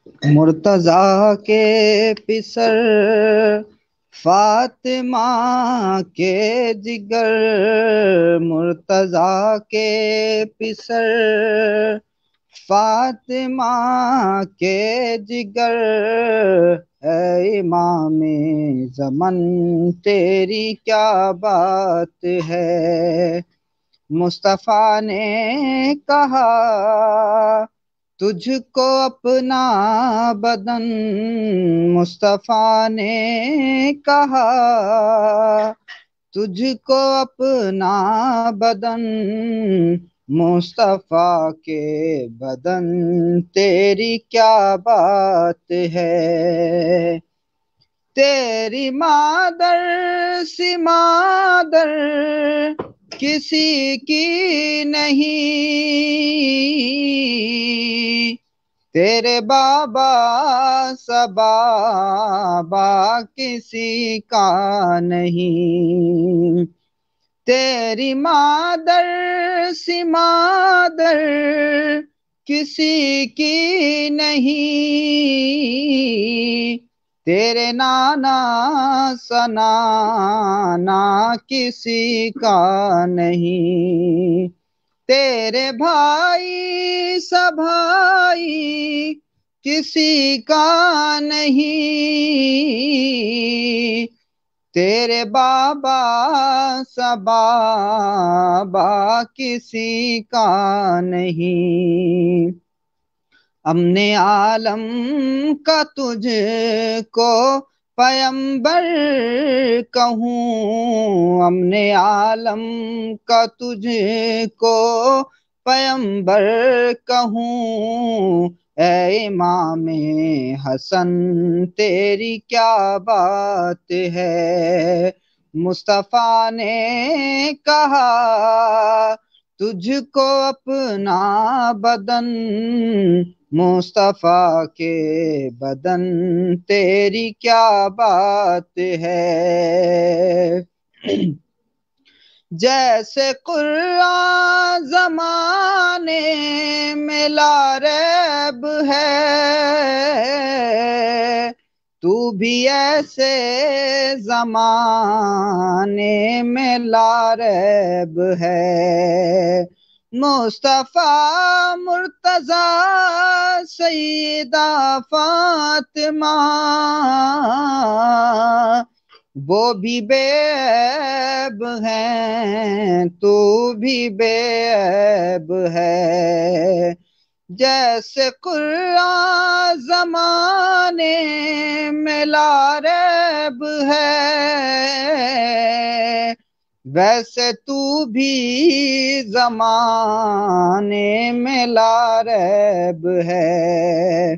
مرتضیٰ کے پسر فاطمہ کے جگر، مرتضیٰ کے پسر فاطمہ کے جگر، اے امام زمن تیری کیا بات ہے۔ مصطفیٰ نے کہا تجھ کو اپنا بدن، مصطفیٰ نے کہا تجھ کو اپنا بدن، مصطفیٰ کے بدن تیری کیا بات ہے۔ تیری مادر سی مادر کسی کی نہیں، تیرے بابا سا بابا کسی کا نہیں۔ تیری مادر سی مادر کسی کی نہیں، تیرے نانا سا نانا کسی کا نہیں، تیرے بھائی سا بھائی کسی کا نہیں، تیرے بابا سا بابا کسی کا نہیں۔ امن عالم کا تجھ کو پیمبر کہوں، امن عالم کا تجھ کو پیمبر کہوں، اے امام حسن تیری کیا بات ہے۔ مصطفیٰ نے کہا تجھ کو اپنا بدن، مصطفیٰ کے بدن تیری کیا بات ہے۔ جیسے قرآن زمانے میں لا ریب ہے، تو بھی ایسے زمانے میں لا ریب ہے۔ مصطفیٰ مرتضیٰ سیدہ فاطمہ وہ بھی بے عیب ہیں، تو بھی بے عیب ہے۔ جیسے قرآن زمانے میں لا ریب ہے، ویسے تو بھی زمانے میں لا ریب ہے۔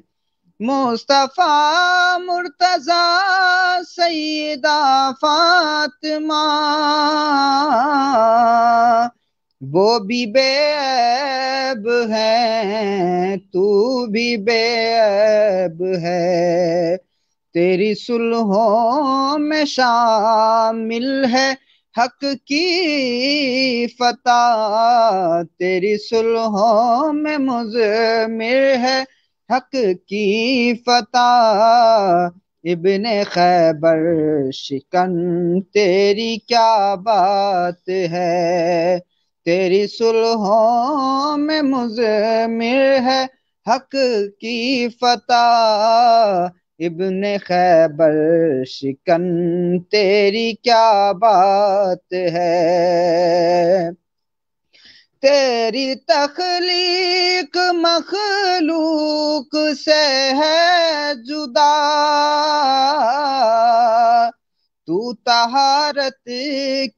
مصطفیٰ مرتضیٰ سیدہ فاطمہ وہ بھی بے عیب ہیں، تو بھی بے عیب ہے۔ تیری صلحوں میں شامل ہے حق کی فتح، تیری صلحوں میں مضمر ہے حق کی فتح۔ ابن خیبر شکن تیری کیا بات ہے، تیری صلحوں میں مضمر ہے حق کی فتح۔ ابن خیبر شکن تیری کیا بات ہے۔ تیری تخلیق مخلوق سے ہے جدا، تو طہارت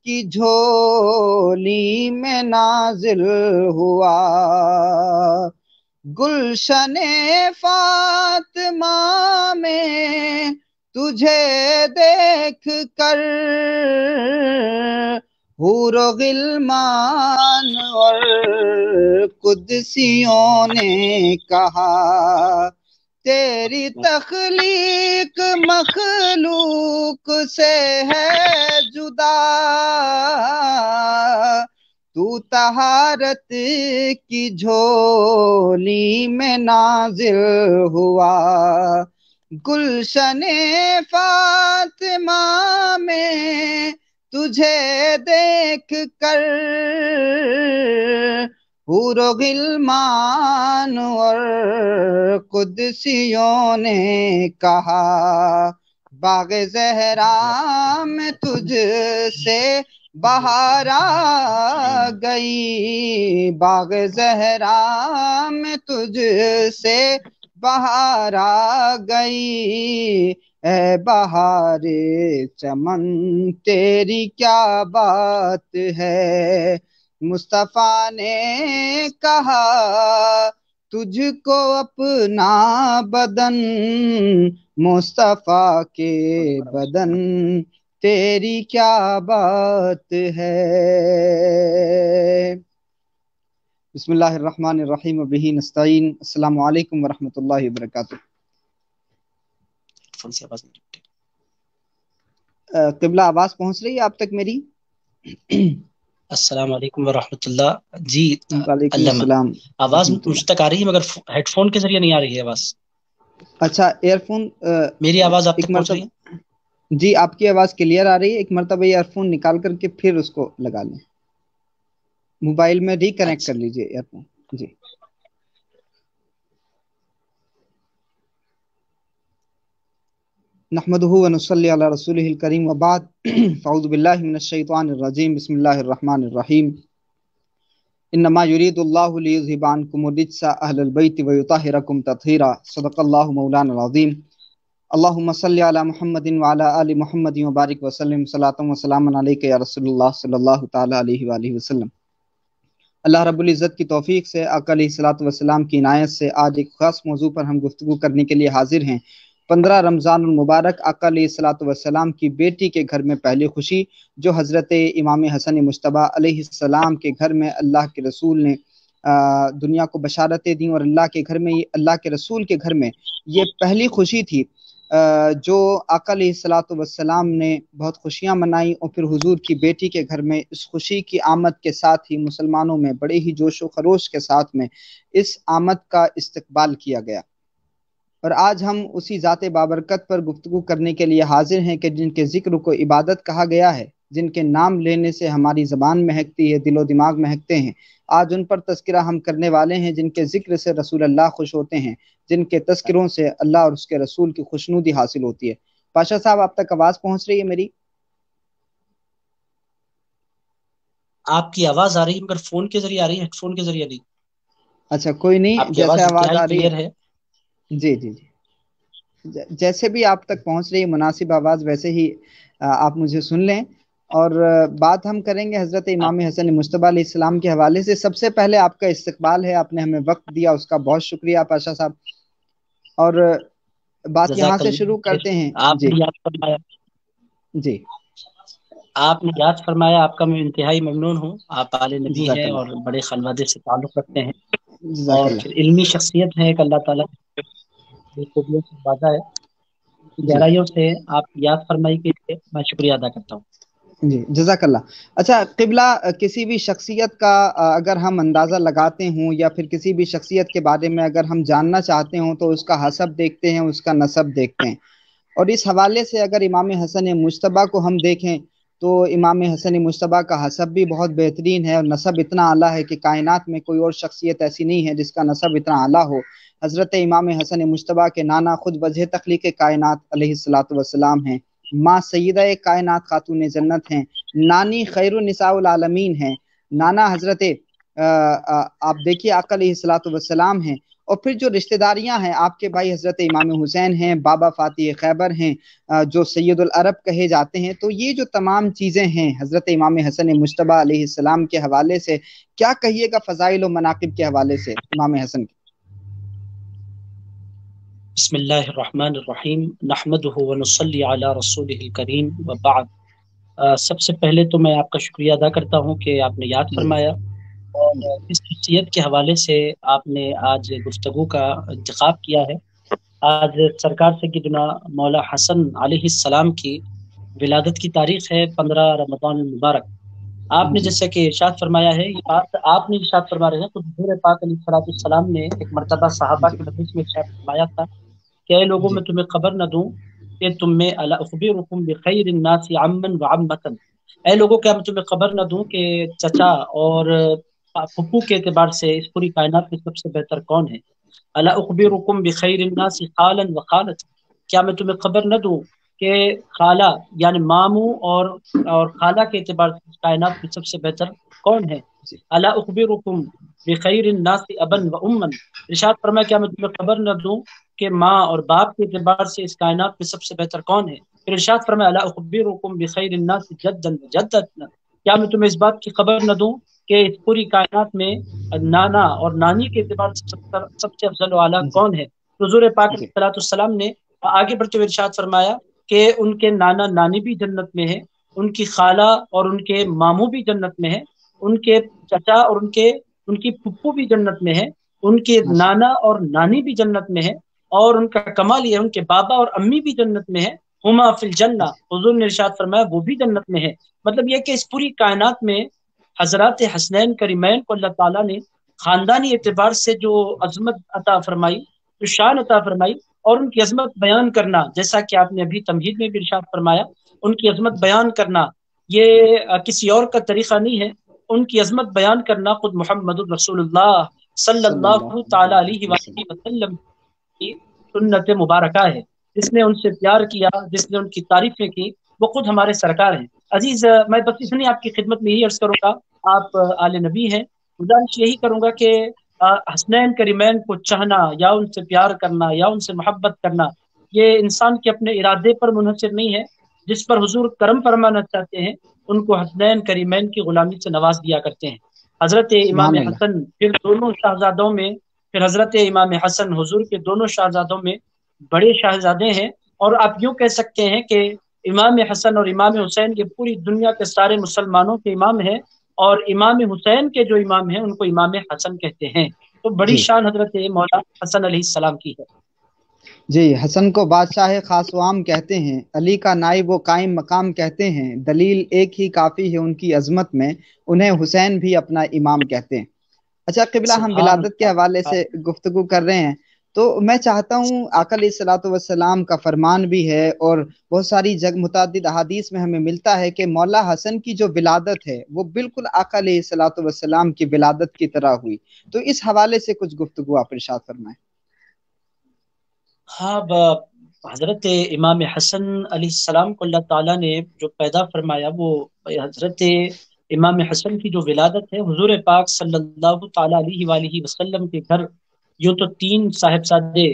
کی جھولی میں نازل ہوا۔ گلشن فاطمہ میں تجھے دیکھ کر حور و غلمان اور قدسیوں نے کہا، تیری تخلیق مخلوق سے ہے جدا، تو طہارت کی جھولی میں نازل ہوا، گلشن فاطمہ میں تجھے دیکھ کر حور و غلمان اور قدسیوں نے کہا، باغ زہرا میں تجھ سے بہار آ گئی، باغ زہرا میں تجھ سے بہار آ گئی، اے بہار چمن تیری کیا بات ہے، مصطفیٰ نے کہا تجھ کو اپنا بدن، مصطفیٰ کے بدن تیری کیا بات ہے۔ بسم اللہ الرحمن الرحیم وبہ نستعین۔ السلام علیکم ورحمۃ اللہ وبرکاتہ۔ قبلہ آواز پہنچ رہی ہے آپ تک میری؟ السلام علیکم ورحمۃ اللہ۔ جی وعلیکم علامہ، السلام آواز ورحمۃ مجھ تک آ رہی ہے مگر ہیڈ فون کے ذریعے نہیں آ رہی ہے آواز۔ اچھا ایئر فون، میری آواز آپ ایک تک پہنچ رہی ہے؟ مرتبہ جی آپ کی آواز کلیئر آ رہی ہے، ایک مرتبہ ایئر فون نکال کر کے پھر اس کو لگا لیں، موبائل میں ریکنیکٹ اچھا کر لیجئے ایئر فون۔ جی نحمده ونصلی علی رسولہ الکریم وبعد، فاعوذ باللہ من الشیطان الرجیم، بسم اللہ الرحمن الرحیم۔ انما یرید اللہ لیذھب عنکم الرجس اہل البیت ویطہرکم تطہیرا، صدق اللہ مولانا العظیم۔ اللہم صلی علی محمد وعلی آل محمد وبارک وسلم، صلاۃ وسلام علیک یا رسول اللہ صلی اللہ تعالی علیہ وآلہ وسلم۔ اللہ رب العزت کی توفیق سے، آقا علیہ الصلوۃ والسلام کی عنایت سے آج ایک خاص موضوع پر ہم گفتگو کرنے کے لیے حاضر ہیں۔ 15 رمضان المبارک، آقا علیہ الصلوۃ والسلام کی بیٹی کے گھر میں پہلی خوشی، جو حضرت امام حسن مجتبیٰ علیہ السلام کے گھر میں اللہ کے رسول نے دنیا کو بشارتیں دیں، اور اللہ کے گھر میں، اللہ کے رسول کے گھر میں یہ پہلی خوشی تھی جو آقا علیہ الصلوۃ والسلام نے بہت خوشیاں منائیں، اور پھر حضور کی بیٹی کے گھر میں اس خوشی کی آمد کے ساتھ ہی مسلمانوں میں بڑے ہی جوش و خروش کے ساتھ میں اس آمد کا استقبال کیا گیا۔ اور آج ہم اسی ذات بابرکت پر گفتگو کرنے کے لیے حاضر ہیں کہ جن کے ذکر کو عبادت کہا گیا ہے، جن کے نام لینے سے ہماری زبان مہکتی ہے، دل و دماغ مہکتے ہیں، آج ان پر تذکرہ ہم کرنے والے ہیں، جن کے ذکر سے رسول اللہ خوش ہوتے ہیں، جن کے تذکروں سے اللہ اور اس کے رسول کی خوشنودی حاصل ہوتی ہے۔ پاشا صاحب آپ تک آواز پہنچ رہی ہے میری؟ آپ کی آواز آ رہی ہے مگر فون کے ذریعے آ رہی ہے، ہیڈ فون کے ذریعے نہیں۔ اچھا کوئی نہیں، آپ کی جیسے آواز انتہائی آ رہی کلیئر ہے۔ جی جی جی، جیسے بھی آپ تک پہنچ رہی ہے مناسب آواز، ویسے ہی آپ مجھے سن لیں۔ اور بات ہم کریں گے حضرت امام حسن مجتبیٰ علیہ السلام کے حوالے سے۔ سب سے پہلے آپ کا استقبال ہے، آپ نے ہمیں وقت دیا، اس کا بہت شکریہ پاشا صاحب۔ اور بات یہاں جزاک سے اللہ شروع خیر۔ کرتے ہیں۔ آپ جی نے یاد فرمایا، جی آپ نے یاد فرمایا، آپ کا میں انتہائی ممنون ہوں۔ آپ آل نبی جزاک ہیں اللہ، اور بڑے خانوادے سے تعلق رکھتے ہیں، جزاک اور اللہ۔ پھر علمی شخصیت ہے، ایک اللہ تعالیٰ کی خوبیوں سے وعدہ ہے۔ جی گہرائیوں سے آپ یاد فرمائی کے لیے میں شکریہ ادا کرتا ہوں۔ جی جزاک اللہ۔ اچھا قبلہ، کسی بھی شخصیت کا اگر ہم اندازہ لگاتے ہوں، یا پھر کسی بھی شخصیت کے بارے میں اگر ہم جاننا چاہتے ہوں، تو اس کا حسب دیکھتے ہیں، اس کا نسب دیکھتے ہیں۔ اور اس حوالے سے اگر امام حسن مجتبیٰ کو ہم دیکھیں تو امام حسن مجتبیٰ کا حسب بھی بہت بہترین ہے، اور نسب اتنا اعلیٰ ہے کہ کائنات میں کوئی اور شخصیت ایسی نہیں ہے جس کا نسب اتنا اعلیٰ ہو۔ حضرت امام حسن مجتبیٰ کے نانا خود وجہ تخلیق کائنات علیہ الصلوۃ والسلام ہیں، ماں سیدہ کائنات خاتون جنت ہیں، نانی خیر النساء العالمین ہیں، نانا حضرت آپ دیکھیے آقا علیہ الصلوۃ والسلام ہیں، اور پھر جو رشتہ داریاں ہیں، آپ کے بھائی حضرت امام حسین ہیں، بابا فاتح خیبر ہیں، جو سید العرب کہے جاتے ہیں۔ تو یہ جو تمام چیزیں ہیں حضرت امام حسن مجتبیٰ علیہ السلام کے حوالے سے، کیا کہیے گا فضائل و مناقب کے حوالے سے امام حسن کے؟ بسم اللہ الرحمن الرحیم، نحمدہ ونصلی علی رسولہ الکریم وبعد۔ سب سے پہلے تو میں آپ کا شکریہ ادا کرتا ہوں کہ آپ نے یاد فرمایا، اور اس شخصیت کے حوالے سے آپ نے آج گفتگو کا انتخاب کیا ہے۔ آج سرکار سیدنا مولا حسن علیہ السلام کی ولادت کی تاریخ ہے 15 رمضان المبارک۔ آپ نے جیسے کہ ارشاد فرمایا ہے، یہ بات آپ نے ارشاد فرما رہے ہیں، تو حضور پاک علیہ الصلوۃ والسلام نے ایک مرتبہ صحابہ کے مجلس میں ارشاد فرمایا تھا کہ اے لوگوں میں تمہیں خبر نہ دوں کہ تم میں الا اخبرکم بخیر الناس عما وعمۃ، اے لوگوں کیا میں تمہیں خبر نہ دوں کہ چچا اور پھپھو کے اعتبار سے اس پوری کائنات میں سب سے بہتر کون ہے؟ الا اخبرکم بخیر الناس خالا وخالۃ، کیا میں تمہیں خبر نہ دوں کہ خالہ یعنی ماموں اور خالہ کے اعتبار سے اس کائنات میں سب سے بہتر کون ہے؟ الا اخبرکم بخیر الناس ابا و اما، ارشاد فرمایا کیا میں تمہیں خبر نہ دوں کہ ماں اور باپ کے اعتبار سے اس کائنات میں سب سے بہتر کون ہے؟ پھر ارشاد فرمایا الا اخبرکم بخیر الناس جدا وجدۃ، کیا میں تمہیں اس بات کی خبر نہ دوں کہ اس پوری کائنات میں نانا اور نانی کے اعتبار سے سب سے افضل و اعلیٰ کون ہے؟ حضور پاک علیہ الصلوۃ والسلام نے آگے بڑھتے ہوئے ارشاد فرمایا کہ ان کے نانا نانی بھی جنت میں ہے، ان کی خالہ اور ان کے ماموں بھی جنت میں ہے، ان کے چچا اور ان کی پھپھو بھی جنت میں ہے، ان کے نانا اور نانی بھی جنت میں ہے، اور ان کا کمال یہ ہے ان کے بابا اور امی بھی جنت میں ہے، ہما فی الجنہ، حضور نے ارشاد فرمایا وہ بھی جنت میں ہے۔ مطلب یہ کہ اس پوری کائنات میں حضرات حسنین کریمین کو اللہ تعالیٰ نے خاندانی اعتبار سے جو عظمت عطا فرمائی، جو شان عطا فرمائی، اور ان کی عظمت بیان کرنا، جیسا کہ آپ نے ابھی تمہید میں بھی ارشاد فرمایا، ان کی عظمت بیان کرنا یہ کسی اور کا طریقہ نہیں ہے، ان کی عظمت بیان کرنا خود محمد الرسول اللہ صلی اللہ تعالی علیہ وآلہ وسلم کی سنت مبارکہ ہے۔ جس نے ان سے پیار کیا، جس نے ان کی تعریفیں کی، وہ خود ہمارے سرکار ہیں۔ عزیز، میں بس اتنی آپ کی خدمت میں یہی عرض کروں گا، آپ آل نبی ہیں، گزارش یہی کروں گا کہ حسنین کریمین کو چاہنا یا ان سے پیار کرنا یا ان سے محبت کرنا یہ انسان کے اپنے ارادے پر منحصر نہیں ہے، جس پر حضور کرم فرمانا چاہتے ہیں ان کو حسنین کریمین کی غلامی سے نواز دیا کرتے ہیں۔ حضرت امام حسن پھر دونوں شہزادوں میں، پھر حضرت امام حسن حضور کے دونوں شہزادوں میں بڑے شہزادے ہیں، اور آپ یوں کہہ سکتے ہیں کہ امام حسن اور امام حسین یہ پوری دنیا کے سارے مسلمانوں کے امام ہیں، اور امام حسین کے جو امام ہیں ان کو امام حسن کہتے ہیں۔ تو بڑی شان حضرت مولا حسن علیہ السلام کی ہے۔ جی، حسن کو بادشاہ خاص و عام کہتے ہیں، علی کا نائب و قائم مقام کہتے ہیں، دلیل ایک ہی کافی ہے ان کی عظمت میں، انہیں حسین بھی اپنا امام کہتے ہیں۔ اچھا قبلہ، ہم ولادت کے حوالے سے گفتگو کر رہے ہیں، تو میں چاہتا ہوں آقا علیہ الصلوۃ والسلام کا فرمان بھی ہے اور بہت ساری متعدد احادیث میں ہمیں ملتا ہے کہ مولا حسن کی جو ولادت ہے وہ بالکل آقا علیہ الصلوۃ والسلام کی ولادت کی طرح ہوئی، تو اس حوالے سے کچھ گفتگو آپ ارشاد فرمائیں۔ ہاں، حضرت امام حسن علیہ السلام کو اللہ تعالیٰ نے جو پیدا فرمایا، وہ حضرت امام حسن کی جو ولادت ہے، حضور پاک صلی اللہ تعالیٰ علیہ وآلہ وسلم کے گھر یوں تو 3 صاحبزادے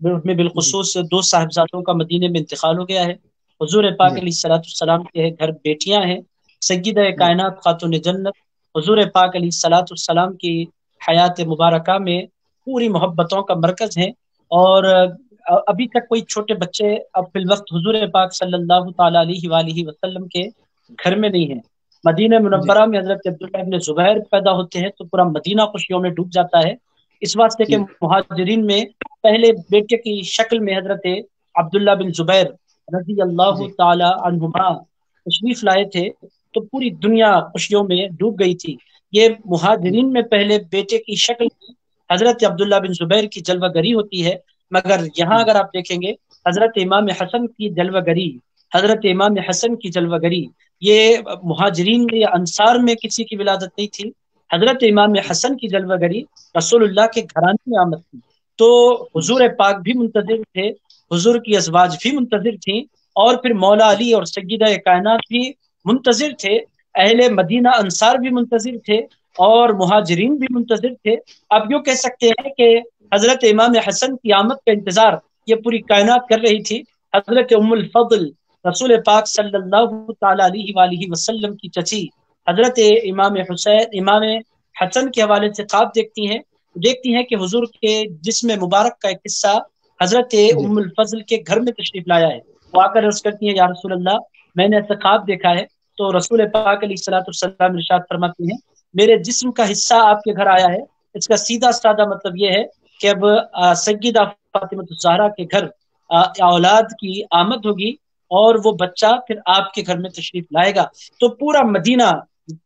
میں بالخصوص 2 صاحبزادوں کا مدینے میں انتقال ہو گیا ہے۔ حضور پاک علیہ الصلوۃ والسلام کے گھر بیٹیاں ہیں، سیدہ کائنات خاتون جنت حضور پاک علیہ الصلوۃ والسلام کی حیات مبارکہ میں پوری محبتوں کا مرکز ہیں، اور ابھی تک کوئی چھوٹے بچے اب فی الوقت حضور پاک صلی اللہ تعالیٰ علیہ وآلہ وسلم کے گھر میں نہیں ہیں۔ مدینہ منورہ میں حضرت عبداللہ ابن زبیر پیدا ہوتے ہیں تو پورا مدینہ خوشیوں میں ڈوب جاتا ہے، اس واسطے کہ مہاجرین میں پہلے بیٹے کی شکل میں حضرت عبداللہ بن زبیر رضی اللہ تعالی عنہما تشریف لائے تھے، تو پوری دنیا خوشیوں میں ڈوب گئی تھی۔ یہ مہاجرین میں پہلے بیٹے کی شکل حضرت عبداللہ بن زبیر کی جلوہ گری ہوتی ہے، مگر یہاں اگر آپ دیکھیں گے حضرت امام حسن کی جلوہ گری، حضرت امام حسن کی جلوہ گری یہ مہاجرین یا انصار میں کسی کی ولادت نہیں تھی، حضرت امام حسن کی جلوہ گری رسول اللہ کے گھرانے میں آمد تھی۔ تو حضور پاک بھی منتظر تھے، حضور کی ازواج بھی منتظر تھیں، اور پھر مولا علی اور سیدہ کائنات بھی منتظر تھے، اہل مدینہ انصار بھی منتظر تھے، اور مہاجرین بھی منتظر تھے۔ اب یوں کہہ سکتے ہیں کہ حضرت امام حسن کی آمد کا انتظار یہ پوری کائنات کر رہی تھی۔ حضرت ام الفضل رسول پاک صلی اللہ تعالی علیہ وآلہ وسلم کی چچی حضرت امام حسن کے حوالے سے خواب دیکھتی ہیں کہ حضور کے جسم مبارک کا ایک حصہ حضرت ام الفضل کے گھر میں تشریف لایا ہے۔ وہ آ کر عرض کرتی ہیں یا رسول اللہ میں نے ایسا خواب دیکھا ہے، تو رسول پاک علیہ الصلوۃ والسلام ارشاد فرماتے ہیں میرے جسم کا حصہ آپ کے گھر آیا ہے۔ اس کا سیدھا سادہ مطلب یہ ہے کہ اب سیدہ فاطمہ الزہرا کے گھر اولاد کی آمد ہوگی، اور وہ بچہ پھر آپ کے گھر میں تشریف لائے گا۔ تو پورا مدینہ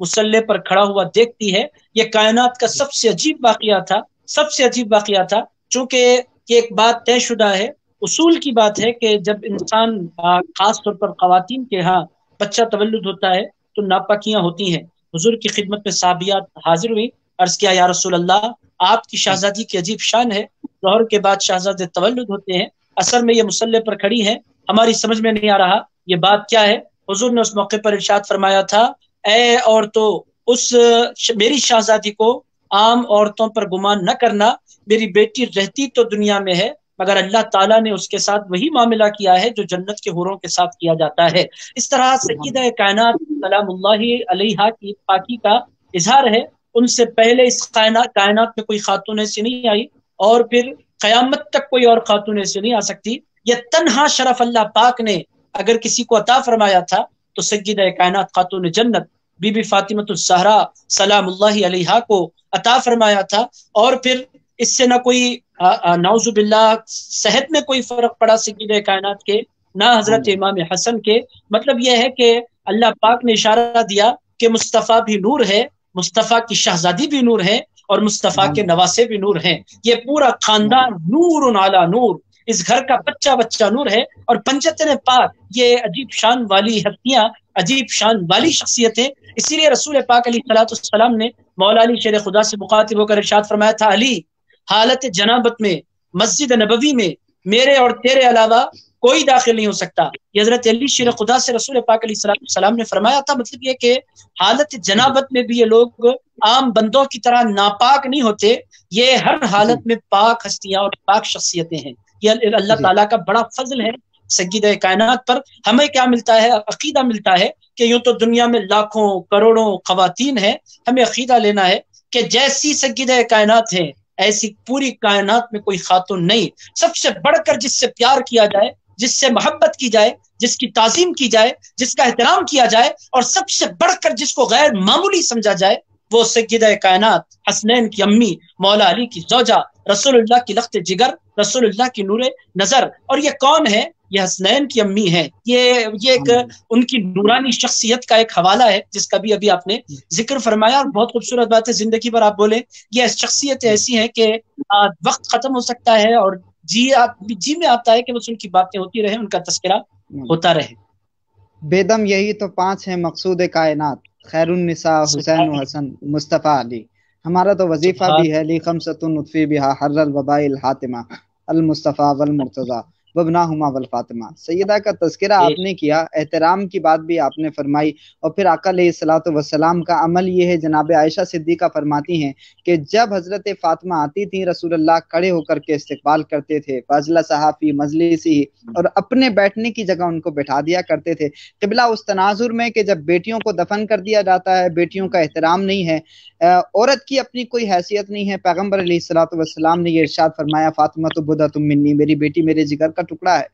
مسلح پر کھڑا ہوا دیکھتی ہے. یہ کائنات کا سب سے عجیب واقعہ تھا، سب سے عجیب واقعہ تھا، چونکہ یہ ایک بات طے شدہ ہے، اصول کی بات ہے کہ جب انسان خاص طور پر خواتین کے ہاں بچہ تولد ہوتا ہے تو ناپاکیاں ہوتی ہیں. حضور کی خدمت میں صحابیات حاضر ہوئی، عرض کیا یا رسول اللہ آپ کی شہزادی کی عجیب شان ہے، ظہر کے بعد شہزادے تولد ہوتے ہیں، اثر میں یہ مسلح پر کھڑی ہیں، ہماری سمجھ میں نہیں آ رہا یہ بات کیا ہے. حضور نے اس موقع پر ارشاد فرمایا تھا، اے عورتوں میری شہزادی کو عام عورتوں پر گمان نہ کرنا، میری بیٹی رہتی تو دنیا میں ہے مگر اللہ تعالیٰ نے اس کے ساتھ وہی معاملہ کیا ہے جو جنت کے حوروں کے ساتھ کیا جاتا ہے. اس طرح سیدہ کائنات سلام اللہ علیہا کی پاکی کا اظہار ہے. ان سے پہلے اس کائنات میں کوئی خاتون ایسی نہیں آئی اور پھر قیامت تک کوئی اور خاتون ایسی نہیں آ سکتی. یہ تنہا شرف اللہ پاک نے اگر کسی کو عطا فرمایا تھا تو سیدہ کائنات خاتون جنت بی بی فاطمۃ الزہرا سلام اللہ علیہا کو عطا فرمایا تھا. اور پھر اس سے نہ کوئی نعوذ باللہ صحت میں کوئی فرق پڑا سیدہ کائنات کے، نہ حضرت امام حسن کے. مطلب یہ ہے کہ اللہ پاک نے اشارہ دیا کہ مصطفیٰ بھی نور ہے، مصطفیٰ کی شہزادی بھی نور ہے اور مصطفیٰ کے نواسے بھی نور ہیں. یہ پورا خاندان نور علی نور، اس گھر کا بچہ بچہ نور ہے. اور پنجتن پاک یہ عجیب شان والی ہستیاں، عجیب شان والی شخصیتیں. اسی لیے رسول پاک علیہ السلام نے مولا علی شیر خدا سے مخاطب ہو کر ارشاد فرمایا تھا، علی حالت جنابت میں مسجد نبوی میں میرے اور تیرے علاوہ کوئی داخل نہیں ہو سکتا. یہ حضرت علی شیر خدا سے رسول پاک علیہ السلام نے فرمایا تھا. مطلب یہ کہ حالت جنابت میں بھی یہ لوگ عام بندوں کی طرح ناپاک نہیں ہوتے، یہ ہر حالت میں پاک ہستیاں اور پاک شخصیتیں ہیں. یہ اللہ تعالیٰ کا بڑا فضل ہے سیدہ کائنات پر. ہمیں کیا ملتا ہے؟ عقیدہ ملتا ہے کہ یوں تو دنیا میں لاکھوں کروڑوں خواتین ہیں، ہمیں عقیدہ لینا ہے کہ جیسی سیدہ کائنات ہیں ایسی پوری کائنات میں کوئی خاتون نہیں. سب سے بڑھ کر جس سے پیار کیا جائے، جس سے محبت کی جائے، جس کی تعظیم کی جائے، جس کا احترام کیا جائے، اور سب سے بڑھ کر جس کو غیر معمولی سمجھا جائے، وہ سیدہ کائنات حسنین کی امی مولا علی کی زوجہ رسول اللہ کی لخت جگر، رسول اللہ کی نور نظر. اور یہ کون ہے؟ یہ حسنین کی امی ہے. یہ ایک ان کی نورانی شخصیت کا ایک حوالہ ہے جس کا بھی ابھی آپ نے ذکر فرمایا، اور بہت خوبصورت بات ہے. زندگی پر آپ بولیں یہ شخصیت ایسی ہیں کہ وقت ختم ہو سکتا ہے اور جی میں آتا ہے کہ بس ان کی باتیں ہوتی رہے، ان کا تذکرہ ہوتا رہے. بیدم یہی تو 5 ہیں مقصود کائنات، خیر النساء حسین و حسن مصطفیٰ علی. ہمارا تو وظیفہ بھی ہے لی خمسۃ نطفی بہا حر الوباء الحاتمہ المصطفیٰ والمرتضیٰ وابناہما والفاطمہ. سیدہ کا تذکرہ آپ نے کیا، احترام کی بات بھی آپ نے فرمائی، اور پھر آقا علیہ الصلوۃ والسلام کا عمل یہ ہے. جناب عائشہ صدیقہ فرماتی ہیں کہ جب حضرت فاطمہ آتی تھیں رسول اللہ کھڑے ہو کر کے استقبال کرتے تھے، فاضلہ فی مجلسی، اور اپنے بیٹھنے کی جگہ ان کو بٹھا دیا کرتے تھے. قبلہ اس تناظر میں کہ جب بیٹیوں کو دفن کر دیا جاتا ہے، بیٹیوں کا احترام نہیں ہے، عورت کی اپنی کوئی حیثیت نہیں ہے، پیغمبر علیہ الصلوۃ والسلام نے یہ ارشاد فرمایا فاطمہ تو بضعۃ منی، میری بیٹی میرے جگر کا ٹکڑا ہے.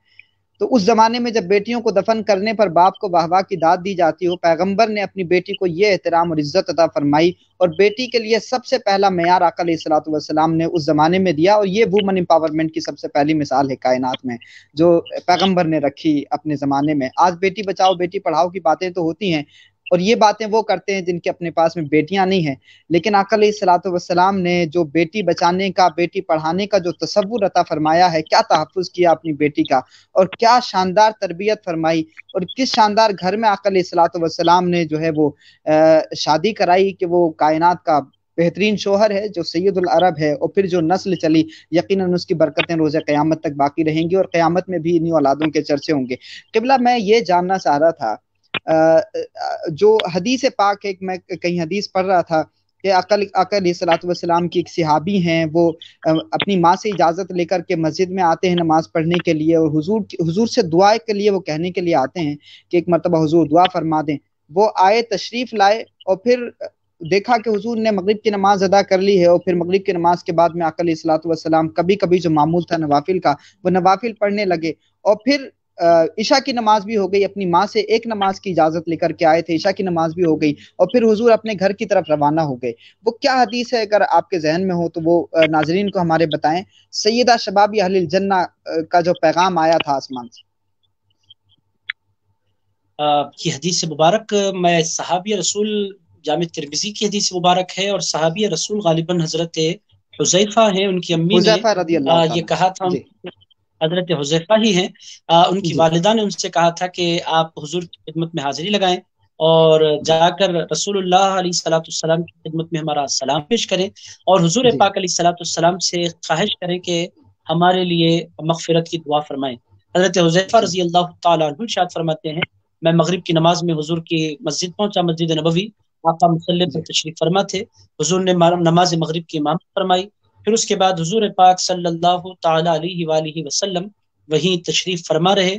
تو اس زمانے میں جب بیٹیوں کو دفن کرنے پر باپ کو واہ واہ کی داد دی جاتی ہو، پیغمبر نے اپنی بیٹی کو یہ احترام اور عزت عطا فرمائی، اور بیٹی کے لیے سب سے پہلا معیار آقا علیہ الصلوۃ والسلام نے اس زمانے میں دیا. اور یہ وومن امپاورمنٹ کی سب سے پہلی مثال ہے کائنات میں جو پیغمبر نے رکھی اپنے زمانے میں. آج بیٹی بچاؤ بیٹی پڑھاؤ کی باتیں تو ہوتی ہیں، اور یہ باتیں وہ کرتے ہیں جن کے اپنے پاس میں بیٹیاں نہیں ہیں، لیکن آقا علیہ الصلوۃ والسلام نے جو بیٹی بچانے کا، بیٹی پڑھانے کا جو تصور عطا فرمایا ہے، کیا تحفظ کیا اپنی بیٹی کا، اور کیا شاندار تربیت فرمائی، اور کس شاندار گھر میں آقا علیہ الصلوۃ والسلام نے جو ہے وہ شادی کرائی کہ وہ کائنات کا بہترین شوہر ہے جو سید العرب ہے. اور پھر جو نسل چلی یقیناً اس کی برکتیں روز قیامت تک باقی رہیں گی، اور قیامت میں بھی انہی اولادوں کے چرچے ہوں گے. قبلہ میں یہ جاننا چاہ رہا تھا، جو حدیث پاک ہے، میں کہیں حدیث پڑھ رہا تھا کہ آقا علیہ الصلوۃ والسلام کی ایک صحابی ہیں، وہ اپنی ماں سے اجازت لے کر کے مسجد میں آتے ہیں نماز پڑھنے کے لیے، اور حضور سے دعا کے لیے وہ کہنے کے لیے آتے ہیں کہ ایک مرتبہ حضور دعا فرما دیں. وہ آئے، تشریف لائے، اور پھر دیکھا کہ حضور نے مغرب کی نماز ادا کر لی ہے، اور پھر مغرب کی نماز کے بعد میں آقا علیہ الصلوۃ والسلام کبھی کبھی جو معمول تھا نوافل کا وہ نوافل پڑھنے لگے، اور پھر عشاء کی نماز بھی ہو گئی. اپنی ماں سے ایک نماز کی اجازت لے کر کے آئے تھے، عشاء کی نماز بھی ہو گئی، اور پھر حضور اپنے گھر کی طرف روانہ ہو گئے. وہ کیا حدیث ہے؟ اگر آپ کے ذہن میں ہو تو وہ ناظرین کو ہمارے بتائیں. سیدہ شباب اہل الجنہ کا جو پیغام آیا تھا آسمان سے. یہ حدیث مبارک میں صحابی رسول جامع ترمذی کی حدیث مبارک ہے، اور صحابی رسول غالباً حضرت حذیفہ ہیں، ان کی امی نے حذیفہ رضی اللہ یہ تعالیٰ کہا تھا، جی حضرت حذیفہ ہی ہیں، ان کی جی والدہ نے ان سے کہا تھا کہ آپ حضور کی خدمت میں حاضری لگائیں اور جی جا کر رسول اللہ علیہ الصلوۃ والسلام کی خدمت میں ہمارا سلام پیش کریں، اور حضور جی پاک علیہ الصلوۃ والسلام سے خواہش کریں کہ ہمارے لیے مغفرت کی دعا فرمائیں۔ حضرت حذیفہ جی رضی اللہ تعالیٰ عنہ ارشاد فرماتے ہیں، میں مغرب کی نماز میں حضور کی مسجد پہنچا، مسجد نبوی، آقا مصلی پر جی تشریف فرما تھے، حضور نے نماز مغرب کی امامت فرمائی، پھر اس کے بعد حضور پاک صلی اللہ تعالی علیہ وآلہ وسلم وہیں تشریف فرما رہے،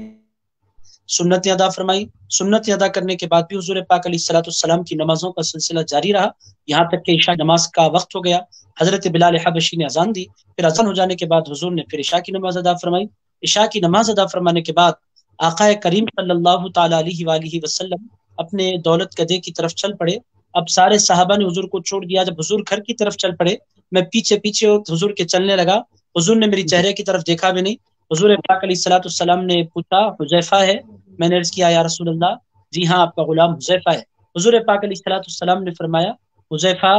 سنتیں ادا فرمائی، سنتیں ادا کرنے کے بعد بھی حضور پاک علیہ الصلوۃ والسلام کی نمازوں کا سلسلہ جاری رہا، یہاں تک کہ عشاء نماز کا وقت ہو گیا، حضرت بلال حبشی نے اذان دی، پھر اذان ہو جانے کے بعد حضور نے پھر عشاء کی نماز ادا فرمائی، عشاء کی نماز ادا فرمانے کے بعد آقا کریم صلی اللہ تعالی علیہ وآلہ وسلم اپنے دولت گدے کی طرف چل پڑے۔ اب سارے صحابہ نے حضور کو چھوڑ دیا، جب حضور گھر کی طرف چل پڑے، میں پیچھے پیچھے حضور کے چلنے لگا، حضور نے میری چہرے کی طرف دیکھا بھی نہیں، حضور پاک علیہ الصلوۃ والسلام نے پوچھا حذیفہ ہے؟ میں نے عرض کیا یا رسول اللہ جی ہاں آپ کا غلام حذیفہ ہے۔ حضور پاک علیہ الصلوۃ والسلام نے فرمایا حذیفہ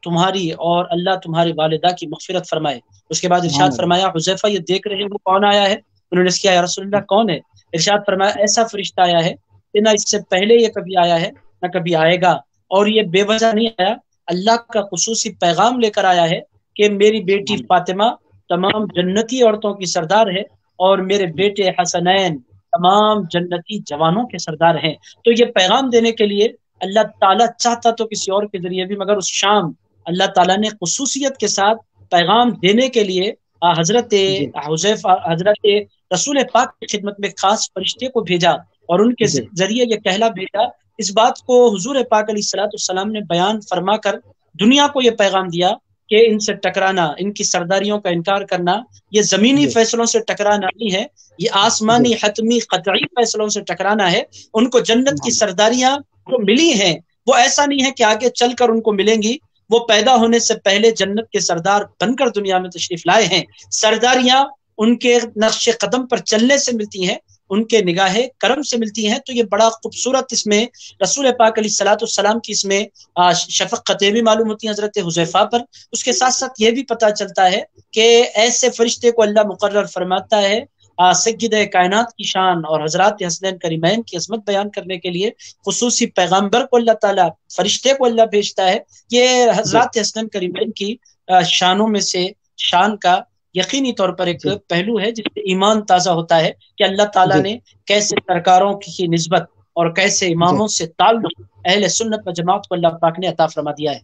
تمہاری اور اللہ تمہاری والدہ کی مغفرت فرمائے۔ اس کے بعد ارشاد فرمایا حذیفہ یہ دیکھ رہے ہیں وہ کون آیا ہے؟ انہوں نے کیا یا رسول اللہ کون ہے؟ ارشاد فرمایا ایسا فرشتہ آیا ہے کہ نہ اس سے پہلے یہ کبھی آیا ہے نہ کبھی آئے گا، اور یہ بے وجہ نہیں آیا، اللہ کا خصوصی پیغام لے کر آیا ہے کہ میری بیٹی فاطمہ تمام جنتی عورتوں کی سردار ہے، اور میرے بیٹے حسنین تمام جنتی جوانوں کے سردار ہیں۔ تو یہ پیغام دینے کے لیے اللہ تعالیٰ چاہتا تو کسی اور کے ذریعے بھی، مگر اس شام اللہ تعالیٰ نے خصوصیت کے ساتھ پیغام دینے کے لیے حضرت حذیفہ حضرت رسول پاک کی خدمت میں خاص فرشتے کو بھیجا، اور ان کے ذریعے یہ کہلا بھیجا، اس بات کو حضور پاک علیہ الصلوۃ والسلام نے بیان فرما کر دنیا کو یہ پیغام دیا کہ ان سے ٹکرانا، ان کی سرداریوں کا انکار کرنا، یہ زمینی فیصلوں سے ٹکرانا نہیں ہے، یہ آسمانی حتمی قطعی فیصلوں سے ٹکرانا ہے۔ ان کو جنت کی سرداریاں جو ملی ہیں وہ ایسا نہیں ہے کہ آگے چل کر ان کو ملیں گی، وہ پیدا ہونے سے پہلے جنت کے سردار بن کر دنیا میں تشریف لائے ہیں۔ سرداریاں ان کے نقش قدم پر چلنے سے ملتی ہیں، ان کے نگاہ کرم سے ملتی ہیں۔ تو یہ بڑا خوبصورت اس میں رسول پاک علیہ الصلوۃ والسلام کی اس میں شفقتیں بھی معلوم ہوتی ہیں حضرت حذیفہ پر۔ اس کے ساتھ ساتھ یہ بھی پتہ چلتا ہے کہ ایسے فرشتے کو اللہ مقرر فرماتا ہے سید کائنات کی شان اور حضرات حسنین کریمین کی عظمت بیان کرنے کے لیے، خصوصی پیغمبر کو اللہ تعالیٰ فرشتے کو اللہ بھیجتا ہے۔ یہ حضرات حسنین کریمین کی شانوں میں سے شان کا یقینی طور پر ایک پہلو ہے جس سے ایمان تازہ ہوتا ہے کہ اللہ تعالیٰ نے کیسے سرکاروں کی نسبت اور کیسے اماموں سے تعلق اہل سنت و جماعت کو اللہ پاک نے عطا فرما دیا ہے۔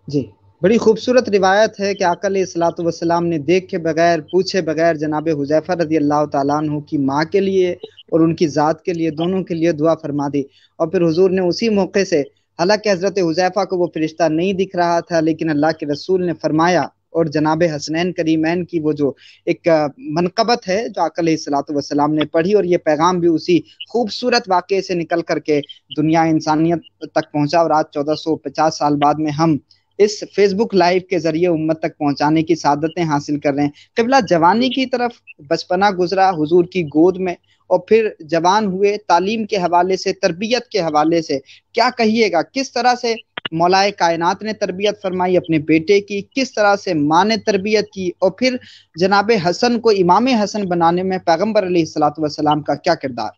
جی بڑی خوبصورت روایت ہے کہ آقا علیہ الصلوۃ والسلام نے دیکھ کے بغیر پوچھے بغیر جناب حذیفہ رضی اللہ تعالیٰ عنہ کی ماں کے لیے اور ان کی ذات کے لیے دونوں کے لیے دعا فرما دی، اور پھر حضور نے اسی موقع سے، حالانکہ حضرت حذیفہ کو وہ فرشتہ نہیں دکھ رہا تھا، لیکن اللہ کے رسول نے فرمایا، اور جناب حسنین کریمین کی وہ جو ایک منقبت ہے جو آقا علیہ الصلوۃ والسلام نے پڑھی، اور یہ پیغام بھی اسی خوبصورت واقعے سے نکل کر کے دنیا انسانیت تک پہنچا، اور آج 1450 سال بعد میں ہم اس فیس بک لائیو کے ذریعے امت تک پہنچانے کی سعادتیں حاصل کر رہے ہیں۔ قبلہ جوانی کی طرف بچپنا گزرا حضور کی گود میں، اور پھر جوان ہوئے، تعلیم کے حوالے سے، تربیت کے حوالے سے کیا کہیے گا؟ کس طرح سے مولائے کائنات نے تربیت فرمائی اپنے بیٹے کی، کس طرح سے ماں نے تربیت کی، اور پھر جناب حسن کو امام حسن بنانے میں پیغمبر علیہ الصلوۃ والسلام کا کیا کردار؟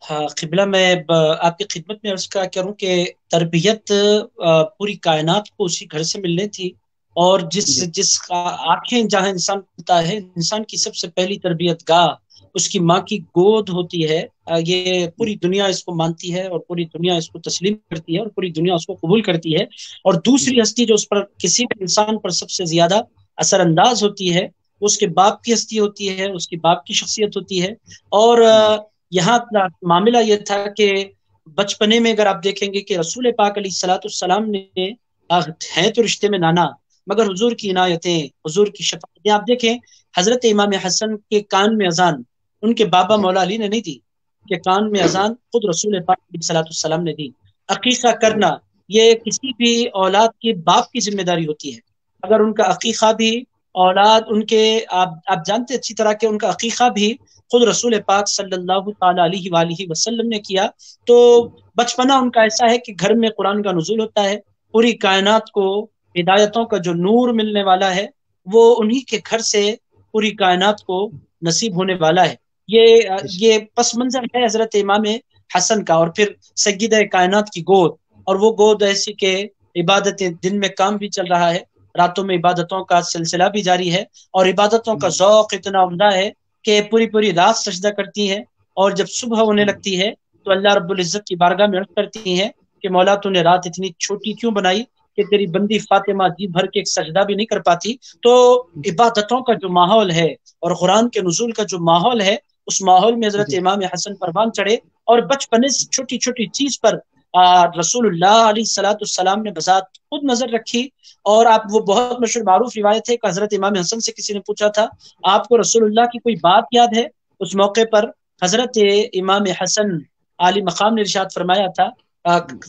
ہاں قبلہ، میں آپ کی خدمت میں عرض کروں کہ تربیت پوری کائنات کو اسی گھر سے ملنی تھی، اور جس آنکھیں جہاں انسان ہوتا ہے، انسان کی سب سے پہلی تربیت گاہ اس کی ماں کی گود ہوتی ہے۔ یہ پوری دنیا اس کو مانتی ہے، اور پوری دنیا اس کو تسلیم کرتی ہے، اور پوری دنیا اس کو قبول کرتی ہے۔ اور دوسری ہستی جو اس پر کسی بھی انسان پر سب سے زیادہ اثر انداز ہوتی ہے، اس کے باپ کی ہستی ہوتی ہے، اس کے باپ کی شخصیت ہوتی ہے۔ اور یہاں معاملہ یہ تھا کہ بچپنے میں اگر آپ دیکھیں گے کہ رسول پاک علیہ الصلوۃ والسلام نے ہیں تو رشتے میں نانا، مگر حضور کی عنایتیں، حضور کی شفاعتیں آپ دیکھیں، حضرت امام حسن کے کان میں اذان ان کے بابا مولا علی نے نہیں دی، کہ کان میں اذان خود رسول پاک علیہ الصلوۃ والسلام نے دی۔ عقیقہ کرنا یہ کسی بھی اولاد کی باپ کی ذمہ داری ہوتی ہے، اگر ان کا عقیقہ بھی اولاد ان کے آپ جانتے اچھی طرح کہ ان کا عقیقہ بھی خود رسول پاک صلی اللہ تعالی علیہ وآلہ وسلم نے کیا. تو بچپنا ان کا ایسا ہے کہ گھر میں قرآن کا نزول ہوتا ہے، پوری کائنات کو ہدایتوں کا جو نور ملنے والا ہے وہ انہی کے گھر سے پوری کائنات کو نصیب ہونے والا ہے. یہ پس منظر ہے حضرت امام حسن کا. اور پھر سیدہ کائنات کی گود، اور وہ گود ایسی کہ عبادتیں دن میں کام بھی چل رہا ہے، راتوں میں عبادتوں کا سلسلہ بھی جاری ہے، اور عبادتوں کا ذوق اتنا عمدہ ہے کہ پوری رات سجدہ کرتی ہیں، اور جب صبح ہونے لگتی ہے تو اللہ رب العزت کی بارگاہ میں عرض کرتی ہیں کہ مولا تو نے رات اتنی چھوٹی کیوں بنائی کہ تیری بندی فاطمہ جی بھر کے ایک سجدہ بھی نہیں کر پاتی. تو عبادتوں کا جو ماحول ہے اور قرآن کے نزول کا جو ماحول ہے، اس ماحول میں حضرت امام حسن پروان چڑھے، اور بچپنے سے چھوٹی چھوٹی چیز پر رسول اللہ علیہ الصلوۃ والسلام نے بذات خود نظر رکھی. اور آپ وہ بہت مشہور معروف روایت ہے کہ حضرت امام حسن سے کسی نے پوچھا تھا آپ کو رسول اللہ کی کوئی بات یاد ہے؟ اس موقع پر حضرت امام حسن عالی مقام نے ارشاد فرمایا تھا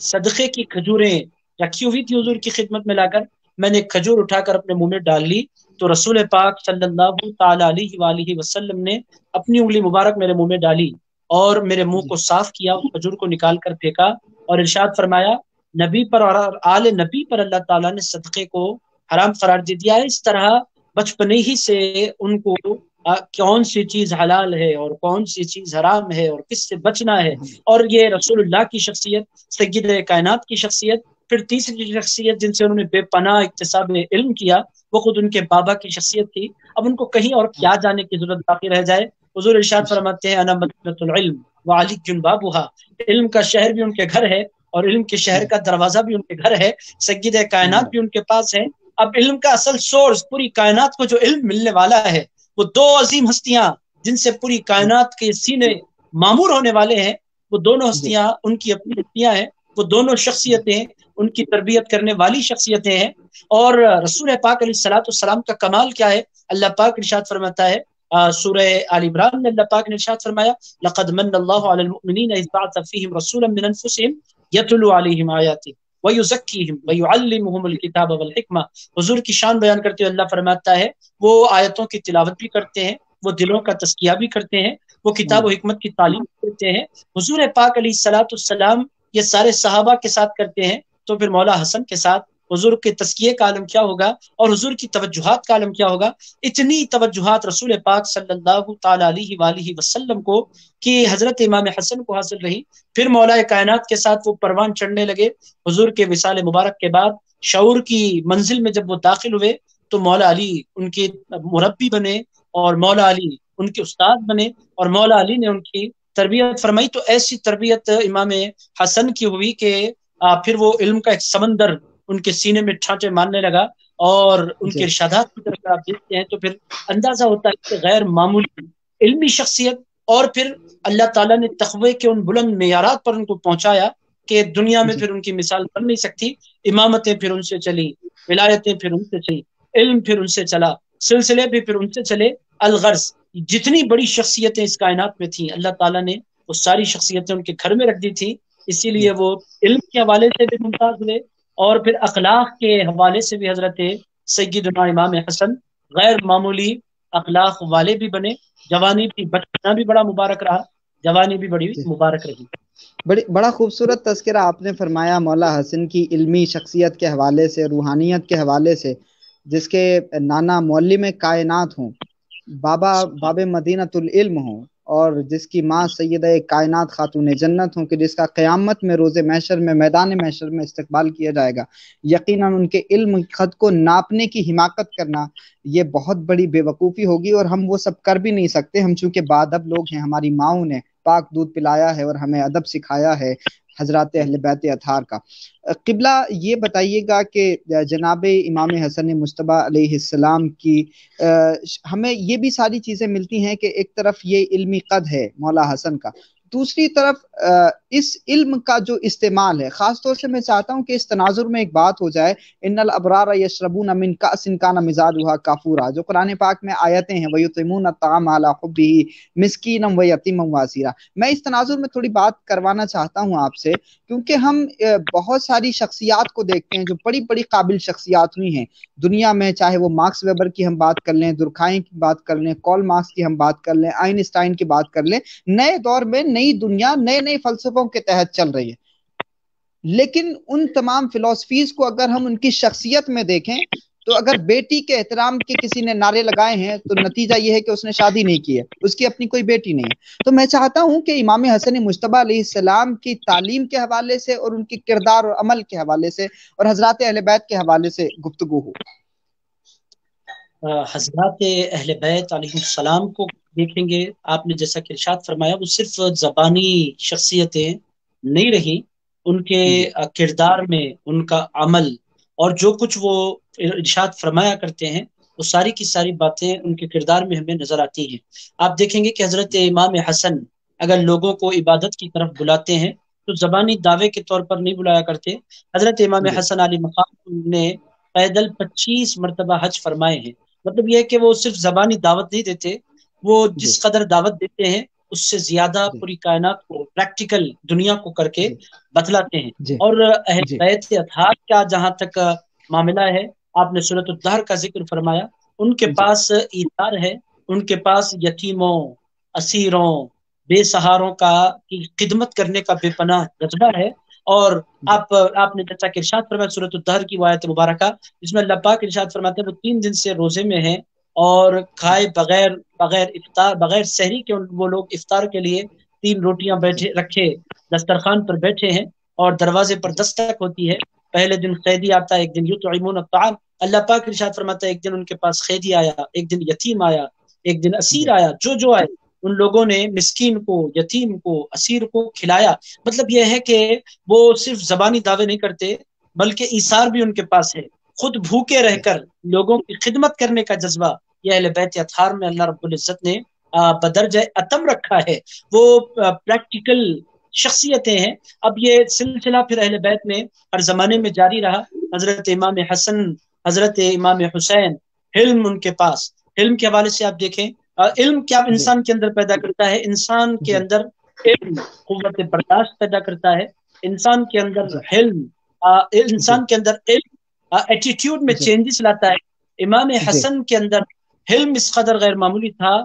صدقے کی کھجوریں رکھی ہوئی تھی حضور کی خدمت میں لا کر، میں نے کھجور اٹھا کر اپنے منہ میں ڈال لی تو رسول پاک صلی اللہ تعالی علیہ وآلہ وسلم نے اپنی انگلی مبارک میرے منہ میں ڈالی اور میرے منہ کو صاف کیا، اس کھجور کو نکال کر پھینکا اور ارشاد فرمایا نبی پر اور آل نبی پر اللہ تعالیٰ نے صدقے کو حرام قرار دے دیا ہے. اس طرح بچپنے ہی سے ان کو کون سی چیز حلال ہے اور کون سی چیز حرام ہے اور کس سے بچنا ہے. اور یہ رسول اللہ کی شخصیت، سید کائنات کی شخصیت. پھر تیسری شخصیت جن سے انہوں نے بے پناہ اکتساب علم کیا وہ خود ان کے بابا کی شخصیت تھی. اب ان کو کہیں اور کیا جانے کی ضرورت باقی رہ جائے. حضور ارشاد فرماتے ہیں انا مدینۃ العلم وعلی بابها، علم کا شہر بھی ان کے گھر ہے اور علم کے شہر کا دروازہ بھی ان کے گھر ہے، سید کائنات بھی ان کے پاس ہے. اب علم کا اصل سورس، پوری کائنات کو جو علم ملنے والا ہے وہ دو عظیم ہستیاں جن سے پوری کائنات کے سینے معمور ہونے والے ہیں، وہ دونوں ہستیاں ان کی اپنی ہستیاں ہیں، وہ دونوں شخصیتیں ان کی تربیت کرنے والی شخصیتیں ہیں. اور رسول پاک علیہ الصلوۃ والسلام کا کمال کیا ہے؟ اللہ پاک ارشاد فرماتا ہے سورہ آل عمران میں اللہ پاک نے ارشاد فرمایا لقد من اللہ علی المؤمنین اذ بعث فیہم رسولا من انفسہم یتلو علیہم آیاتہ ویزکیہم ویعلمہم الکتاب والحکمہ. حضور کی شان بیان کرتے ہوئے اللہ فرماتا ہے وہ آیتوں کی تلاوت بھی کرتے ہیں، وہ دلوں کا تزکیہ بھی کرتے ہیں، وہ کتاب و حکمت کی تعلیم کرتے ہیں. حضور پاک علیہ الصلوۃ والسلام یہ سارے صحابہ کے ساتھ کرتے ہیں، تو پھر مولا حسن کے ساتھ حضور کے تزکیے کا عالم کیا ہوگا اور حضور کی توجہات کا عالم کیا ہوگا. اتنی توجہات رسول پاک صلی اللہ تعالی علیہ وآلہ وسلم کو کہ حضرت امام حسن کو حاصل رہی. پھر مولا کائنات کے ساتھ وہ پروان چڑھنے لگے. حضور کے وصال مبارک کے بعد شعور کی منزل میں جب وہ داخل ہوئے تو مولا علی ان کے مربی بنے اور مولا علی ان کے استاد بنے اور مولا علی نے ان کی تربیت فرمائی. تو ایسی تربیت امام حسن کی ہوئی کہ پھر وہ علم کا ایک سمندر ان کے سینے میں چھانٹے مارنے لگا. اور ان کے ارشادات کی طرف آپ دیکھتے ہیں تو پھر اندازہ ہوتا ہے کہ غیر معمولی علمی شخصیت. اور پھر اللہ تعالیٰ نے تقوی کے ان بلند معیارات پر ان کو پہنچایا کہ دنیا میں پھر ان کی مثال بن نہیں سکتی. امامتیں پھر ان سے چلی، ولایتیں پھر ان سے چلی، علم پھر ان سے چلا، سلسلے بھی پھر ان سے چلے. الغرض جتنی بڑی شخصیتیں اس کائنات میں تھیں اللہ تعالیٰ نے وہ ساری شخصیتیں ان کے گھر میں رکھ دی تھی. اسی لیے وہ علم کے حوالے سے بھی ممتاز ہوئے اور پھر اخلاق کے حوالے سے بھی حضرت سیدنا امام حسن غیر معمولی اخلاق والے بھی بنے. جوانی بھی، بچپنا بھی بڑا مبارک رہا، جوانی بھی بڑی مبارک رہی. بڑا خوبصورت تذکرہ آپ نے فرمایا مولا حسن کی علمی شخصیت کے حوالے سے، روحانیت کے حوالے سے. جس کے نانا معلم کائنات ہوں، باب مدینۃ العلم ہوں، اور جس کی ماں سیدہ کائنات خاتون جنت ہوں، کہ جس کا قیامت میں روز محشر میں میدان محشر میں استقبال کیا جائے گا. یقیناً ان کے علم خط کو ناپنے کی حماقت کرنا یہ بہت بڑی بے وقوفی ہوگی، اور ہم وہ سب کر بھی نہیں سکتے. ہم چونکہ باادب لوگ ہیں، ہماری ماؤں نے پاک دودھ پلایا ہے اور ہمیں ادب سکھایا ہے حضرات اہل بیت اطہار کا. قبلہ یہ بتائیے گا کہ جناب امام حسن مجتبیٰ علیہ السلام کی ہمیں یہ بھی ساری چیزیں ملتی ہیں کہ ایک طرف یہ علمی قد ہے مولا حسن کا، دوسری طرف اس علم کا جو استعمال ہے، خاص طور سے میں چاہتا ہوں کہ اس تناظر میں ایک بات ہو جائے، ان الابرار یشربون من کأس کان مزاجها کافورا، جو قرآن پاک میں آیتیں ہیں، ویطعمون الطعام علی حبہ مسکینا ویتیما واسیرا۔ میں اس تناظر میں تھوڑی بات کروانا چاہتا ہوں آپ سے، کیونکہ ہم بہت ساری شخصیات کو دیکھتے ہیں جو بڑی بڑی قابل شخصیات ہوئی ہیں دنیا میں، چاہے وہ مارکس ویبر کی ہم بات کر لیں، دورکھائم کی بات کر لیں، کارل مارکس کی ہم بات کر لیں، آئنسٹائن کی بات کر لیں۔ نئے دور میں نئی دنیا نئے نئے فلسفوں کے تحت چل رہی ہے، لیکن ان تمام فلسفیز کو اگر ہم ان کی شخصیت میں دیکھیں تو اگر بیٹی کے احترام کے کسی نے نعرے لگائے ہیں تو نتیجہ یہ ہے کہ اس نے شادی نہیں کی ہے، اس کی اپنی کوئی بیٹی نہیں ہے۔ تو میں چاہتا ہوں کہ امام حسن مجتبیٰ علیہ السلام کی تعلیم کے حوالے سے اور ان کی کردار اور عمل کے حوالے سے اور حضرات اہل بیت کے حوالے سے گفتگو ہو۔ حضرات اہل بیت علیہ السلام کو دیکھیں گے، آپ نے جیسا کہ ارشاد فرمایا وہ صرف زبانی شخصیتیں نہیں رہی، ان کے کردار میں ان کا عمل اور جو کچھ وہ ارشاد فرمایا کرتے ہیں وہ ساری کی ساری باتیں ان کے کردار میں ہمیں نظر آتی ہیں۔ آپ دیکھیں گے کہ حضرت امام حسن اگر لوگوں کو عبادت کی طرف بلاتے ہیں تو زبانی دعوے کے طور پر نہیں بلایا کرتے۔ حضرت امام حسن علی مقام نے پیدل 25 مرتبہ حج فرمائے ہیں، مطلب یہ ہے کہ وہ صرف زبانی دعوت نہیں دیتے، وہ جس قدر دعوت دیتے ہیں اس سے زیادہ پوری کائنات کو پریکٹیکل دنیا کو کر کے بتلاتے ہیں۔ اور اہل بیت اطہار کا جہاں تک معاملہ ہے، آپ نے سورۃ الدہر کا ذکر فرمایا، ان کے پاس ایثار ہے، ان کے پاس یتیموں، اسیروں، بے سہاروں کی خدمت کرنے کا بے پناہ جذبہ ہے۔ اور آپ نے جیسا کہ ارشاد فرمایا سورۃ الدہر کی آیت مبارکہ، جس میں اللہ پاک ارشاد فرماتے ہیں وہ 3 دن سے روزے میں ہیں اور کھائے بغیر افطار بغیر سحری کے وہ لوگ افطار کے لیے 3 روٹیاں بیٹھے رکھے دسترخوان پر بیٹھے ہیں، اور دروازے پر دستک ہوتی ہے۔ پہلے دن قیدی آتا ہے، ایک دن یطعمون الطعام، اللہ پاک ارشاد فرماتا ہے ایک دن ان کے پاس قیدی آیا، ایک دن یتیم آیا، ایک دن اسیر آیا، جو آئے ان لوگوں نے مسکین کو، یتیم کو، اسیر کو کھلایا۔ مطلب یہ ہے کہ وہ صرف زبانی دعوے نہیں کرتے بلکہ ایثار بھی ان کے پاس ہے، خود بھوکے رہ کر لوگوں کی خدمت کرنے کا جذبہ یہ اہل بیت اطہار میں اللہ رب العزت نے بدرجہ اتم رکھا ہے۔ وہ پریکٹیکل شخصیتیں ہیں۔ اب یہ سلسلہ پھر اہل بیت میں ہر زمانے میں جاری رہا۔ حضرت امام حسن، حضرت امام حسین، علم ان کے پاس، علم کے حوالے سے آپ دیکھیں علم کیا انسان کے اندر پیدا کرتا ہے، انسان کے اندر علم قوت برداشت پیدا کرتا ہے، انسان کے اندر علم انسان کے اندر علم ایٹیٹیوڈ میں چینجز لاتا ہے۔ امام حسن کے اندر علم اس قدر غیر معمولی تھا،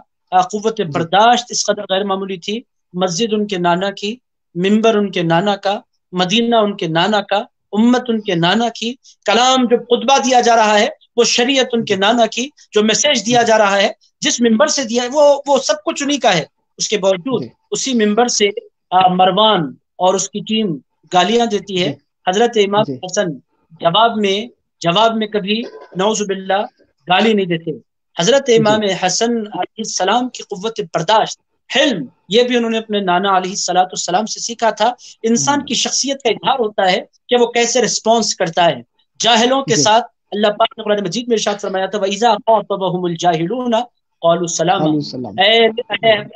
قوت برداشت اس قدر غیر معمولی تھی، مسجد ان کے نانا کی، منبر ان کے نانا کا، مدینہ ان کے نانا کا، امت ان کے نانا کی، کلام جو خطبہ دیا جا رہا ہے وہ شریعت ان کے نانا کی، جو میسج دیا جا رہا ہے جس منبر سے دیا ہے وہ سب کچھ انہی کا ہے۔ اس کے باوجود اسی منبر سے مروان اور اس کی ٹیم گالیاں دیتی ہے۔ حضرت امام حسن جواب میں کبھی نعوذ باللہ گالی نہیں دیتے۔ حضرت امام حسن علیہ السلام کی قوت برداشت، حلم، یہ بھی انہوں نے اپنے نانا علیہ السلام سے سیکھا تھا۔ انسان کی شخصیت کا اظہار ہوتا ہے کہ وہ کیسے رسپانس کرتا ہے جاہلوں کے ساتھ۔ اللہ پاک نے قرآن مجید میں ارشاد فرمایا تھا وَإِذَا خَاطَبَهُمُ الْجَاهِلُونَ قَالُوا سَلَامًا۔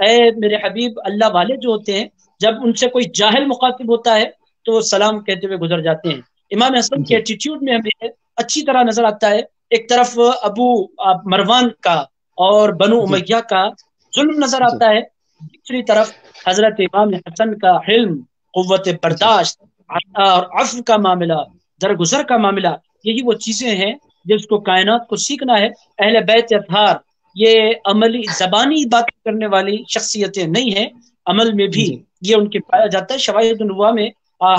اے میرے حبیب، اللہ والے جو ہوتے ہیں جب ان سے کوئی جاہل مخاطب ہوتا ہے تو وہ سلام کہتے ہوئے گزر جاتے ہیں۔ امام حسن کے ایٹیٹیوڈ میں ہمیں اچھی طرح نظر آتا ہے، ایک طرف ابو مروان کا اور بنو امیہ کا ظلم نظر آتا ہے، دوسری طرف حضرت امام حسن کا حلم، قوت برداشت اور عفو کا معاملہ، درگزر کا معاملہ، یہی وہ چیزیں ہیں جس کو کائنات کو سیکھنا ہے۔ اہل بیت اطہار یہ عملی زبانی بات کرنے والی شخصیتیں نہیں ہیں، عمل میں بھی یہ ان کے پایا جاتا ہے۔ شواہد النبوہ میں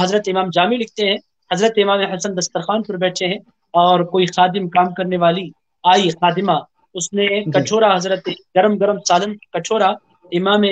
حضرت امام جامی لکھتے ہیں حضرت امام حسن دسترخوان پر بیٹھے ہیں اور کوئی خادم کام کرنے والی آئی خادمہ، اس نے کچورا، حضرت گرم سالن کچورا امام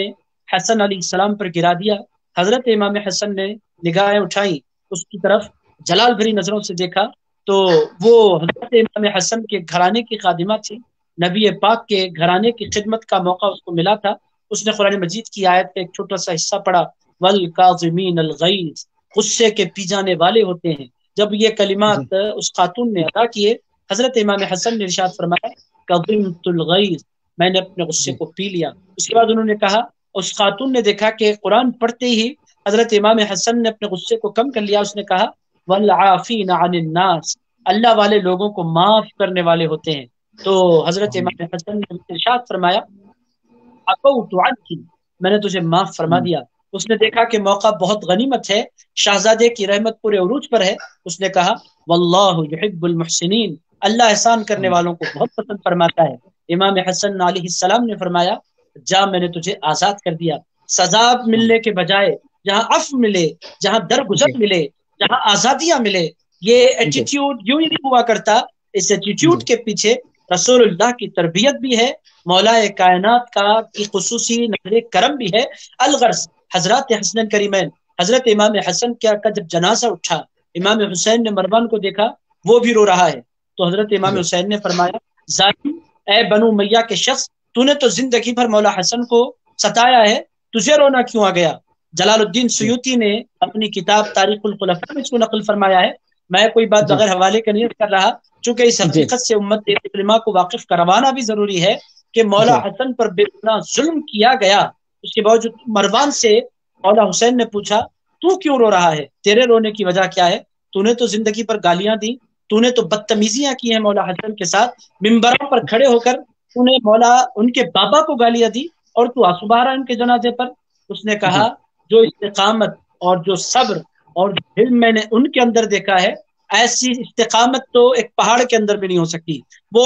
حسن علیہ السلام پر گرا دیا۔ حضرت امام حسن نے نگاہیں اٹھائیں، اس کی طرف جلال بھری نظروں سے دیکھا تو وہ حضرت امام حسن کے گھرانے کی خادمہ تھی، نبی پاک کے گھرانے کی خدمت کا موقع اس کو ملا تھا۔ اس نے قرآن مجید کی آیت کا ایک چھوٹا سا حصہ پڑھا، وَالْكَاظِمِينَ الْغَيْظَ، غصے کے پی جانے والے ہوتے ہیں۔ جب یہ کلمات اس خاتون نے ادا کیے، حضرت امام حسن نے ارشاد فرمایا کظمت الغیظ، میں نے اپنے غصے کو پی لیا۔ اس کے بعد انہوں نے کہا اس خاتون نے دیکھا کہ قرآن پڑھتے ہی حضرت امام حسن نے اپنے غصے کو کم کر لیا. اس نے کہا والعافین عن الناس، اللہ والے لوگوں کو معاف کرنے والے ہوتے ہیں. تو حضرت امام حسن نے ارشاد فرمایا عفوت عنک، میں نے تجھے معاف فرما دیا. اس نے دیکھا کہ موقع بہت غنیمت ہے، شہزادے کی رحمت پورے عروج پر ہے. اس نے کہا واللہ یحب المحسنین، اللہ احسان کرنے والوں کو بہت پسند فرماتا ہے. امام حسن علیہ السلام نے فرمایا جا میں نے تجھے آزاد کر دیا. سزا ملنے کے بجائے جہاں عفو ملے، جہاں درگزر ملے، جہاں آزادیاں ملے، یہ ایٹیٹیوڈ یوں ہی نہیں ہوا کرتا. اس ایٹیٹیوڈ کے پیچھے رسول اللہ کی تربیت بھی ہے، مولا کائنات کی خصوصی نظر کرم بھی ہے. الغرض حضرات حسن کریمین، حضرت امام حسن کا جب جنازہ اٹھا، امام حسین نے مروان کو دیکھا وہ بھی رو رہا ہے. تو حضرت امام حسین نے فرمایا ظالم، اے بنو امیہ کے شخص، تو نے تو زندگی بھر مولا حسن کو ستایا ہے، تجھے رونا کیوں آ گیا؟ جلال الدین سیوطی نے اپنی کتاب تاریخ الخلفاء میں اس کو نقل فرمایا ہے. میں کوئی بات بغیر حوالے کا نہیں کر رہا، چونکہ اس حقیقت سے امت مسلمہ کو واقف کروانا بھی ضروری ہے کہ مولا حسن پر بے گناہ ظلم کیا گیا. اس کے باوجود مروان سے مولا حسین نے پوچھا تو کیوں رو رہا ہے، تیرے رونے کی وجہ کیا ہے؟ تو نے تو زندگی پر گالیاں دی، تو نے تو بدتمیزیاں کی ہیں مولا حسن کے ساتھ، ممبروں پر کھڑے ہو کر تو نے مولا ان کے بابا کو گالیاں دی اور تو آنسو بہا رہا ان کے جنازے پر. اس نے کہا جو استقامت اور جو صبر اور علم میں نے ان کے اندر دیکھا ہے، ایسی استقامت تو ایک پہاڑ کے اندر بھی نہیں ہو سکتی. وہ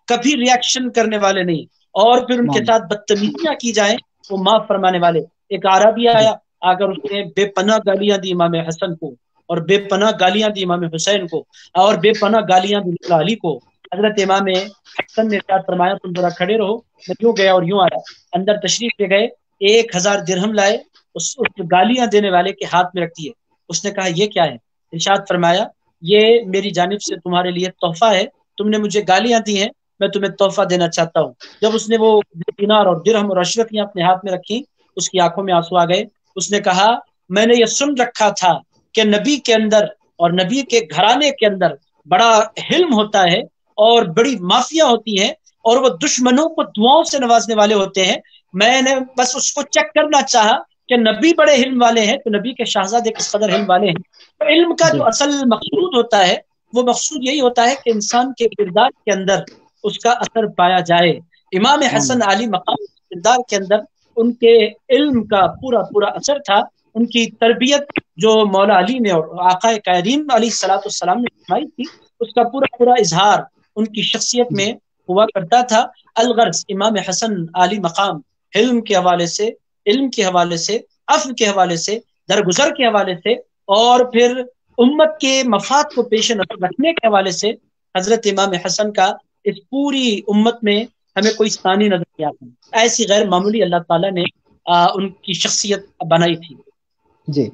کبھی ریاکشن کرنے والے نہیں، اور پھر ان کے ساتھ بدتمیزیاں کی جائیں وہ معاف فرمانے والے. ایک عربی آیا، اگر اس نے بے پناہ گالیاں دی امام حسن کو، اور بے پناہ گالیاں دی امام حسین کو، اور بے پناہ گالیاں دی مولا علی کو. حضرت امام حسن نے ارشاد فرمایا تم ذرا کھڑے رہو، میں یوں گیا اور یوں آیا. اندر تشریف لے گئے، 1000 درہم لائے، اس گالیاں دینے والے کے ہاتھ میں رکھ دیے. اس نے کہا یہ کیا ہے؟ ارشاد فرمایا یہ میری جانب سے تمہارے لیے تحفہ ہے، تم نے مجھے گالیاں دی ہیں، میں تمہیں تحفہ دینا چاہتا ہوں. جب اس نے وہ دینار اور درہم اور اشرفیاں اپنے ہاتھ میں رکھی، اس کی آنکھوں میں آنسو آ گئے. اس نے کہا میں نے یہ سن رکھا تھا کہ نبی کے اندر اور نبی کے گھرانے کے اندر بڑا حلم ہوتا ہے اور بڑی معافیاں ہوتی ہیں، اور وہ دشمنوں کو دعاؤں سے نوازنے والے ہوتے ہیں. میں نے بس اس کو چیک کرنا چاہا کہ نبی بڑے حلم والے ہیں تو نبی کے شہزادے کس قدر حلم والے ہیں. تو علم کا جو اصل مقصود ہوتا ہے وہ مقصود یہی ہوتا ہے کہ انسان کے کردار کے اندر اس کا اثر پایا جائے. امام حسن علی مقام کردار کے اندر ان کے علم کا پورا پورا اثر تھا. ان کی تربیت جو مولا علی نے اور آقا کریم علیہ الصلوۃ والسلام نے فرمائی تھی، اس کا پورا پورا اظہار ان کی شخصیت میں ہوا کرتا تھا. الغرض امام حسن علی مقام علم کے حوالے سے، علم کے حوالے سے، عفو کے حوالے سے، درگزر کے حوالے سے، اور پھر امت کے مفاد کو پیش نظر رکھنے کے حوالے سے حضرت امام حسن کا اس پوری امت میں ہمیں کوئی ثانی نظر نہیں آتا. ایسی غیر معمولی اللہ تعالیٰ نے ان کی شخصیت بنائی تھی. جی،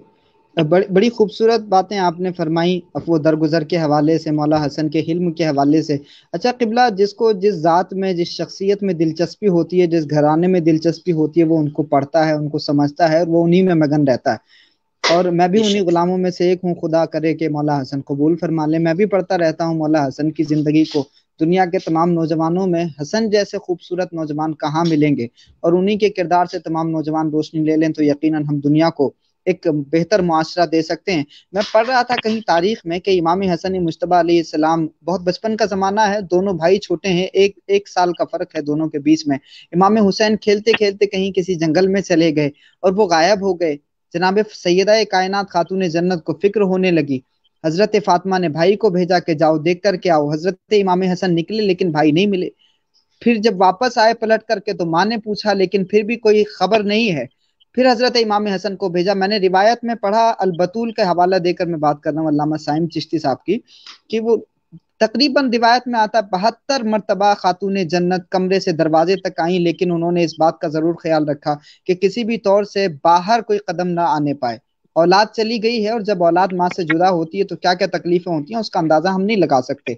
بڑی خوبصورت باتیں آپ نے فرمائی افو درگزر کے حوالے سے، مولا حسن کے حلم کے حوالے سے. اچھا قبلہ، جس کو جس ذات میں، جس شخصیت میں دلچسپی ہوتی ہے، جس گھرانے میں دلچسپی ہوتی ہے، وہ ان کو پڑھتا ہے، ان کو سمجھتا ہے، اور وہ انہی میں مگن رہتا ہے. اور میں بھی انہی غلاموں میں سے ایک ہوں. خدا کرے کہ مولا حسن قبول فرما لے. میں بھی پڑھتا رہتا ہوں مولا حسن کی زندگی کو. دنیا کے تمام نوجوانوں میں حسن جیسے خوبصورت نوجوان کہاں ملیں گے، اور انہی کے کردار سے تمام نوجوان روشنی لے لیں تو یقیناً ہم دنیا کو ایک بہتر معاشرہ دے سکتے ہیں. میں پڑھ رہا تھا کہیں تاریخ میں کہ امام حسن مجتبی علیہ السلام، بہت بچپن کا زمانہ ہے، دونوں بھائی چھوٹے ہیں، ایک سال کا فرق ہے دونوں کے بیچ میں. امام حسین کھیلتے کھیلتے کہیں کسی جنگل میں چلے گئے اور وہ غائب ہو گئے. جناب سیدہ کائنات خاتون جنت کو فکر ہونے لگی. حضرت فاطمہ نے بھائی کو بھیجا کہ جاؤ دیکھ کر کے آؤ. حضرت امام حسن نکلے لیکن بھائی نہیں ملے. پھر جب واپس آئے پلٹ کر کے تو ماں نے پوچھا لیکن پھر بھی کوئی خبر نہیں ہے. پھر حضرت امام حسن کو بھیجا. میں نے روایت میں پڑھا، البتول کا حوالہ دے کر میں بات کر رہا ہوں علامہ سائم چشتی صاحب کی، کہ وہ تقریباً روایت میں آتا 72 مرتبہ خاتون جنت کمرے سے دروازے تک آئیں، لیکن انہوں نے اس بات کا ضرور خیال رکھا کہ کسی بھی طور سے باہر کوئی قدم نہ آنے پائے. اولاد چلی گئی ہے، اور جب اولاد ماں سے جدا ہوتی ہے تو کیا کیا تکلیفیں ہوتی ہیں اس کا اندازہ ہم نہیں لگا سکتے.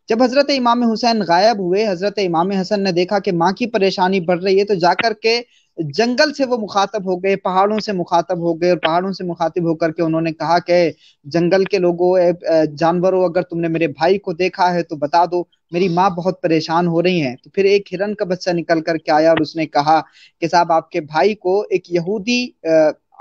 جب حضرت امام حسین غائب ہوئے، حضرت امام حسن نے دیکھا کہ ماں کی پریشانی بڑھ رہی ہے، تو جا کر کے جنگل سے وہ مخاطب ہو گئے، پہاڑوں سے مخاطب ہو گئے، اور پہاڑوں سے مخاطب ہو کر کے انہوں نے کہا کہ جنگل کے لوگوں، جانوروں، اگر تم نے میرے بھائی کو دیکھا ہے تو بتا دو. میری ماں بہت پریشان ہو رہی ہیں۔ تو پھر ایک ہرن کا بچہ نکل کر کے آیا اور اس نے کہا کہ صاحب آپ کے بھائی کو ایک یہودی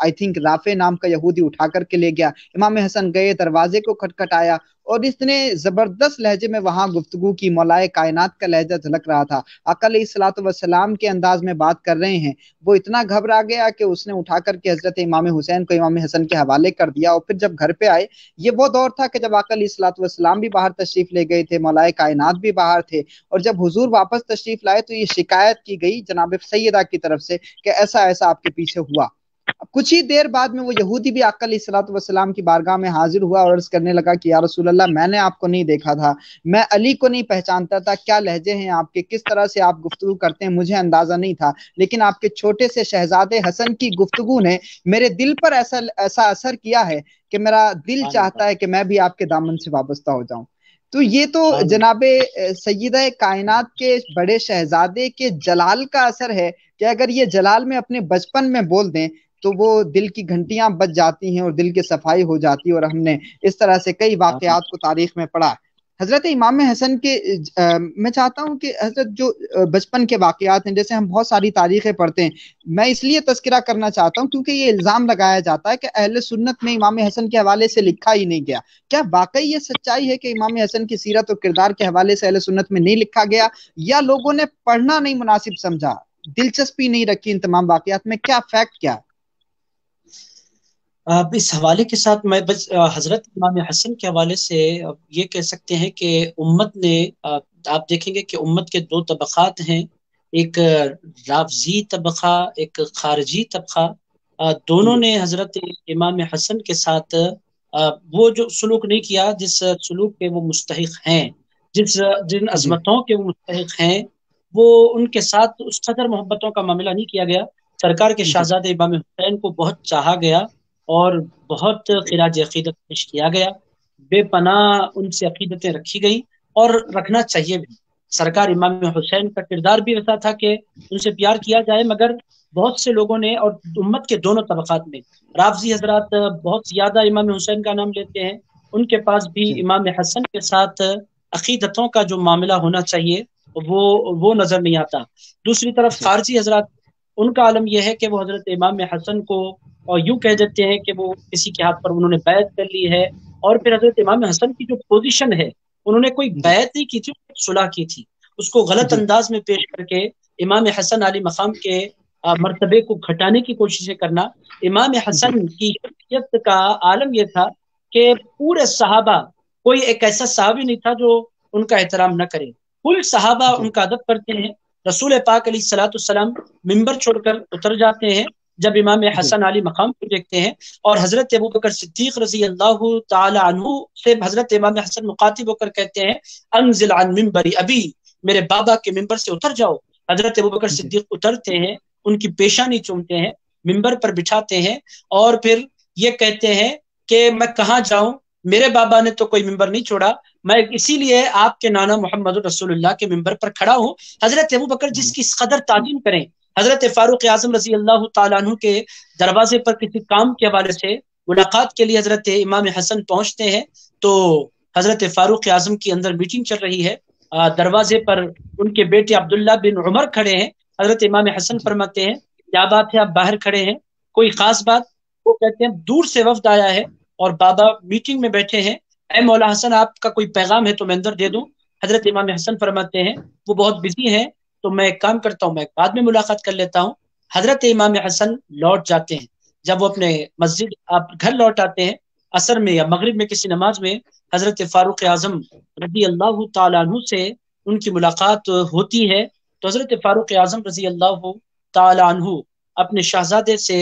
آئی تھنک رافع نام کا یہودی اٹھا کر کے لے گیا۔ امام حسن گئے، دروازے کو کھٹکھٹایا اور اس نے زبردست لہجے میں وہاں گفتگو کی، مولائے کائنات کا لہجہ جھلک رہا تھا، آقا علیہ الصلوۃ والسلام کے انداز میں بات کر رہے ہیں۔ وہ اتنا گھبرا گیا کہ اس نے اٹھا کر کے حضرت امام حسین کو امام حسن کے حوالے کر دیا، اور پھر جب گھر پہ آئے، یہ وہ دور تھا کہ جب آقا علیہ الصلوۃ والسلام بھی باہر تشریف لے گئے تھے، مولائے کائنات بھی باہر تھے، اور جب حضور واپس تشریف لائے تو یہ شکایت کی گئی جناب سیدہ کی طرف سے کہ ایسا ایسا آپ کے پیچھے ہوا۔ کچھ ہی دیر بعد میں وہ یہودی بھی آقا علیہ الصلوۃ والسلام کی بارگاہ میں حاضر ہوا اور عرض کرنے لگا کہ یا رسول اللہ، میں نے آپ کو نہیں دیکھا تھا، میں علی کو نہیں پہچانتا تھا، کیا لہجے ہیں آپ کے، کس طرح سے آپ گفتگو کرتے ہیں، مجھے اندازہ نہیں تھا، لیکن آپ کے چھوٹے سے شہزادے حسن کی گفتگو نے میرے دل پر ایسا اثر کیا ہے کہ میرا دل چاہتا ہے کہ میں بھی آپ کے دامن سے وابستہ ہو جاؤں۔ تو یہ تو جناب سیدہ کائنات کے بڑے شہزادے کے جلال کا اثر ہے کہ اگر یہ جلال میں اپنے بچپن میں بول دیں تو وہ دل کی گھنٹیاں بج جاتی ہیں اور دل کی صفائی ہو جاتی ہے، اور ہم نے اس طرح سے کئی واقعات کو تاریخ میں پڑھا۔ حضرت امام حسن کے میں چاہتا ہوں کہ حضرت جو بچپن کے واقعات ہیں، جیسے ہم بہت ساری تاریخیں پڑھتے ہیں، میں اس لیے تذکرہ کرنا چاہتا ہوں کیونکہ یہ الزام لگایا جاتا ہے کہ اہل سنت میں امام حسن کے حوالے سے لکھا ہی نہیں گیا۔ کیا واقعی یہ سچائی ہے کہ امام حسن کی سیرت و کردار کے حوالے سے اہل سنت میں نہیں لکھا گیا، یا لوگوں نے پڑھنا نہیں مناسب سمجھا، دلچسپی نہیں رکھی ان تمام واقعات میں؟ کیا فیکٹ کیا ہے؟ اس حوالے کے ساتھ میں بس حضرت امام حسن کے حوالے سے یہ کہہ سکتے ہیں کہ امت نے، آپ دیکھیں گے کہ امت کے دو طبقات ہیں، ایک رافضی طبقہ، ایک خارجی طبقہ، دونوں نے حضرت امام حسن کے ساتھ وہ جو سلوک نہیں کیا جس سلوک کے وہ مستحق ہیں، جن عظمتوں کے وہ مستحق ہیں، وہ ان کے ساتھ اس قدر محبتوں کا معاملہ نہیں کیا گیا۔ سرکار کے شہزادے امام حسین کو بہت چاہا گیا اور بہت خراج عقیدت پیش کیا گیا، بے پناہ ان سے عقیدتیں رکھی گئی اور رکھنا چاہیے بھی۔ سرکار امام حسین کا کردار بھی ایسا تھا کہ ان سے پیار کیا جائے، مگر بہت سے لوگوں نے، اور امت کے دونوں طبقات میں، رافضی حضرات بہت زیادہ امام حسین کا نام لیتے ہیں، ان کے پاس بھی امام حسن کے ساتھ عقیدتوں کا جو معاملہ ہونا چاہیے وہ نظر نہیں آتا۔ دوسری طرف خارجی حضرات، ان کا عالم یہ ہے کہ وہ حضرت امام حسن کو اور یوں کہہ دیتے ہیں کہ وہ کسی کے ہاتھ پر انہوں نے بیعت کر لی ہے، اور پھر حضرت امام حسن کی جو پوزیشن ہے، انہوں نے کوئی بیعت نہیں کی تھی، صلح کی تھی، اس کو غلط انداز میں پیش کر کے امام حسن علی مقام کے مرتبے کو گھٹانے کی کوششیں کرنا۔ امام حسن کی شخصیت کا عالم یہ تھا کہ پورے صحابہ، کوئی ایک ایسا صحابی نہیں تھا جو ان کا احترام نہ کرے، کل صحابہ ان کا ادب کرتے ہیں۔ رسول پاک علیہ الصلوۃ والسلام ممبر چھوڑ کر اتر جاتے ہیں جب امام حسن علی مقام کو دیکھتے ہیں، اور حضرت ابوبکر صدیق رضی اللہ تعالی عنہ سے حضرت امام حسن مخاطب ہو کر کہتے ہیں انزل عن منبری ابی، میرے بابا کے ممبر سے اتر جاؤ۔ حضرت ابوبکر صدیق اترتے ہیں، ان کی پیشانی چومتے ہیں، ممبر پر بٹھاتے ہیں، اور پھر یہ کہتے ہیں کہ میں کہاں جاؤں، میرے بابا نے تو کوئی ممبر نہیں چھوڑا، میں اسی لیے آپ کے نانا محمد رسول اللہ کے ممبر پر کھڑا ہوں۔ حضرت ابوبکر جس کی اس قدر تعظیم کریں، حضرت فاروق اعظم رضی اللہ تعالیٰ عنہ کے دروازے پر کسی کام کے حوالے سے ملاقات کے لیے حضرت امام حسن پہنچتے ہیں، تو حضرت فاروق اعظم کی اندر میٹنگ چل رہی ہے، دروازے پر ان کے بیٹے عبداللہ بن عمر کھڑے ہیں۔ حضرت امام حسن فرماتے ہیں کیا بات ہے، آپ باہر کھڑے ہیں، کوئی خاص بات؟ وہ کہتے ہیں دور سے وفد آیا ہے اور بابا میٹنگ میں بیٹھے ہیں، اے مولا حسن آپ کا کوئی پیغام ہے تو میں اندر دے دوں؟ حضرت امام حسن فرماتے ہیں وہ بہت بزی ہیں، تو میں ایک کام کرتا ہوں، میں بعد میں ملاقات کر لیتا ہوں۔ حضرت امام حسن لوٹ جاتے ہیں، جب وہ اپنے مسجد گھر لوٹ آتے ہیں، عصر میں یا مغرب میں کسی نماز میں حضرت فاروق اعظم رضی اللہ تعالیٰ عنہ سے ان کی ملاقات ہوتی ہے، تو حضرت فاروق اعظم رضی اللہ تعالیٰ عنہ اپنے شہزادے سے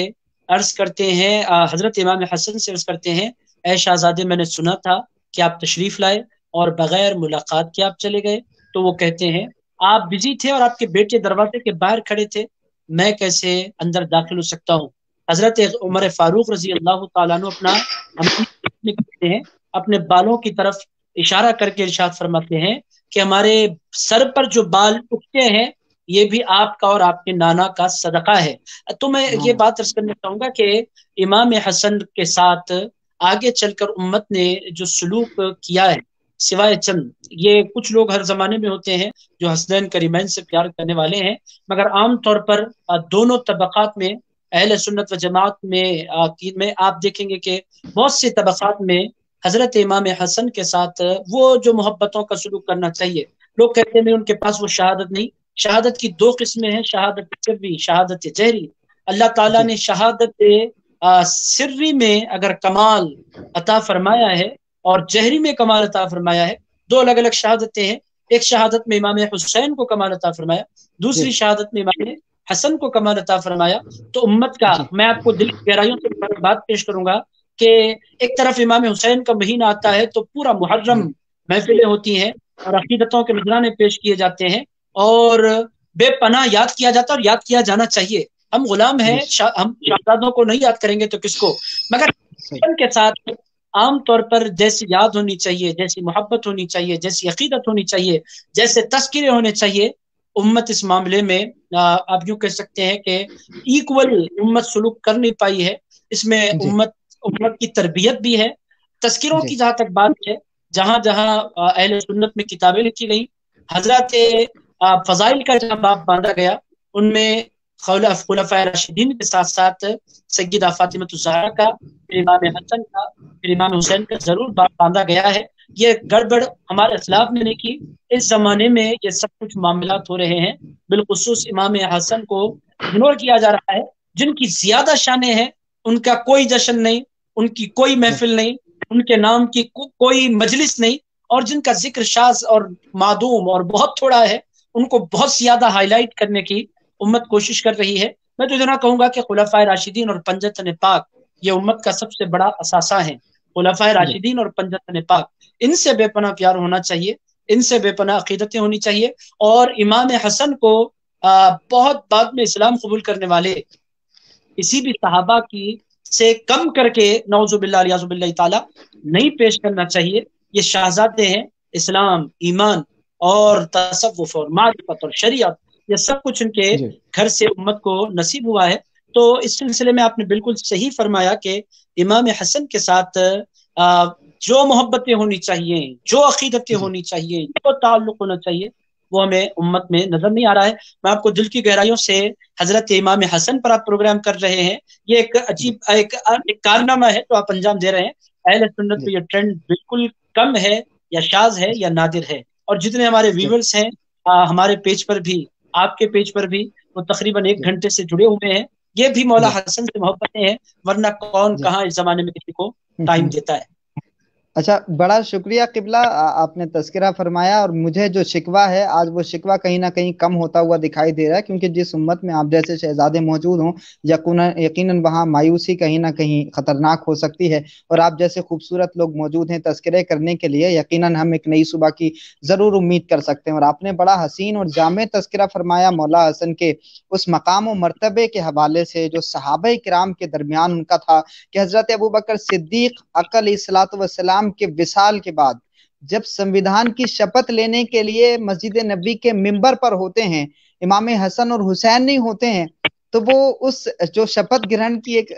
عرض کرتے ہیں، حضرت امام حسن سے عرض کرتے ہیں اے شہزادے، میں نے سنا تھا کہ آپ تشریف لائے اور بغیر ملاقات کے آپ چلے گئے۔ تو وہ کہتے ہیں آپ بزی تھے اور آپ کے بیٹے دروازے کے باہر کھڑے تھے، میں کیسے اندر داخل ہو سکتا ہوں؟ حضرت عمر فاروق رضی اللہ تعالیٰ عنہ اپنے بالوں کی طرف اشارہ کر کے ارشاد فرماتے ہیں کہ ہمارے سر پر جو بال اٹھتے ہیں یہ بھی آپ کا اور آپ کے نانا کا صدقہ ہے۔ تو میں یہ بات عرض کرنا چاہوں گا کہ امام حسن کے ساتھ آگے چل کر امت نے جو سلوک کیا ہے، سوائے چند، یہ کچھ لوگ ہر زمانے میں ہوتے ہیں جو حسنین کریمین سے پیار کرنے والے ہیں، مگر عام طور پر دونوں طبقات میں اہل سنت و جماعت میں آپ دیکھیں گے کہ بہت سے طبقات میں حضرت امام حسن کے ساتھ وہ جو محبتوں کا سلوک کرنا چاہیے، لوگ کہتے ہیں ان کے پاس وہ شہادت نہیں۔ شہادت کی دو قسمیں ہیں، شہادت سری، شہادت جہری۔ اللہ تعالیٰ نے شہادت سری میں اگر کمال عطا فرمایا ہے اور جہری میں کمال عطا فرمایا ہے، دو الگ الگ شہادتیں ہیں۔ ایک شہادت میں امام حسین کو کمال عطا فرمایا، دوسری شہادت میں امام حسن کو کمال عطا فرمایا۔ تو امت کا میں آپ کو دل کی گہرائیوں سے بات پیش کروں گا کہ ایک طرف امام حسین کا مہینہ آتا ہے تو پورا محرم محفلیں ہوتی ہیں اور عقیدتوں کے نذرانے پیش کیے جاتے ہیں اور بے پناہ یاد کیا جاتا ہے اور یاد کیا جانا چاہیے۔ ہم غلام ہیں، ہم شہزادوں کو نہیں یاد کریں گے تو کس کو؟ مگر حسن کے ساتھ عام طور پر جیسی یاد ہونی چاہیے، جیسی محبت ہونی چاہیے، جیسی عقیدت ہونی چاہیے، جیسے تذکرے ہونے چاہیے، امت اس معاملے میں آپ یوں کہہ سکتے ہیں کہ ایکول امت سلوک کر نہیں پائی ہے۔ اس میں امت کی تربیت بھی ہے۔ تذکروں کی جہاں تک بات ہے، جہاں جہاں اہل سنت میں کتابیں لکھی گئی، حضرات فضائل کا جہاں باب باندھا گیا، ان میں خلفائے راشدین کے ساتھ ساتھ سیدہ فاطمہ الزہرا کا، پھر امام حسن کا، پھر امام حسین کا ضرور باب باندھا گیا ہے۔ یہ گڑبڑ ہمارے اسلاف نے نہیں کی۔ اس زمانے میں یہ سب کچھ معاملات ہو رہے ہیں، بالخصوص امام حسن کو اگنور کیا جا رہا ہے۔ جن کی زیادہ شانیں ہیں ان کا کوئی جشن نہیں، ان کی کوئی محفل نہیں، ان کے نام کی کوئی مجلس نہیں، اور جن کا ذکر شاذ اور معدوم اور بہت تھوڑا ہے ان کو بہت زیادہ ہائی لائٹ کرنے کی امت کوشش کر رہی ہے۔ میں تو اتنا کہوں گا کہ خلفائے راشدین اور پنجتن پاک یہ امت کا سب سے بڑا اثاثہ ہیں۔ خلفائے راشدین اور پنجتن پاک، ان سے بے پناہ پیار ہونا چاہیے، ان سے بے پناہ عقیدتیں ہونی چاہیے۔ اور امام حسن کو بہت بعد میں اسلام قبول کرنے والے کسی بھی صحابہ کی سے کم کر کے نعوذ باللہ الیاذ باللہ تعالی نہیں پیش کرنا چاہیے۔ یہ شہزادے ہیں، اسلام، ایمان اور تصوف اور معرفت اور شریعت، یہ سب کچھ ان کے گھر سے امت کو نصیب ہوا ہے۔ تو اس سلسلے میں آپ نے بالکل صحیح فرمایا کہ امام حسن کے ساتھ جو محبتیں ہونی چاہیے، جو عقیدتیں ہونی چاہیے، جو تعلق ہونا چاہیے، وہ ہمیں امت میں نظر نہیں آ رہا ہے۔ میں آپ کو دل کی گہرائیوں سے حضرت امام حسن پر آپ پروگرام کر رہے ہیں، یہ ایک عجیب ایک کارنامہ ہے تو آپ انجام دے رہے ہیں۔ اہل سنت پہ یہ ٹرینڈ بالکل کم ہے یا شاذ ہے یا نادر ہے، اور جتنے ہمارے ویورز ہیں ہمارے پیج پر بھی، آپ کے پیج پر بھی، وہ تقریباً 1 گھنٹے سے جڑے ہوئے ہیں۔ یہ بھی مولا حسن سے محبتیں ہیں، ورنہ کون کہاں اس زمانے میں کسی کو ٹائم دیتا ہے۔ اچھا، بڑا شکریہ قبلہ، آپ نے تذکرہ فرمایا، اور مجھے جو شکوہ ہے آج وہ شکوہ کہیں نہ کہیں کم ہوتا ہوا دکھائی دے رہا ہے، کیونکہ جس امت میں آپ جیسے شہزادے موجود ہوں یقیناً وہاں مایوسی کہیں نہ کہیں خطرناک ہو سکتی ہے، اور آپ جیسے خوبصورت لوگ موجود ہیں تذکرے کرنے کے لیے، یقیناً ہم ایک نئی صبح کی ضرور امید کر سکتے ہیں۔ اور آپ نے بڑا حسین اور جامع تذکرہ فرمایا مولا حسن کے اس مقام و مرتبے کے حوالے سے جو صحابہ کرام کے درمیان ان کا تھا، کہ حضرت ابوبکر صدیق علیہ الصلوۃ والسلام کے وصال کے بعد جب سنویدھان کی شپت لینے کے لیے مسجد نبی کے منبر پر ہوتے ہیں، امام حسن اور حسین نہیں ہوتے ہیں، تو وہ اس جو شپت گرہن کی ایک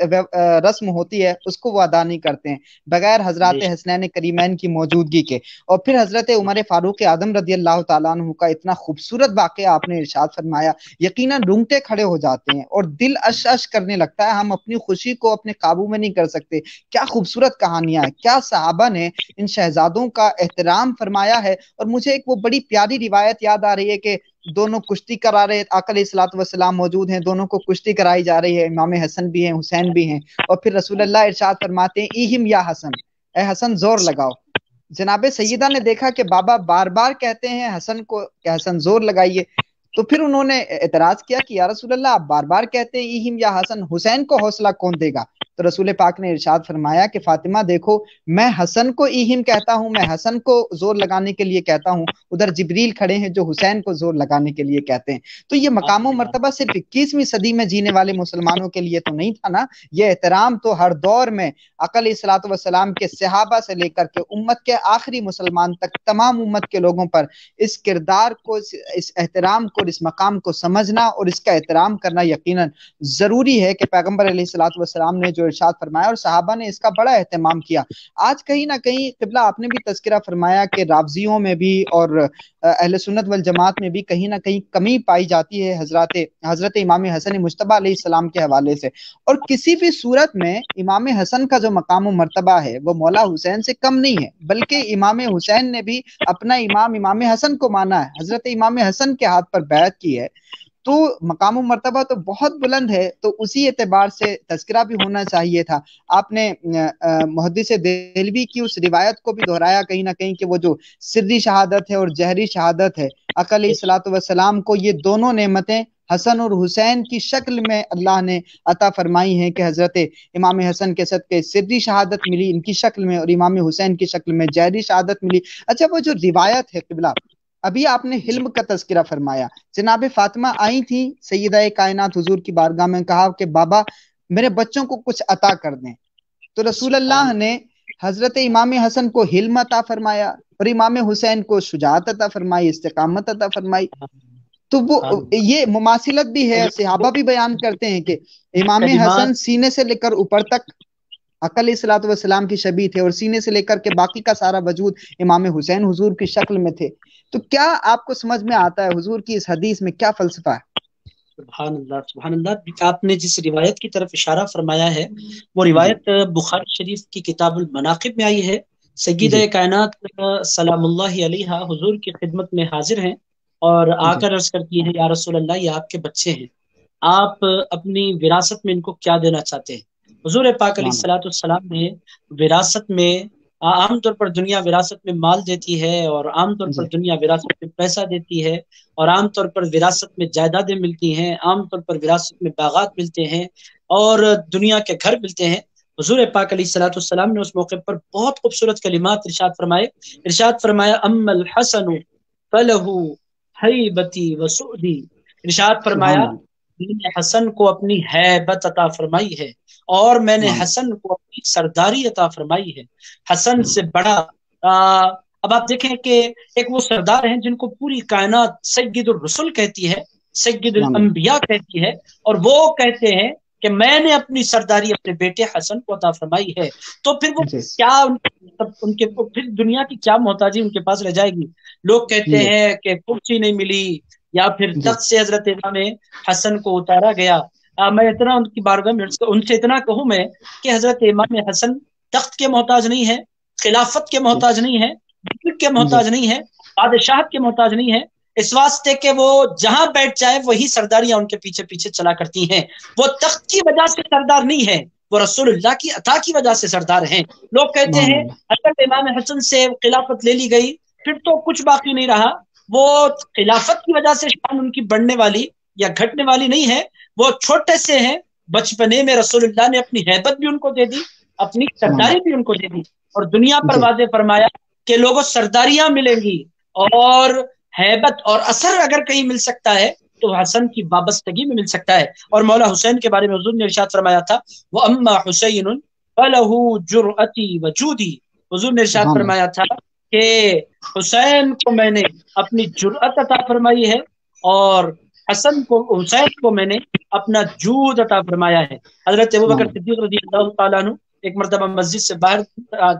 رسم ہوتی ہے اس کو وہ ادا نہیں کرتے ہیں بغیر حضرات حسنین کریمین کی موجودگی کے۔ اور پھر حضرت عمر فاروق اعظم رضی اللہ تعالیٰ عنہ کا اتنا خوبصورت واقعہ آپ نے ارشاد فرمایا، یقیناً رونگٹے کھڑے ہو جاتے ہیں اور دل اش اش کرنے لگتا ہے، ہم اپنی خوشی کو اپنے قابو میں نہیں کر سکتے۔ کیا خوبصورت کہانیاں ہیں، کیا صحابہ نے ان شہزادوں کا احترام فرمایا ہے۔ اور مجھے ایک وہ بڑی پیاری روایت یاد آ رہی ہے کہ دونوں کشتی کرا رہے، آقا علیہ الصلوۃ والسلام موجود ہیں، دونوں کو کشتی کرائی جا رہی ہے، امام حسن بھی ہیں، حسین بھی ہیں، اور پھر رسول اللہ ارشاد فرماتے ہیں ایہم یا حسن، اے حسن زور لگاؤ۔ جناب سیدہ نے دیکھا کہ بابا بار بار کہتے ہیں حسن کو کہ حسن زور لگائیے، تو پھر انہوں نے اعتراض کیا کہ یا رسول اللہ آپ بار بار کہتے ہیں ایہم یا حسن، حسین کو حوصلہ کون دے گا؟ تو رسول پاک نے ارشاد فرمایا کہ فاطمہ دیکھو، میں حسن کو ایہم کہتا ہوں، میں حسن کو زور لگانے کے لیے کہتا ہوں، ادھر جبریل کھڑے ہیں جو حسین کو زور لگانے کے لیے کہتے ہیں۔ تو یہ مقام و مرتبہ صرف 21ویں صدی میں جینے والے مسلمانوں کے لیے تو نہیں تھا نا، یہ احترام تو ہر دور میں آقا علیہ الصلوۃ والسلام کے صحابہ سے لے کر کے امت کے آخری مسلمان تک تمام امت کے لوگوں پر اس کردار کو، اس احترام کو، اس مقام کو سمجھنا اور اس کا احترام کرنا یقیناً ضروری ہے کہ پیغمبر علیہ الصلوۃ والسلام نے جو جو ارشاد فرمایا، اور صحابہ نے اس کا بڑا اہتمام کیا۔ آج کہیں نہ کہیں قبلہ آپ نے بھی تذکرہ فرمایا کہ رافضیوں میں بھی اور اہل سنت والجماعت میں بھی کہیں نہ کہیں کمی پائی جاتی ہے حضرت امام حسن مجتبیٰ علیہ السلام کے حوالے سے، اور کسی بھی صورت میں امام حسن کا جو مقام و مرتبہ ہے وہ مولا حسین سے کم نہیں ہے، بلکہ امام حسین نے بھی اپنا امام حسن کو مانا ہے، حضرت امام حسن کے ہاتھ پر بیعت کی ہے، تو مقام و مرتبہ تو بہت بلند ہے، تو اسی اعتبار سے تذکرہ بھی ہونا چاہیے تھا۔ آپ نے محدث دہلوی کی اس روایت کو بھی دہرایا کہیں نہ کہیں کہ وہ جو سری شہادت ہے اور جہری شہادت ہے، آقا علیہ الصلوۃ والسلام کو یہ دونوں نعمتیں حسن اور حسین کی شکل میں اللہ نے عطا فرمائی ہیں، کہ حضرت امام حسن کے صدقے سری شہادت ملی ان کی شکل میں، اور امام حسین کی شکل میں جہری شہادت ملی۔ اچھا، وہ جو روایت ہے قبلہ، ابھی آپ نے حلم کا تذکرہ فرمایا، جناب فاطمہ آئی تھی سیدہ کائنات حضور کی بارگاہ میں، کہا کہ بابا میرے بچوں کو کچھ عطا کر دیں، تو رسول اللہ نے حضرت امام حسن کو حلم عطا فرمایا اور امام حسین کو شجاعت عطا فرمائی، استقامت عطا فرمائی۔ تو وہ یہ مماثلت بھی ہے، صحابہ بھی بیان کرتے ہیں کہ امام حسن سینے سے لے کر اوپر تک آقا علیہ الصلوۃ والسلام کی شبیہ تھے، اور سینے سے لے کر کے باقی کا سارا وجود امام حسین حضور کی شکل میں تھے۔ تو کیا آپ کو سمجھ میں آتا ہے حضور کی اس حدیث میں کیا فلسفہ ہے؟ سبحان اللہ، سبحان اللہ۔ آپ نے جس روایت کی طرف اشارہ فرمایا ہے وہ روایت بخاری شریف کی کتاب المناقب میں آئی ہے۔ سیدہ کائنات سلام اللہ علیہا حضور کی خدمت میں حاضر ہیں اور آ کر عرض کرتی ہیں، یا رسول اللہ، یہ آپ کے بچے ہیں، آپ اپنی وراثت میں ان کو کیا دینا چاہتے ہیں؟ حضور پاک علیہ الصلوۃ والسلام نے وراثت میں، عام طور پر دنیا وراثت میں مال دیتی ہے، اور عام طور پر دنیا وراثت میں پیسہ دیتی ہے، اور عام طور پر وراثت میں جائیدادیں ملتی ہیں، عام طور پر وراثت میں باغات ملتے ہیں اور دنیا کے گھر ملتے ہیں۔ حضور پاک علیہ الصلوۃ والسلام نے اس موقع پر بہت خوبصورت کلمات ارشاد فرمایا، اما الحسن فلہ ہیبتی وسعدی، ارشاد فرمایا میں نے حسن کو اپنی ہیبت عطا فرمائی ہے اور میں نے حسن کو اپنی سرداری عطا فرمائی ہے۔ حسن سے بڑا اب آپ دیکھیں کہ ایک وہ سردار ہیں جن کو پوری کائنات سید الرسل کہتی ہے، سید الانبیاء کہتی ہے، اور وہ کہتے ہیں کہ میں نے اپنی سرداری اپنے بیٹے حسن کو عطا فرمائی ہے، تو پھر وہ کیا ان کے پھر دنیا کی کیا محتاجی ان کے پاس رہ جائے گی؟ لوگ کہتے ہیں کہ کرسی نہیں ملی یا پھر تخت سے حضرت امام حسن کو اتارا گیا۔ میں اتنا ان کی بارگاہ میں ان سے اتنا کہوں میں کہ حضرت امام حسن تخت کے محتاج نہیں ہے، خلافت کے محتاج نہیں ہے، ملک کے محتاج نہیں ہے، بادشاہت کے محتاج نہیں ہے، اس واسطے کہ وہ جہاں بیٹھ جائے وہی سرداریاں ان کے پیچھے پیچھے چلا کرتی ہیں۔ وہ تخت کی وجہ سے سردار نہیں ہے، وہ رسول اللہ کی عطا کی وجہ سے سردار ہیں۔ لوگ کہتے ہیں اگر امام حسن سے خلافت لے لی گئی پھر تو کچھ باقی نہیں رہا، وہ خلافت کی وجہ سے شان ان کی بڑھنے والی یا گھٹنے والی نہیں ہے، وہ چھوٹے سے ہیں، بچپنے میں رسول اللہ نے اپنی ہیبت بھی ان کو دے دی، اپنی سرداری بھی ان کو دے دی، اور دنیا پر واضح فرمایا کہ لوگوں سرداریاں ملیں گی اور ہیبت اور اثر اگر کہیں مل سکتا ہے تو حسن کی وابستگی میں مل سکتا ہے۔ اور مولا حسین کے بارے میں حضور نے ارشاد فرمایا تھا، وَأَمَّا حُسَيْنٌ فَلَهُ جُرْأَتِي وَجُودِي، حضور نے ارشاد فرمایا تھا کہ حسین کو میں نے اپنی جرأت عطا فرمائی ہے اور حسن کو، حسین کو میں نے اپنا جود عطا فرمایا ہے۔ حضرت ابوبکر صدیق رضی اللہ تعالیٰ عنہ ایک مرتبہ مسجد سے باہر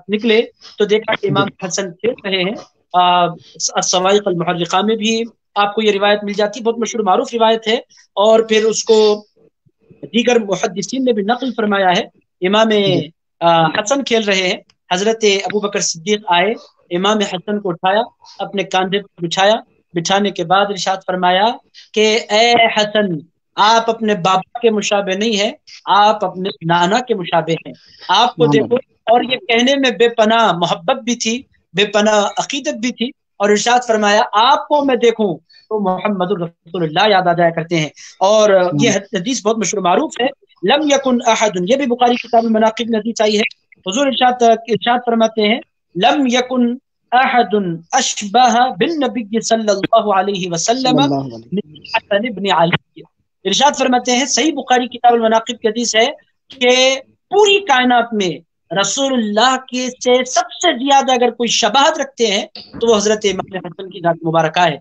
نکلے تو دیکھا کہ امام حسن کھیل رہے ہیں۔ الصواعق المحرقہ میں بھی آپ کو یہ روایت مل جاتی، بہت مشہور معروف روایت ہے، اور پھر اس کو دیگر محدثین نے بھی نقل فرمایا ہے۔ امام حسن کھیل رہے ہیں، حضرت ابوبکر صدیق آئے، امام حسن کو اٹھایا، اپنے کاندھے پر بچھایا، بچھانے کے بعد ارشاد فرمایا کہ اے حسن، آپ اپنے بابا کے مشابہ نہیں ہیں، آپ اپنے نانا کے مشابہ ہیں، آپ کو دیکھو۔ اور یہ کہنے میں بے پناہ محبت بھی تھی، بے پناہ عقیدت بھی تھی، اور ارشاد فرمایا آپ کو میں دیکھوں تو محمد رسول اللہ یاد آ جایا کرتے ہیں۔ اور یہ حدیث بہت مشہور معروف ہے، لم یکن احد، یہ بھی بخاری کتاب المناقب میں حدیث آئی ہے۔ حضور ارشاد فرماتے ہیں، لم یکن احد اشبہ بالنبی صلی اللہ علیہ وسلم من حسن بن علی، ارشاد فرماتے ہیں، صحیح بخاری کتاب المناقب کی حدیث ہے کہ پوری کائنات میں رسول اللہ کے سے سب سے زیادہ اگر کوئی شباہت رکھتے ہیں تو وہ حضرت امام حسن کی ذات مبارکہ ہے۔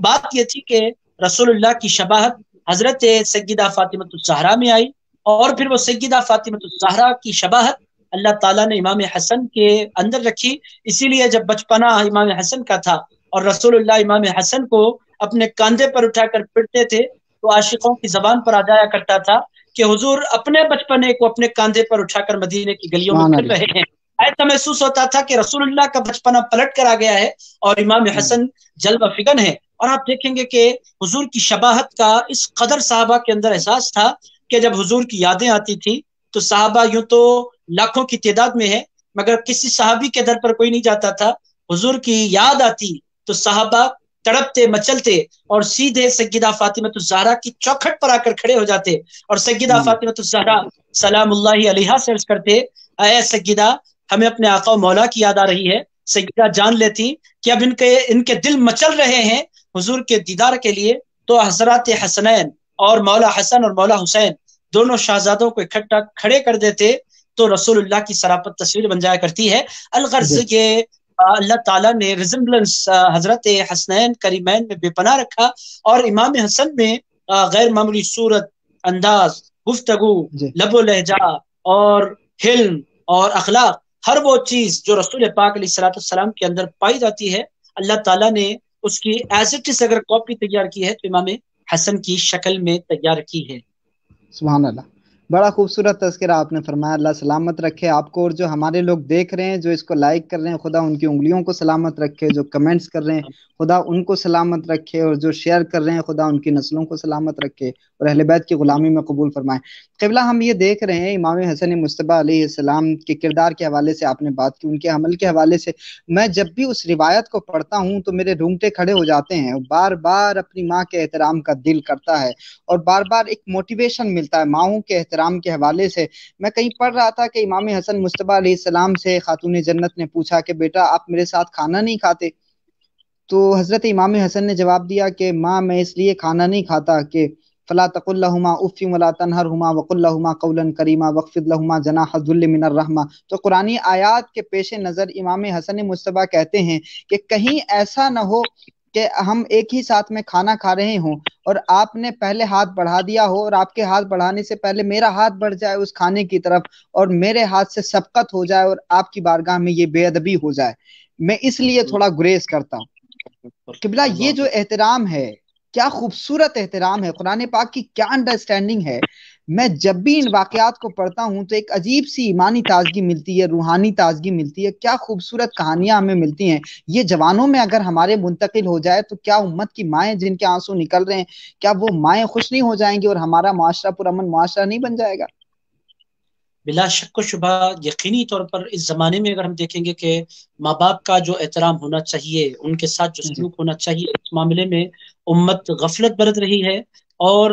بات یہ تھی کہ رسول اللہ کی شباہت حضرت سیدہ فاطمہ الزہرا میں آئی، اور پھر وہ سیدہ فاطمہ الزہرا کی شباہت اللہ تعالیٰ نے امام حسن کے اندر رکھی. اسی لیے جب بچپنا امام حسن کا تھا اور رسول اللہ امام حسن کو اپنے کاندھے پر اٹھا کر پھرتے تھے تو عاشقوں کی زبان پر آ جایا کرتا تھا کہ حضور اپنے بچپنے کو اپنے کاندھے پر اٹھا کر مدینے کی گلیوں میں پھر رہے ہیں. ایسا محسوس ہوتا تھا کہ رسول اللہ کا بچپنا پلٹ کر آ گیا ہے اور امام حسن جلوہ فکن ہے. اور آپ دیکھیں گے کہ حضور کی شباہت کا اس قدر صحابہ کے اندر احساس تھا کہ جب حضور کی یادیں آتی تھی تو صحابہ یوں تو لاکھوں کی تعداد میں ہے مگر کسی صحابی کے در پر کوئی نہیں جاتا تھا. حضور کی یاد آتی تو صحابہ تڑپتے مچلتے اور سیدھے سیدہ فاطمہ الزہرا کی چوکھٹ پر آ کر کھڑے ہو جاتے اور سیدہ فاطمہ الزہرا سلام اللہ علیہا سے عرض کرتے اے سیدہ ہمیں اپنے آقا و مولا کی یاد آ رہی ہے. سیدہ جان لیتی کہ اب ان کے دل مچل رہے ہیں حضور کے دیدار کے لیے. تو حضرات حسنین اور مولا حسن اور مولا حسین دونوں شہزادوں کو اکٹھا کھڑے کر دیتے تو رسول اللہ کی سراپت تصویر بن جایا کرتی ہے. الغرض یہ اللہ تعالیٰ نے ریزمبلنس حضرت حسنین کریمین میں بے پناہ رکھا اور امام حسن میں غیر معمولی صورت، انداز، گفتگو، لب و لہجہ اور حلم اور اخلاق، ہر وہ چیز جو رسول پاک علیہ الصلوۃ والسلام کے اندر پائی جاتی ہے اللہ تعالیٰ نے اس کی ایز اٹ از اگر کاپی تیار کی ہے تو امام حسن کی شکل میں تیار کی ہے. سبحان اللہ، بڑا خوبصورت تذکرہ آپ نے فرمایا. اللہ سلامت رکھے آپ کو، اور جو ہمارے لوگ دیکھ رہے ہیں جو اس کو لائک کر رہے ہیں خدا ان کی انگلیوں کو سلامت رکھے، جو کمنٹس کر رہے ہیں خدا ان کو سلامت رکھے، اور جو شیئر کر رہے ہیں خدا ان کی نسلوں کو سلامت رکھے اور اہل بیت کی غلامی میں قبول فرمائے. قبلہ ہم یہ دیکھ رہے ہیں امام حسن مصطفیٰ علیہ السلام کے کردار کے حوالے سے آپ نے بات کی، ان کے عمل کے حوالے سے میں جب بھی اس روایت کو پڑھتا ہوں تو میرے رونگٹے کھڑے ہو جاتے ہیں، بار بار اپنی ماں کے احترام کا دل کرتا ہے اور بار بار ایک موٹیویشن ملتا ہے ماؤں کے احترام کے حوالے سے. میں کہیں پڑھ رہا تھا کہ امام حسن مصطفیٰ علیہ السلام سے خاتون جنت نے پوچھا کہ بیٹا آپ میرے ساتھ کھانا نہیں کھاتے؟ تو حضرت امام حسن نے جواب دیا کہ ماں میں اس لیے کھانا نہیں کھاتا کہ فلا تقل لهما اف ولا تنهرهما وقل لهما قولا کریما واخفض لهما جناح الذل من الرحمہ. تو قرآنی آیات کے پیش نظر امام حسن مصطفیٰ کہتے ہیں کہ کہیں ایسا نہ ہو کہ ہم ایک ہی ساتھ میں کھانا کھا رہے ہوں اور آپ نے پہلے ہاتھ بڑھا دیا ہو اور آپ کے ہاتھ بڑھانے سے پہلے میرا ہاتھ بڑھ جائے اس کھانے کی طرف اور میرے ہاتھ سے سبقت ہو جائے اور آپ کی بارگاہ میں یہ بے ادبی ہو جائے. میں اس لیے تھوڑا گریز کرتا ہوں. قبلہ یہ جو احترام ہے کیا خوبصورت احترام ہے، قرآن پاک کی کیا انڈرسٹینڈنگ ہے. میں جب بھی ان واقعات کو پڑھتا ہوں تو ایک عجیب سی ایمانی تازگی ملتی ہے، روحانی تازگی ملتی ہے. کیا خوبصورت کہانیاں ہمیں ملتی ہیں. یہ جوانوں میں اگر ہمارے منتقل ہو جائے تو کیا امت کی مائیں جن کے آنسو نکل رہے ہیں کیا وہ مائیں خوش نہیں ہو جائیں گی اور ہمارا معاشرہ پرامن معاشرہ نہیں بن جائے گا؟ بلا شک و شبہ یقینی طور پر اس زمانے میں اگر ہم دیکھیں گے کہ ماں باپ کا جو احترام ہونا چاہیے، ان کے ساتھ جو سلوک ہونا چاہیے، اس معاملے میں امت غفلت برت رہی ہے. اور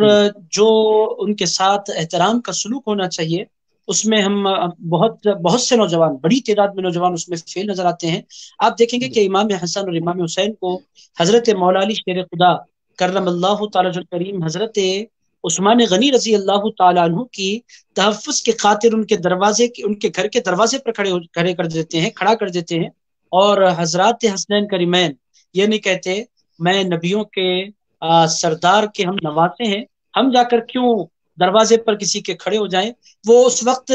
جو ان کے ساتھ احترام کا سلوک ہونا چاہیے اس میں ہم بہت سے نوجوان، بڑی تعداد میں نوجوان اس میں فیل نظر آتے ہیں. آپ دیکھیں گے کہ امام حسن اور امام حسین کو حضرت مولا علی شیر خدا کرم اللہ تعالی الکریم حضرت عثمان غنی رضی اللہ تعالیٰ عنہ کی تحفظ کے خاطر ان کے گھر کے دروازے پر کھڑا کر دیتے ہیں. اور حضرات حسنین کریمین یہ نہیں کہتے میں نبیوں کے سردار کے ہم نواسے ہیں، ہم جا کر کیوں دروازے پر کسی کے کھڑے ہو جائیں. وہ اس وقت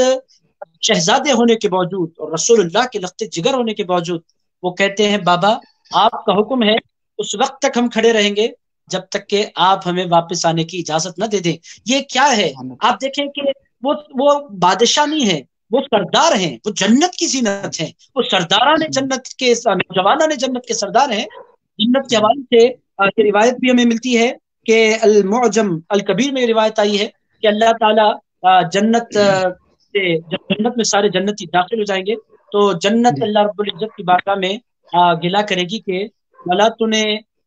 شہزادے ہونے کے باوجود اور رسول اللہ کے لخت جگر ہونے کے باوجود وہ کہتے ہیں بابا آپ کا حکم ہے اس وقت تک ہم کھڑے رہیں گے جب تک کہ آپ ہمیں واپس آنے کی اجازت نہ دے دیں. یہ کیا ہے؟ آپ دیکھیں کہ وہ بادشاہ نہیں ہے، وہ سردار ہیں، وہ جنت کی زینت ہیں، وہ سرداران جنت کے نوجوانان جنت کے سردار ہیں. جنت کے حوالے سے یہ روایت بھی ہمیں ملتی ہے کہ المعجم الکبیر میں روایت آئی ہے کہ اللہ تعالیٰ جنت میں سارے جنتی داخل ہو جائیں گے تو جنت اللہ رب العزت کی بارگاہ میں گلا کرے گی کہ مولا تو نے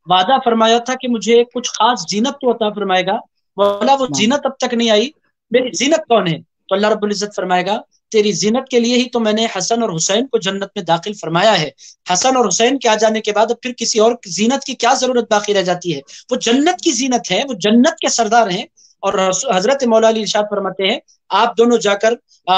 وعدہ فرمایا تھا کہ مجھے کچھ خاص زینت تو عطا فرمائے گا، مولا وہ زینت اب تک نہیں آئی، میری زینت کون ہے؟ تو اللہ رب العزت فرمائے گا تیری زینت کے لیے ہی تو میں نے حسن اور حسین کو جنت میں داخل فرمایا ہے. حسن اور حسین کے آ جانے کے بعد پھر کسی اور زینت کی کیا ضرورت باقی رہ جاتی ہے؟ وہ جنت کی زینت ہے، وہ جنت کے سردار ہیں. اور حضرت مولا علی ارشاد فرماتے ہیں آپ دونوں جا کر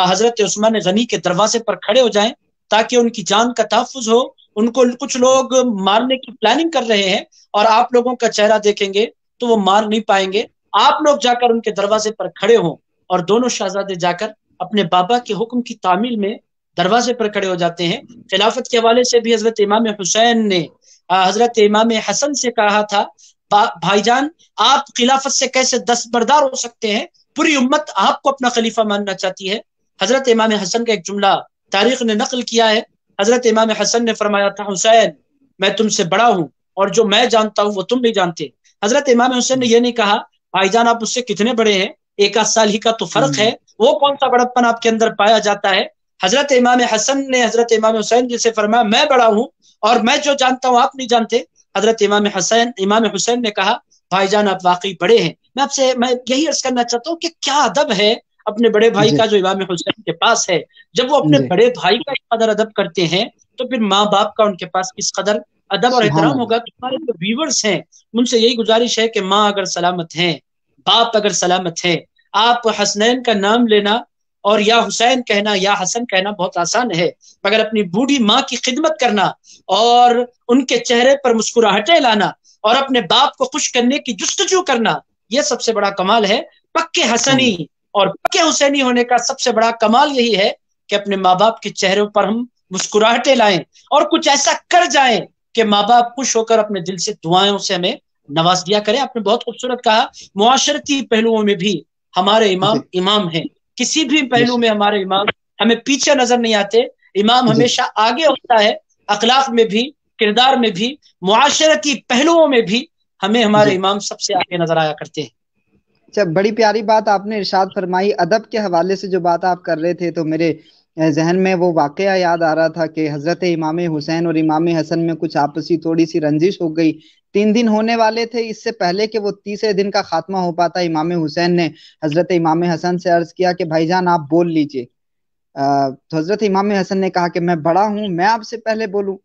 حضرت عثمان غنی کے دروازے پر کھڑے ہو جائیں تاکہ ان کی جان کا تحفظ ہو. ان کو کچھ لوگ مارنے کی پلاننگ کر رہے ہیں اور آپ لوگوں کا چہرہ دیکھیں گے تو وہ مار نہیں پائیں گے. آپ لوگ جا کر ان کے دروازے پر کھڑے ہوں اور دونوں شہزادے جا کر اپنے بابا کے حکم کی تعمیل میں دروازے پر کھڑے ہو جاتے ہیں۔ خلافت کے حوالے سے بھی حضرت امام حسین نے حضرت امام حسن سے کہا تھا، بھائی جان آپ خلافت سے کیسے دستبردار ہو سکتے ہیں، پوری امت آپ کو اپنا خلیفہ ماننا چاہتی ہے۔ حضرت امام حسن کا ایک جملہ تاریخ نے نقل کیا ہے، حضرت امام حسن نے فرمایا تھا، حسین میں تم سے بڑا ہوں اور جو میں جانتا ہوں وہ تم نہیں جانتے۔ حضرت امام حسین نے یہ نہیں کہا بھائی جان آپ اس سے کتنے بڑے ہیں، ایک آدھ سال ہی کا تو فرق ہے، وہ کون سا بڑپن آپ کے اندر پایا جاتا ہے۔ حضرت امام حسن نے حضرت امام حسین جی سے فرمایا میں بڑا ہوں اور میں جو جانتا ہوں آپ نہیں جانتے۔ حضرت امام حسین نے کہا بھائی جان آپ واقعی بڑے ہیں۔ میں یہی عرض کرنا چاہتا ہوں کہ کیا ادب ہے اپنے بڑے بھائی کا جو امام حسین کے پاس ہے۔ جب وہ اپنے بڑے بھائی کا اس قدر ادب کرتے ہیں تو پھر ماں باپ کا ان کے پاس کس قدر ادب اور احترام ہوگا۔ تمہارے جو ویورز ہیں ان سے یہی گزارش ہے کہ ماں اگر سلامت ہیں، باپ اگر سلامت ہے، آپ حسنین کا نام لینا اور یا حسین کہنا یا حسن کہنا بہت آسان ہے، مگر اپنی بوڑھی ماں کی خدمت کرنا اور ان کے چہرے پر مسکراہٹیں لانا اور اپنے باپ کو خوش کرنے کی جستجو کرنا، یہ سب سے بڑا کمال ہے۔ پکے حسنی اور پکے حسینی ہونے کا سب سے بڑا کمال یہی ہے کہ اپنے ماں باپ کے چہروں پر ہم مسکراہٹیں لائیں اور کچھ ایسا کر جائیں کہ ماں باپ خوش ہو کر اپنے دل سے دعائوں سے ہمیں نواز دیا کریں۔ آپ نے بہت خوبصورت کہا، معاشرتی پہلوؤں میں بھی ہمارے امام ہیں، کسی بھی پہلو میں ہمارے امام ہمیں پیچھے نظر نہیں آتے، امام ہمیشہ آگے ہوتا ہے، اخلاق میں بھی، کردار میں بھی، معاشرتی پہلوؤں میں بھی ہمیں ہمارے امام سب سے آگے نظر آیا کرتے ہیں۔ اچھا، بڑی پیاری بات آپ نے ارشاد فرمائی۔ ادب کے حوالے سے جو بات آپ کر رہے تھے تو میرے ذہن میں وہ واقعہ یاد آ رہا تھا کہ حضرت امام حسین اور امام حسن میں کچھ آپسی تھوڑی سی رنجش ہو گئی۔ 3 دن ہونے والے تھے، اس سے پہلے کہ وہ تیسرے دن کا خاتمہ ہو پاتا امام حسین نے حضرت امام حسن سے عرض کیا کہ بھائی جان آپ بول لیجئے۔ تو حضرت امام حسن نے کہا کہ میں بڑا ہوں، میں آپ سے پہلے بولوں؟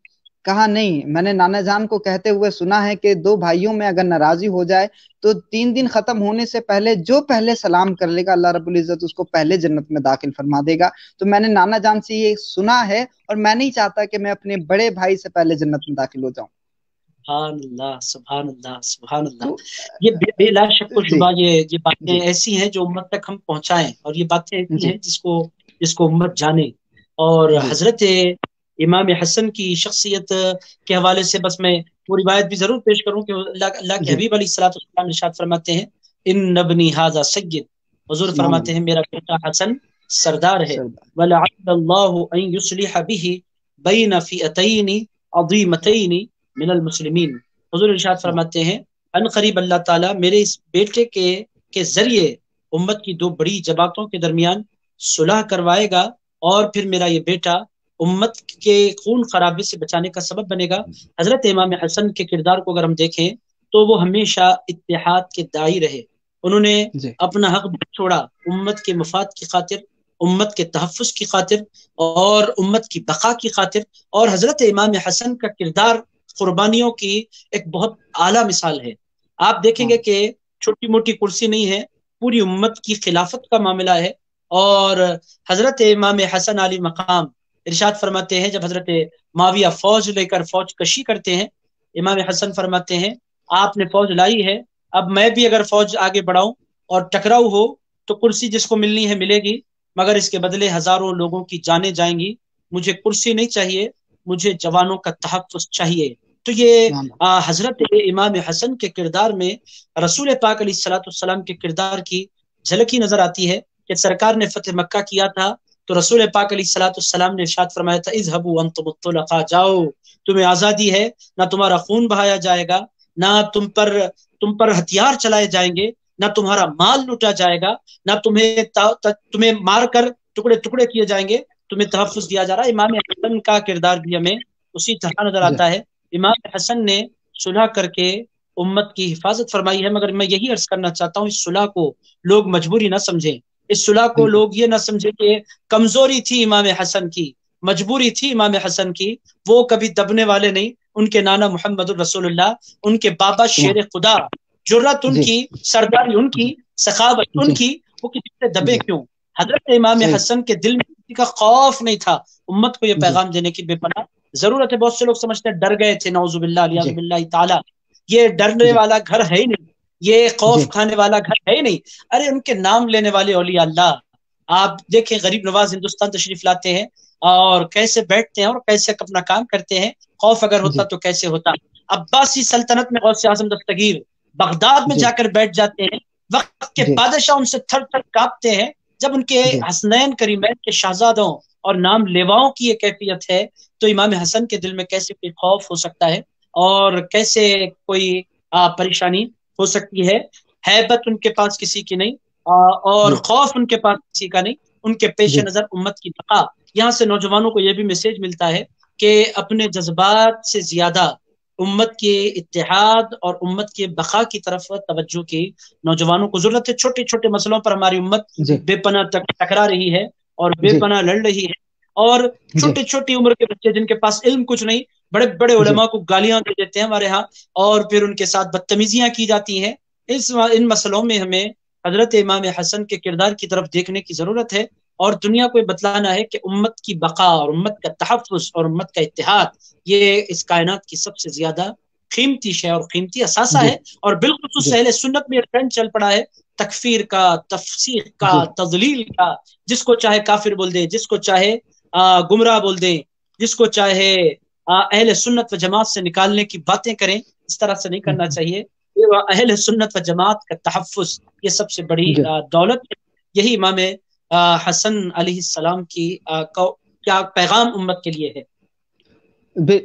کہا نہیں، میں نے نانا جان کو کہتے ہوئے سنا ہے کہ 2 بھائیوں میں اگر ناراضی ہو جائے تو 3 دن ختم ہونے سے پہلے جو پہلے سلام کر لے گا اللہ رب العزت اس کو پہلے جنت میں داخل فرما دے گا۔ تو میں نے نانا جان سے یہ سنا ہے اور میں نہیں چاہتا کہ میں اپنے بڑے بھائی سے پہلے جنت میں داخل ہو جاؤں۔ سبحان اللہ، سبحان اللہ، سبحان اللہ۔ یہ بلا شک و شبہ یہ باتیں ایسی ہیں جو امت تک ہم پہنچائیں، اور یہ باتیں ایسی ہیں جس کو امت جانے۔ اور حضرت امام حسن کی شخصیت کے حوالے سے بس میں وہ روایت بھی ضرور پیش کروں کہ اللہ کے حبیب علیہ الصلوۃ والسلام ارشاد فرماتے ہیں ان ابنی ھذا سید، حضور فرماتے ہیں میرا بیٹا حسن سردار ہے، ولعل اللہ ان یصلح به بین فئتین عظیمتین من المسلمین۔ حضور ارشاد فرماتے ہیں ان قریب اللہ تعالیٰ میرے اس بیٹے کے ذریعے امت کی 2 بڑی جماعتوں کے درمیان صلح کروائے گا، اور پھر میرا یہ بیٹا امت کے خون خرابے سے بچانے کا سبب بنے گا۔ حضرت امام حسن کے کردار کو اگر ہم دیکھیں تو وہ ہمیشہ اتحاد کے داعی رہے، انہوں نے اپنا حق چھوڑا امت کے مفاد کی خاطر، امت کے تحفظ کی خاطر اور امت کی بقا کی خاطر۔ اور حضرت امام حسن کا کردار قربانیوں کی ایک بہت اعلیٰ مثال ہے۔ آپ دیکھیں گے کہ چھوٹی موٹی کرسی نہیں ہے، پوری امت کی خلافت کا معاملہ ہے۔ اور حضرت امام حسن علی مقام ارشاد فرماتے ہیں جب حضرت معاویہ فوج لے کر فوج کشی کرتے ہیں، امام حسن فرماتے ہیں آپ نے فوج لائی ہے، اب میں بھی اگر فوج آگے بڑھاؤں اور ٹکراؤ ہو تو کرسی جس کو ملنی ہے ملے گی، مگر اس کے بدلے ہزاروں لوگوں کی جانیں جائیں گی، مجھے کرسی نہیں چاہیے، مجھے جوانوں کا تحفظ چاہیے۔ تو یہ حضرت امام حسن کے کردار میں رسول پاک علیہ الصلوۃ والسلام کے کردار کی جھلک ہی نظر آتی ہے کہ سرکار نے فتح مکہ کیا تھا تو رسول پاک علیہ الصلوۃ والسلام نے ارشاد فرمایا تھا اذهبوا انتم الطلقاء، جاؤ تمہیں آزادی ہے، نہ تمہارا خون بہایا جائے گا، نہ تم پر ہتھیار چلائے جائیں گے، نہ تمہارا مال لوٹا جائے گا، نہ تمہیں مار کر ٹکڑے ٹکڑے کیے جائیں گے، تمہیں تحفظ دیا جا رہا ہے۔ امام حسن کا کردار بھی ہمیں اسی طرح نظر آتا ہے۔ امام حسن نے صلح کر کے امت کی حفاظت فرمائی ہے، مگر میں یہی عرض کرنا چاہتا ہوں اس صلح کو لوگ مجبوری نہ سمجھیں، اس صلح کو لوگ یہ نہ سمجھیں کہ کمزوری تھی امام حسن کی، مجبوری تھی امام حسن کی، وہ کبھی دبنے والے نہیں، ان کے نانا محمد الرسول اللہ، ان کے بابا شیر خدا، جرت ان کی، سرداری ان کی، سخاوت ان کی، وہ کسی سے دبے کیوں؟ حضرت امام حسن کے دل میں کسی کا خوف نہیں تھا امت کو یہ پیغام دینے کی بے پناہ ضرورت ہے۔ بہت سے لوگ سمجھتے ہیں ڈر گئے تھے، نعوذ باللہ علیہ باللہ تعالی، یہ ڈرنے والا گھر ہے ہی نہیں، یہ خوف کھانے والا گھر ہے ہی نہیں. ارے ان کے نام لینے والے اولیاء اللہ آپ دیکھیں غریب نواز ہندوستان تشریف لاتے ہیں اور کیسے بیٹھتے ہیں اور کیسے اپنا کام کرتے ہیں. خوف اگر ہوتا تو کیسے ہوتا. عباسی سلطنت میں غوث اعظم دستگیر بغداد میں جا کر بیٹھ جاتے ہیں, وقت کے بادشاہ ان سے تھر تھر کانپتے ہیں. جب ان کے حسنین کریمین کے شہزادوں اور نام لیواؤں کی یہ کیفیت ہے تو امام حسن کے دل میں کیسے کوئی خوف ہو سکتا ہے اور کیسے کوئی پریشانی ہو سکتی ہے. ہیبت ان کے پاس کسی کی نہیں اور خوف ان کے پاس کسی کا نہیں. ان کے پیش نظر امت کی بقا. یہاں سے نوجوانوں کو یہ بھی میسج ملتا ہے کہ اپنے جذبات سے زیادہ امت کے اتحاد اور امت کے بقا کی طرف توجہ کی نوجوانوں کو ضرورت ہے. چھوٹے چھوٹے مسئلوں پر ہماری امت بے پناہ ٹکرا رہی ہے اور بے پناہ لڑ رہی ہے, اور چھوٹی چھوٹی عمر کے بچے جن کے پاس علم کچھ نہیں بڑے بڑے علماء کو گالیاں دے دیتے ہیں ہمارے ہاں اور پھر ان کے ساتھ بدتمیزیاں کی جاتی ہیں. ان مسئلوں میں ہمیں حضرت امام حسن کے کردار کی طرف دیکھنے کی ضرورت ہے اور دنیا کو بتلانا ہے کہ امت کی بقا اور امت کا تحفظ اور امت کا اتحاد یہ اس کائنات کی سب سے زیادہ قیمتی شے اور قیمتی اثاثہ ہے. اور بالخصوص اہل سنت میں ٹرینڈ چل پڑا ہے تکفیر کا, تفسیق کا, تضلیل کا. جس کو چاہے کافر بول دیں, جس کو چاہے گمراہ بول دیں, جس کو چاہے اہل سنت و جماعت سے نکالنے کی باتیں کریں. اس طرح سے نہیں کرنا چاہیے. اہل سنت و جماعت کا تحفظ یہ سب سے بڑی دولت ہے. یہی امام حسن علیہ السلام کی کیا پیغام امت کے لیے ہے.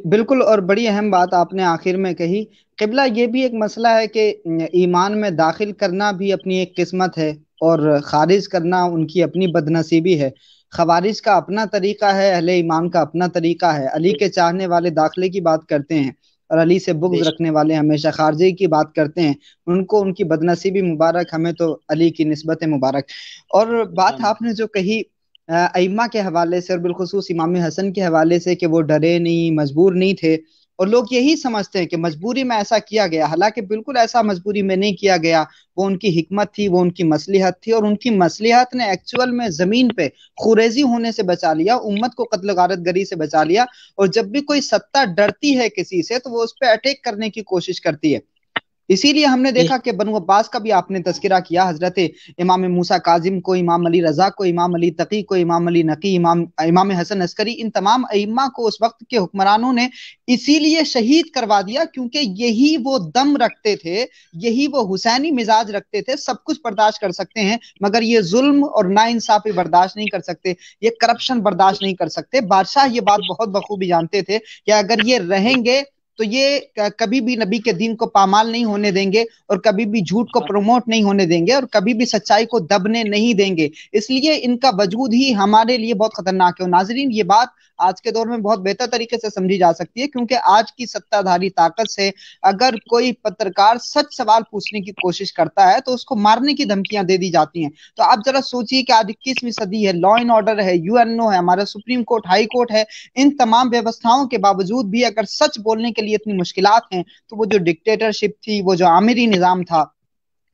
بالکل, اور بڑی اہم بات آپ نے آخر میں کہی. قبلہ یہ بھی ایک مسئلہ ہے کہ ایمان میں داخل کرنا بھی اپنی ایک قسمت ہے اور خارج کرنا ان کی اپنی بدنصیبی ہے. خوارج کا اپنا طریقہ ہے, اہل ایمان کا اپنا طریقہ ہے. علی کے چاہنے والے داخلے کی بات کرتے ہیں اور علی سے بغض رکھنے والے ہمیشہ خارجی کی بات کرتے ہیں. ان کو ان کی بدنصیبی مبارک, ہمیں تو علی کی نسبت مبارک. اور بات آپ نے جو کہی ائمہ کے حوالے سے اور بالخصوص امام حسن کے حوالے سے کہ وہ ڈرے نہیں, مجبور نہیں تھے, اور لوگ یہی سمجھتے ہیں کہ مجبوری میں ایسا کیا گیا, حالانکہ بالکل ایسا مجبوری میں نہیں کیا گیا. وہ ان کی حکمت تھی, وہ ان کی مصلحت تھی, اور ان کی مصلحت نے ایکچول میں زمین پہ خوریزی ہونے سے بچا لیا, امت کو قتل و غارت گری سے بچا لیا. اور جب بھی کوئی سطح ڈرتی ہے کسی سے تو وہ اس پہ اٹیک کرنے کی کوشش کرتی ہے. اسی لیے ہم نے دیکھا کہ بنو عباس کا بھی آپ نے تذکرہ کیا, حضرت امام موسیٰ کاظم کو, امام علی رضا کو, امام علی تقی کو, امام علی نقی, امام حسن عسکری, ان تمام ائمہ کو اس وقت کے حکمرانوں نے اسی لیے شہید کروا دیا کیونکہ یہی وہ دم رکھتے تھے, یہی وہ حسینی مزاج رکھتے تھے. سب کچھ برداشت کر سکتے ہیں مگر یہ ظلم اور ناانصافی برداشت نہیں کر سکتے, یہ کرپشن برداشت نہیں کر سکتے. بادشاہ یہ بات بہت بخوبی جانتے تھے کہ اگر یہ رہیں گے تو یہ کبھی بھی نبی کے دین کو پامال نہیں ہونے دیں گے اور کبھی بھی جھوٹ کو پروموٹ نہیں ہونے دیں گے اور کبھی بھی سچائی کو دبنے نہیں دیں گے. اس لیے ان کا وجود ہی ہمارے لیے بہت خطرناک ہے. اور ناظرین, یہ بات آج کے دور میں بہت بہتر طریقے سے سمجھی جا سکتی ہے کیونکہ آج کی ستہ دھاری طاقت سے اگر کوئی پترکار سچ سوال پوچھنے کی کوشش کرتا ہے تو اس کو مارنے کی دھمکیاں دے دی جاتی ہیں. تو آپ ذرا سوچیے کہ آج 21ویں صدی ہے, لا اینڈ آرڈر ہے, UNO ہے, ہمارا سپریم کورٹ, ہائی کورٹ ہے. ان تمام ویوستھاؤں کے باوجود بھی اگر سچ بولنے کے لیے اتنی مشکلات ہیں تو وہ جو ڈکٹیٹرشپ تھی, وہ جو آمری نظام تھا,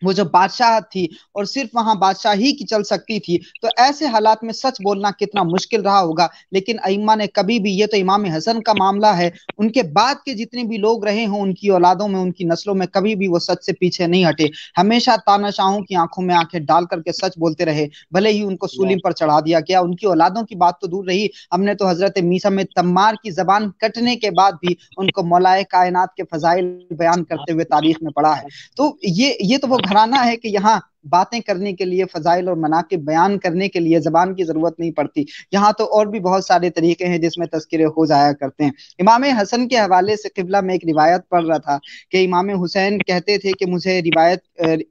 وہ جو بادشاہت تھی اور صرف وہاں بادشاہی کی چل سکتی تھی, تو ایسے حالات میں سچ بولنا کتنا مشکل رہا ہوگا. لیکن ائمہ نے کبھی بھی, یہ تو امام حسن کا معاملہ ہے, ان کے بعد کے جتنے بھی لوگ رہے ہوں ان کی اولادوں میں, ان کی نسلوں میں, کبھی بھی وہ سچ سے پیچھے نہیں ہٹے. ہمیشہ تاناشاہوں کی آنکھوں میں آنکھیں ڈال کر کے سچ بولتے رہے, بھلے ہی ان کو سولیم پر چڑھا دیا گیا. ان کی اولادوں کی بات تو دور رہی, ہم نے تو حضرت میثم میں تمار کی زبان کٹنے کے بعد بھی ان کو مولائے کائنات کے فضائل بیان کرتے ہوئے تاریخ میں پڑھا ہے. تو یہ تو وہ گھرانہ ہے کہ یہاں باتیں کرنے کے لیے, فضائل اور مناقب بیان کرنے کے لیے زبان کی ضرورت نہیں پڑتی. یہاں تو اور بھی بہت سارے طریقے ہیں جس میں تذکرے ہو جایا کرتے ہیں. امام حسن کے حوالے سے قبلہ میں ایک روایت پڑھ رہا تھا کہ امام حسین کہتے تھے کہ مجھے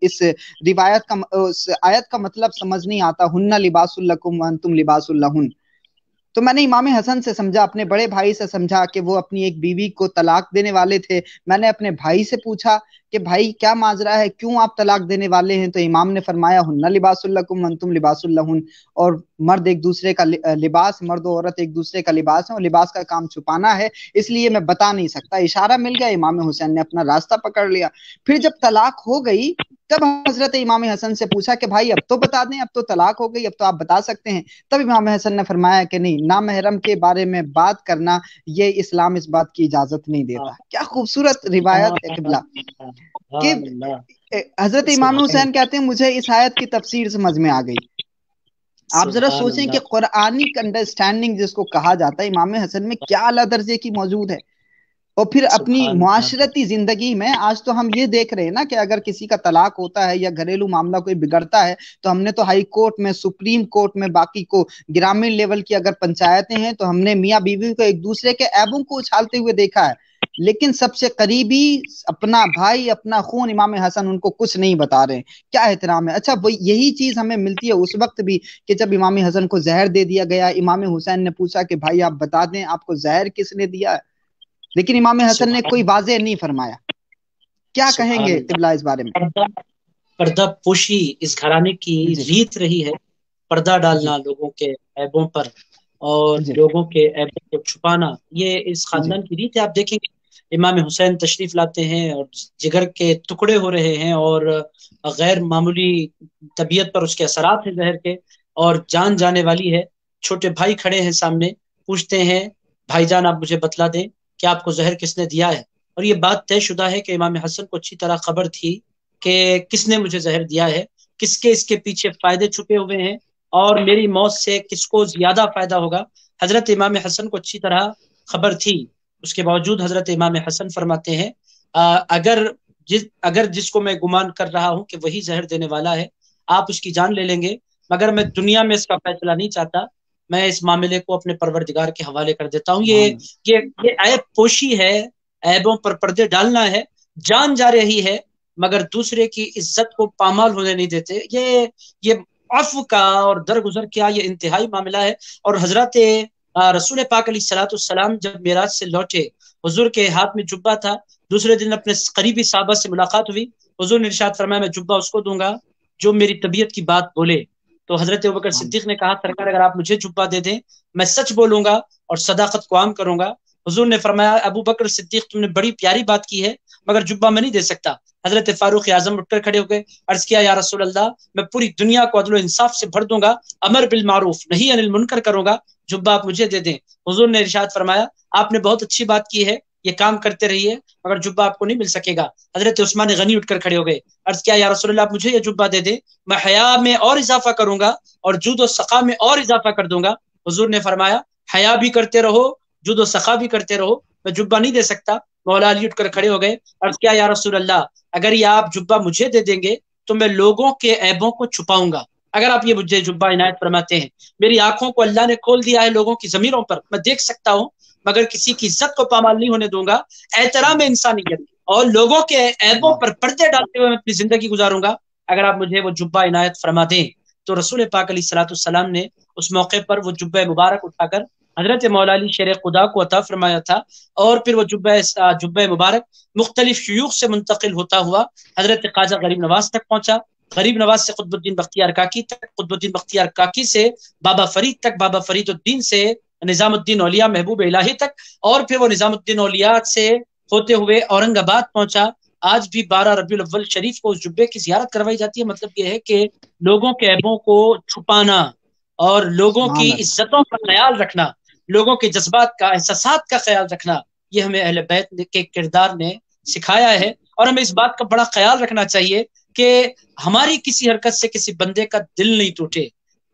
اس آیت کا مطلب سمجھ نہیں آتا, ہن لباس لکم وانتم لباس لہن. تو میں نے امام حسن سے سمجھا, اپنے بڑے بھائی سے سمجھا کہ وہ اپنی ایک بیوی کو طلاق دینے والے تھے. میں نے اپنے بھائی سے پوچھا کہ بھائی کیا ماجرا ہے, کیوں آپ طلاق دینے والے ہیں؟ تو امام نے فرمایا ہن لباس لکم وانتم لباس لہن, اور مرد ایک دوسرے کا لباس, مرد و عورت ایک دوسرے کا لباس ہے, اور لباس کا کام چھپانا ہے, اس لیے میں بتا نہیں سکتا. اشارہ مل گیا, امام حسین نے اپنا راستہ پکڑ لیا. پھر جب طلاق ہو گئی تب حضرت امام حسن سے پوچھا کہ بھائی اب تو بتا دیں, اب تو طلاق ہو گئی, اب تو آپ بتا سکتے ہیں. تب امام حسن نے فرمایا کہ نہیں, نامحرم کے بارے میں بات کرنا یہ اسلام اس بات کی اجازت نہیں دیتا. کیا خوبصورت روایت ہے قبلہ کہ حضرت امام حسین کہتے ہیں مجھے اس آیت کی تفسیر سمجھ میں آ گئی. آپ ذرا سوچیں کہ قرآنی انڈرسٹینڈنگ جس کو کہا جاتا ہے امام حسن میں کیا اعلیٰ درجے کی موجود ہے. اور پھر اپنی معاشرتی زندگی میں آج تو ہم یہ دیکھ رہے ہیں نا کہ اگر کسی کا طلاق ہوتا ہے یا گھریلو معاملہ کوئی بگڑتا ہے تو ہم نے تو ہائی کورٹ میں، سپریم کورٹ میں، باقی کو گرامین لیول کی اگر پنچایتیں ہیں تو ہم نے میاں بیوی کو ایک دوسرے کے عیبوں کو اچھالتے ہوئے دیکھا ہے. لیکن سب سے قریبی اپنا بھائی، اپنا خون امام حسن ان کو کچھ نہیں بتا رہے. کیا احترام ہے. اچھا یہی چیز ہمیں ملتی ہے اس وقت بھی کہ جب امام حسن کو زہر دے دیا گیا. امام حسین نے پوچھا کہ بھائی آپ بتا دیں آپ کو زہر کس نے دیا ہے، لیکن امام حسن نے کوئی واضح نہیں فرمایا. کیا کہیں گے قبلہ اس بارے میں؟ پردہ پوشی اس گھرانے کی ریت رہی ہے، پردہ ڈالنا لوگوں کے عیبوں پر اور لوگوں کے عیبوں کو چھپانا، یہ اس خاندان کی ریت ہے. آپ دیکھیں گے امام حسین تشریف لاتے ہیں اور جگر کے ٹکڑے ہو رہے ہیں اور غیر معمولی طبیعت پر اس کے اثرات ہیں زہر کے، اور جان جانے والی ہے. چھوٹے بھائی کھڑے ہیں سامنے، پوچھتے ہیں بھائی جان آپ مجھے بتلا دیں کہ آپ کو زہر کس نے دیا ہے. اور یہ بات طے شدہ ہے کہ امام حسن کو اچھی طرح خبر تھی کہ کس نے مجھے زہر دیا ہے، کس کے اس کے پیچھے فائدے چھپے ہوئے ہیں اور میری موت سے کس کو زیادہ فائدہ ہوگا. حضرت امام حسن کو اچھی طرح خبر تھی. اس کے باوجود حضرت امام حسن فرماتے ہیں اگر جس کو میں گمان کر رہا ہوں کہ وہی زہر دینے والا ہے آپ اس کی جان لے لیں گے، مگر میں دنیا میں اس کا فیصلہ نہیں چاہتا، میں اس معاملے کو اپنے پروردگار کے حوالے کر دیتا ہوں. یہ عیب پوشی ہے، عیبوں پر پردے ڈالنا ہے. جان جا رہی ہے مگر دوسرے کی عزت کو پامال ہونے نہیں دیتے. یہ عفو کا اور درگزر کیا یہ انتہائی معاملہ ہے. اور حضرت رسول پاک علیہ الصلوۃ والسلام جب معراج سے لوٹے، حضور کے ہاتھ میں جبہ تھا. دوسرے دن اپنے قریبی صحابہ سے ملاقات ہوئی، حضور نے ارشاد فرمایا میں جبہ اس کو دوں گا جو میری طبیعت کی بات بولے. تو حضرت ابوبکر صدیق نے کہا سرکار اگر آپ مجھے جبہ دے دیں میں سچ بولوں گا اور صداقت کو عام کروں گا. حضور نے فرمایا ابو بکر صدیق تم نے بڑی پیاری بات کی ہے مگر جبہ میں نہیں دے سکتا. حضرت فاروق اعظم اٹھ کر کھڑے ہو گئے، عرض کیا یا رسول اللہ میں پوری دنیا کو عدل و انصاف سے بھر دوں گا، امر بالمعروف نہی عن المنکر کروں گا، جبہ آپ مجھے دے دیں. حضور نے ارشاد فرمایا آپ نے بہت اچھی بات کی ہے، یہ کام کرتے رہیے مگر جبہ آپ کو نہیں مل سکے گا. حضرت عثمان غنی اٹھ کر کھڑے ہو گئے، عرض کیا یا رسول اللہ آپ مجھے یہ جبہ دے دیں، میں حیا میں اور اضافہ کروں گا اور جود و سخا میں اور اضافہ کر دوں گا. حضور نے فرمایا حیا بھی کرتے رہو، جود و سخا بھی کرتے رہو، میں جبہ نہیں دے سکتا. مولا علی اٹھ کر کھڑے ہو گئے، عرض کیا یا رسول اللہ اگر یہ آپ جبہ مجھے دے دیں گے تو میں لوگوں کے عیبوں کو چھپاؤں گا. اگر آپ یہ مجھے جبہ عنایت فرماتے ہیں، میری آنکھوں کو اللہ نے کھول دیا ہے لوگوں کی ضمیروں پر، میں دیکھ سکتا ہوں مگر کسی کی عزت کو پامال نہیں ہونے دوں گا. احترام انسانیت اور لوگوں کے عیبوں پر پردے ڈالتے ہوئے میں اپنی زندگی گزاروں گا اگر آپ مجھے وہ جبہ عنایت فرما دیں. تو رسول پاک علیہ الصلوۃ والسلام نے اس موقع پر وہ جبہ مبارک اٹھا کر حضرت مولا علی شیر خدا کو عطا فرمایا تھا، اور پھر وہ جبہ مبارک مختلف شیوخ سے منتقل ہوتا ہوا حضرت خواجہ غریب نواز تک پہنچا. غریب نواز سے قطب الدین بختیار کاکی تک، قطب الدین بختیار کاکی سے بابا فرید تک، بابا فرید الدین سے نظام الدین اولیاء محبوب الہی تک، اور پھر وہ نظام الدین اولیاء سے ہوتے ہوئے اورنگ آباد پہنچا. آج بھی 12 ربیع الاول شریف کو اس جبے کی زیارت کروائی جاتی ہے. مطلب یہ ہے کہ لوگوں کے عیبوں کو چھپانا اور لوگوں کی عزتوں کا خیال رکھنا، لوگوں کے جذبات کا، احساسات کا خیال رکھنا، یہ ہمیں اہل بیت کے کردار نے سکھایا ہے. اور ہمیں اس بات کا بڑا خیال رکھنا چاہیے کہ ہماری کسی حرکت سے کسی بندے کا دل نہیں ٹوٹے.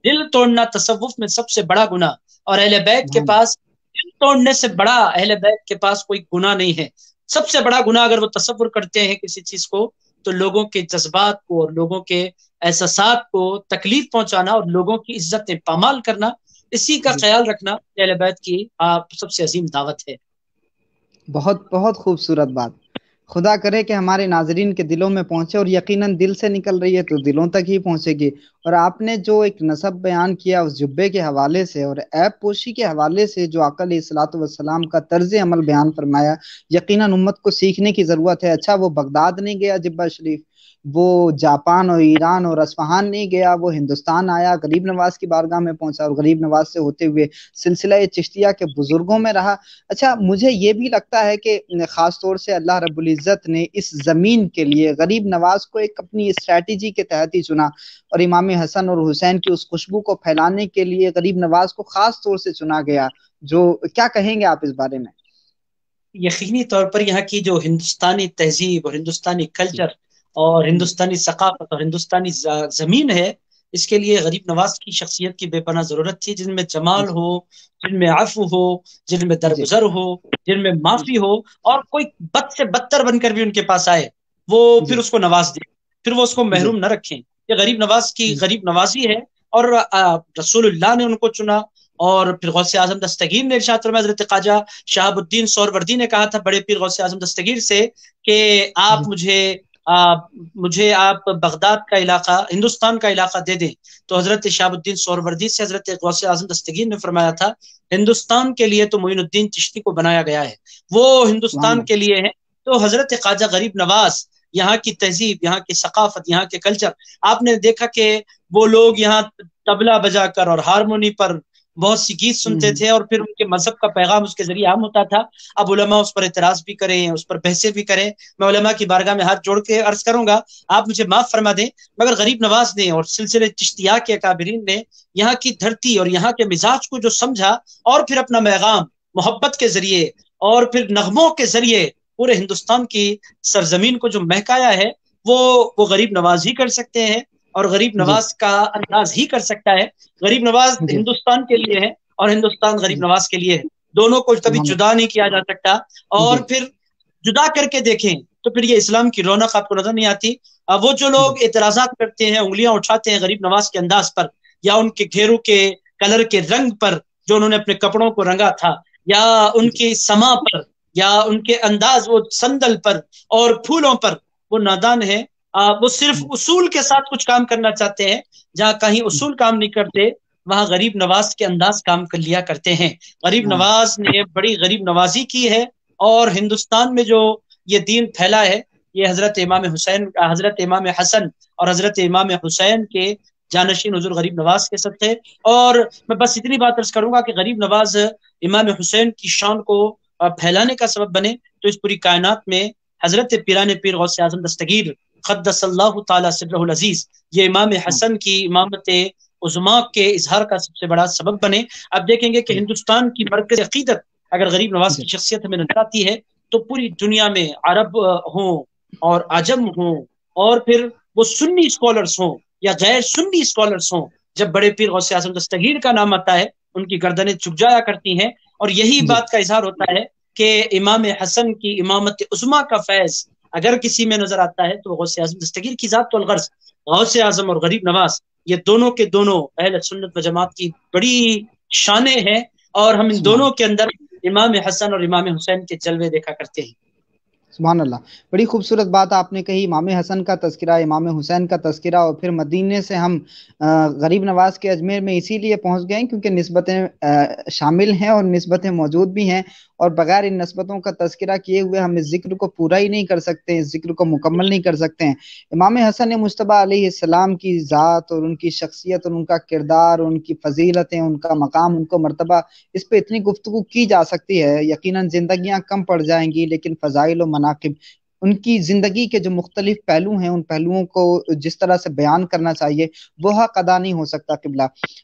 دل توڑنا تصوف میں سب سے بڑا گناہ، اور اہل بیت کے پاس دل توڑنے سے بڑا اہل بیت کے پاس کوئی گناہ نہیں ہے. سب سے بڑا گناہ اگر وہ تصور کرتے ہیں کسی چیز کو تو لوگوں کے جذبات کو اور لوگوں کے احساسات کو تکلیف پہنچانا اور لوگوں کی عزت پامال کرنا، اسی کا خیال رکھنا اہل بیت کی سب سے عظیم دعوت ہے. بہت بہت خوبصورت بات. خدا کرے کہ ہمارے ناظرین کے دلوں میں پہنچے، اور یقیناً دل سے نکل رہی ہے تو دلوں تک ہی پہنچے گی. اور آپ نے جو ایک نسب بیان کیا اس جبے کے حوالے سے اور عیب پوشی کے حوالے سے جو آقا علیہ الصلوۃ والسلام کا طرز عمل بیان فرمایا، یقیناً امت کو سیکھنے کی ضرورت ہے. اچھا وہ بغداد نہیں گیا جبہ شریف، وہ جاپان اور ایران اور اصفہان نہیں گیا، وہ ہندوستان آیا، غریب نواز کی بارگاہ میں پہنچا اور غریب نواز سے ہوتے ہوئے سلسلہ چشتیہ کے بزرگوں میں رہا. اچھا مجھے یہ بھی لگتا ہے کہ خاص طور سے اللہ رب العزت نے اس زمین کے لیے غریب نواز کو ایک اپنی اسٹریٹجی کے تحت ہی چنا، اور امام حسن اور حسین کی اس خوشبو کو پھیلانے کے لیے غریب نواز کو خاص طور سے چنا گیا. جو کیا کہیں گے آپ اس بارے میں؟ یقینی طور پر یہاں کی جو ہندوستانی تہذیب اور ہندوستانی کلچر اور ہندوستانی ثقافت اور ہندوستانی زمین ہے، اس کے لیے غریب نواز کی شخصیت کی بے پناہ ضرورت تھی، جن میں جمال ہو، جن میں عفو ہو، جن میں درگزر ہو، جن میں معافی ہو، اور کوئی بد سے بدتر بن کر بھی ان کے پاس آئے وہ پھر اس کو نواز دے، پھر وہ اس کو محروم نہ رکھیں۔ یہ غریب نواز کی غریب نوازی ہے، اور رسول اللہ نے ان کو چنا، اور پھر غوث اعظم دستگیر نے ارشاد فرمایا، حضرت خواجہ شہاب الدین سہروردی نے کہا تھا بڑے پیر غوث اعظم دستگیر سے کہ آپ مجھے آپ بغداد کا علاقہ، ہندوستان کا علاقہ دے دیں، تو حضرت شہاب الدین سہروردی سے حضرت غوث اعظم دستگیر نے فرمایا تھا ہندوستان کے لیے تو معین الدین چشتی کو بنایا گیا ہے، وہ ہندوستان کے لیے ہے۔ تو حضرت خواجہ غریب نواز، یہاں کی تہذیب، یہاں کی ثقافت، یہاں کے کلچر، آپ نے دیکھا کہ وہ لوگ یہاں طبلہ بجا کر اور ہارمونی پر بہت سی گیت سنتے تھے، اور پھر ان کے مذہب کا پیغام اس کے ذریعے عام ہوتا تھا۔ اب علماء اس پر اعتراض بھی کریں، اس پر بحثیں بھی کریں، میں علماء کی بارگاہ میں ہاتھ جوڑ کے عرض کروں گا آپ مجھے معاف فرما دیں، مگر غریب نواز نے اور سلسلے چشتیہ کے اکابرین نے یہاں کی دھرتی اور یہاں کے مزاج کو جو سمجھا، اور پھر اپنا پیغام محبت کے ذریعے اور پھر نغموں کے ذریعے پورے ہندوستان کی سرزمین کو جو مہکایا ہے، وہ غریب نواز ہی کر سکتے ہیں، اور غریب نواز کا انداز ہی کر سکتا ہے۔ غریب نواز ہندوستان کے لیے ہے اور ہندوستان غریب نواز کے لیے ہے، دونوں کو کبھی جدا نہیں کیا جا سکتا۔ اور پھر جدا کر کے دیکھیں تو پھر یہ اسلام کی رونق آپ کو نظر نہیں آتی۔ وہ جو لوگ اعتراضات کرتے ہیں، انگلیاں اٹھاتے ہیں غریب نواز کے انداز پر، یا ان کے گھیرو کے کلر کے رنگ پر جو انہوں نے اپنے کپڑوں کو رنگا تھا، یا ان کی سما پر، یا ان کے انداز وہ سندل پر اور پھولوں پر، وہ نادان ہے۔ وہ صرف اصول کے ساتھ کچھ کام کرنا چاہتے ہیں، جہاں کہیں اصول کام نہیں کرتے وہاں غریب نواز کے انداز کام کر لیا کرتے ہیں۔ غریب نواز نے بڑی غریب نوازی کی ہے، اور ہندوستان میں جو یہ دین پھیلا ہے یہ حضرت امام حسن اور حضرت امام حسین کے جانشین حضور غریب نواز کے صدقے۔ اور میں بس اتنی بات عرض کروں گا کہ غریب نواز امام حسین کی شان کو پھیلانے کا سبب بنے، تو اس پوری کائنات میں حضرت پیران پیر غوث اعظم دستگیر قدس اللہ تعالی سرہ العزیز یہ امام حسن کی امامت عظما کے اظہار کا سب سے بڑا سبب بنے۔ اب دیکھیں گے کہ ہندوستان کی مرکز عقیدت اگر غریب نواز کی شخصیت ہمیں نظر آتی ہے تو پوری دنیا میں عرب ہوں اور عجم ہوں، اور پھر وہ سنی اسکالرس ہوں یا غیر سنی اسکالرس ہوں، جب بڑے پیر غوث اعظم دستگیر کا نام آتا ہے ان کی گردنیں جھک جایا کرتی ہیں، اور یہی بات کا اظہار ہوتا ہے کہ امام حسن کی امامت عظما کا فیض اگر کسی میں نظر آتا ہے تو غوث اعظم دستگیر کی ذات والغرض غوث اعظم اور غریب نواز یہ دونوں کے دونوں اہل سنت و جماعت کی بڑی شانیں ہیں، اور ہم ان دونوں کے اندر امام حسن اور امام حسین کے جلوے دیکھا کرتے ہیں۔ سبحان اللہ، بڑی خوبصورت بات آپ نے کہی، امام حسن کا تذکرہ، امام حسین کا تذکرہ، اور پھر مدینے سے ہم غریب نواز کے اجمیر میں اسی لیے پہنچ گئے کیونکہ نسبتیں شامل ہیں اور نسبتیں موجود بھی ہیں، اور بغیر ان نسبتوں کا تذکرہ کیے ہوئے ہم اس ذکر کو پورا ہی نہیں کر سکتے، اس ذکر کو مکمل نہیں کر سکتے ہیں۔ امام حسن مجتبیٰ علیہ السلام کی ذات اور ان کی شخصیت اور ان کا کردار، ان کی فضیلتیں، ان کا مقام، ان کو مرتبہ، اس پہ اتنی گفتگو کی جا سکتی ہے، یقیناً زندگیاں کم پڑ جائیں گی، لیکن فضائل و مناقب، ان کی زندگی کے جو مختلف پہلو ہیں ان پہلوؤں کو جس طرح سے بیان کرنا چاہیے وہ حق ادا نہیں ہو سکتا قبلہ۔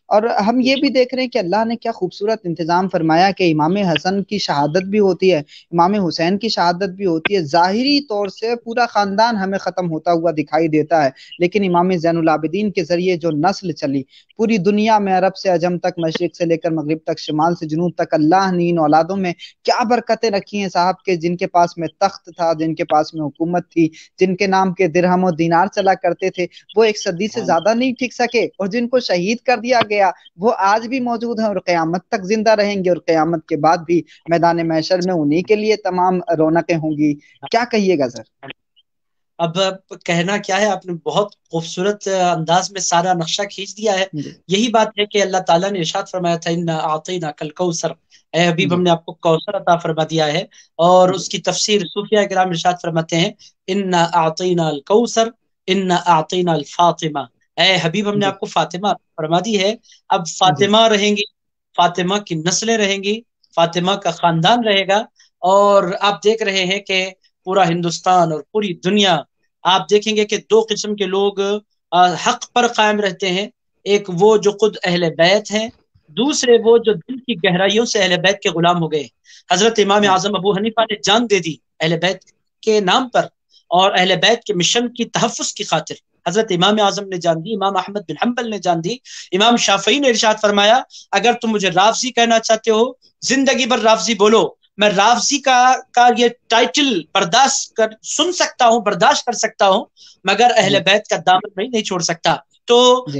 اور ہم یہ بھی دیکھ رہے ہیں کہ اللہ نے کیا خوبصورت انتظام فرمایا کہ امام حسن کی شہادت بھی ہوتی ہے، امام حسین کی شہادت بھی ہوتی ہے، ظاہری طور سے پورا خاندان ہمیں ختم ہوتا ہوا دکھائی دیتا ہے، لیکن امام زین العابدین کے ذریعے جو نسل چلی پوری دنیا میں، عرب سے عجم تک، مشرق سے لے کر مغرب تک، شمال سے جنوب تک، اللہ نے ان اولادوں میں کیا برکتیں رکھی ہیں صاحب کے، جن کے پاس میں تخت تھا، جن کے پاس میں حکومت تھی، جن کے نام کے درہم و دینار چلا کرتے تھے، وہ ایک صدی سے زیادہ نہیں ٹھیک سکے، اور جن کو شہید کر دیا گیا وہ آج بھی موجود ہیں اور قیامت تک زندہ رہیں گے، اور قیامت کے بعد بھی میدان محشر میں انہی کے لیے تمام رونقیں ہوں گی۔ کیا کہیے گا سر؟ اب کہنا کیا ہے، آپ نے بہت خوبصورت انداز میں سارا نقشہ کھینچ دیا ہے۔ یہی بات ہے کہ اللہ تعالیٰ نے ارشاد فرمایا تھا انا اعطیناک الکوثر، اے حبیب ہم نے آپ کو کوثر عطا فرما دیا ہے، اور اس کی تفسیر صوفیہ کرام ارشاد فرماتے ہیں انا اعطینا الکوثر انا اعطینا الفاطمہ، اے حبیب ہم نے آپ کو فاطمہ فرما دی ہے۔ اب فاطمہ رہیں گی، فاطمہ کی نسلیں رہیں گی، فاطمہ کا خاندان رہے گا، اور آپ دیکھ رہے ہیں کہ پورا ہندوستان اور پوری دنیا آپ دیکھیں گے کہ دو قسم کے لوگ حق پر قائم رہتے ہیں، ایک وہ جو خود اہل بیت ہیں، دوسرے وہ جو دل کی گہرائیوں سے اہل بیت کے غلام ہو گئے۔ حضرت امام اعظم ابو حنیفہ نے جان دے دی اہل بیت کے نام پر، اور اہل بیت کے مشن کی تحفظ کی خاطر حضرت امام اعظم نے جان دی، امام احمد بن حنبل نے جان دی، امام شافعی نے ارشاد فرمایا اگر تم مجھے رافضی کہنا چاہتے ہو زندگی بھر رافضی بولو، میں رافضی کا یہ ٹائٹل سن سکتا ہوں، برداشت کر سکتا ہوں، مگر اہل بیت کا دامن میں نہیں چھوڑ سکتا۔ تو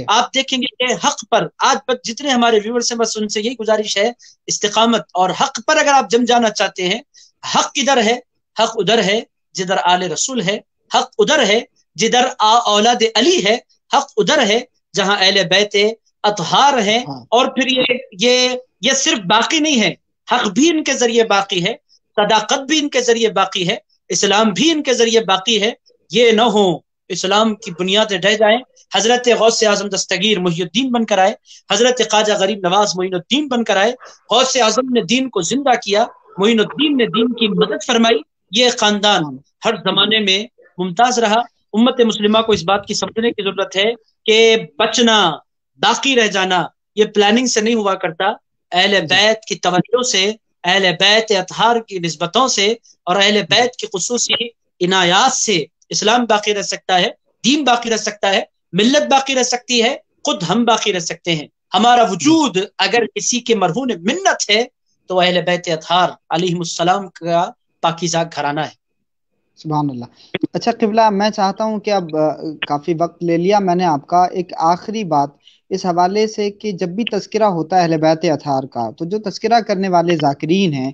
آپ دیکھیں گے کہ حق پر آج جتنے ہمارے ویورز ہیں بس ان سے یہی گزارش ہے استقامت اور حق پر اگر آپ جم جانا چاہتے ہیں، حق کدھر ہے؟ حق ادھر ہے جدھر آل رسول ہے، حق ادھر ہے جدھر اولاد علی ہے، حق ادھر ہے جہاں اہل بیت اطہار ہیں۔ اور پھر یہ صرف باقی نہیں ہے، حق بھی ان کے ذریعے باقی ہے، صداقت بھی ان کے ذریعے باقی ہے، اسلام بھی ان کے ذریعے باقی ہے۔ یہ نہ ہو اسلام کی بنیادیں ڈہ جائیں، حضرت غوث اعظم دستگیر محی الدین بن کر آئے، حضرت خواجہ غریب نواز معین الدین بن کر آئے، غوث اعظم نے دین کو زندہ کیا، معین الدین نے دین کی مدد فرمائی۔ یہ خاندان ہر زمانے میں ممتاز رہا۔ امت مسلمہ کو اس بات کی سمجھنے کی ضرورت ہے کہ بچنا، باقی رہ جانا یہ پلاننگ سے نہیں ہوا کرتا، اہل بیت کی توجہ سے، اہل بیت اطہار کی نسبتوں سے اور اہل بیت کی خصوصی عنایات سے اسلام باقی رہ سکتا ہے، دین باقی رہ سکتا ہے، ملت باقی رہ سکتی ہے، خود ہم باقی رہ سکتے ہیں۔ ہمارا وجود اگر کسی کے مرہون منت ہے تو اہل بیت اطہار علیہم السلام کا پاکیزہ گھرانہ ہے۔ سبحان اللہ۔ اچھا قبلہ، میں چاہتا ہوں کہ اب کافی وقت لے لیا میں نے آپ کا، ایک آخری بات اس حوالے سے کہ جب بھی تذکرہ ہوتا ہے اہل بیت اطہار کا تو جو تذکرہ کرنے والے ذاکرین ہیں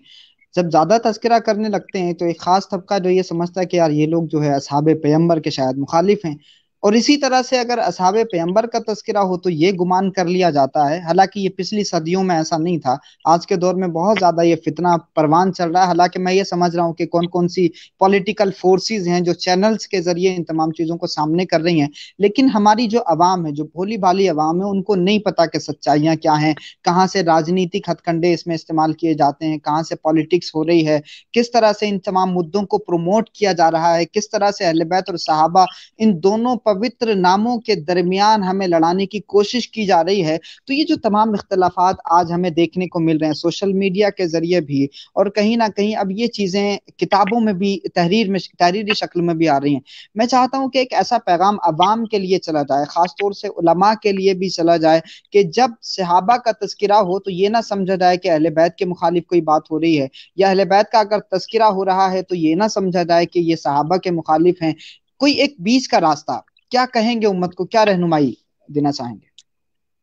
جب زیادہ تذکرہ کرنے لگتے ہیں تو ایک خاص طبقہ جو یہ سمجھتا ہے کہ یار یہ لوگ جو ہے اصحاب پیغمبر کے شاید مخالف ہیں، اور اسی طرح سے اگر اصحاب پیغمبر کا تذکرہ ہو تو یہ گمان کر لیا جاتا ہے، حالانکہ یہ پچھلی صدیوں میں ایسا نہیں تھا، آج کے دور میں بہت زیادہ یہ فتنہ پروان چل رہا ہے۔ حالانکہ میں یہ سمجھ رہا ہوں کہ کون کون سی پولیٹیکل فورسز ہیں جو چینلز کے ذریعے ان تمام چیزوں کو سامنے کر رہی ہیں، لیکن ہماری جو عوام ہے، جو بھولی بھالی عوام ہے، ان کو نہیں پتا کہ سچائیاں کیا ہیں، کہاں سے راجنیتک ہتھ کنڈے اس میں استعمال کیے جاتے ہیں، کہاں سے پالیٹکس ہو رہی ہے، کس طرح سے ان تمام مدوں کو پروموٹ کیا جا رہا ہے، کس طرح سے اہل بیت اور صحابہ ان دونوں پوتر ناموں کے درمیان ہمیں لڑانے کی کوشش کی جا رہی ہے۔ تو یہ جو تمام اختلافات آج ہمیں دیکھنے کو مل رہے ہیں سوشل میڈیا کے ذریعے بھی، اور کہیں نہ کہیں اب یہ چیزیں کتابوں میں بھی تحریری شکل میں بھی آ رہی ہیں، میں چاہتا ہوں کہ ایک ایسا پیغام عوام کے لیے چلا جائے، خاص طور سے علماء کے لیے بھی چلا جائے کہ جب صحابہ کا تذکرہ ہو تو یہ نہ سمجھا جائے کہ اہل بیت کے مخالف کوئی بات ہو رہی ہے، یا اہل بیت کا اگر تذکرہ ہو رہا ہے تو یہ نہ سمجھا جائے کہ یہ صحابہ کے مخالف ہیں۔ کوئی ایک بیچ کا راستہ، کیا کہیں گے امت کو، کیا رہنمائی دینا چاہیں گے؟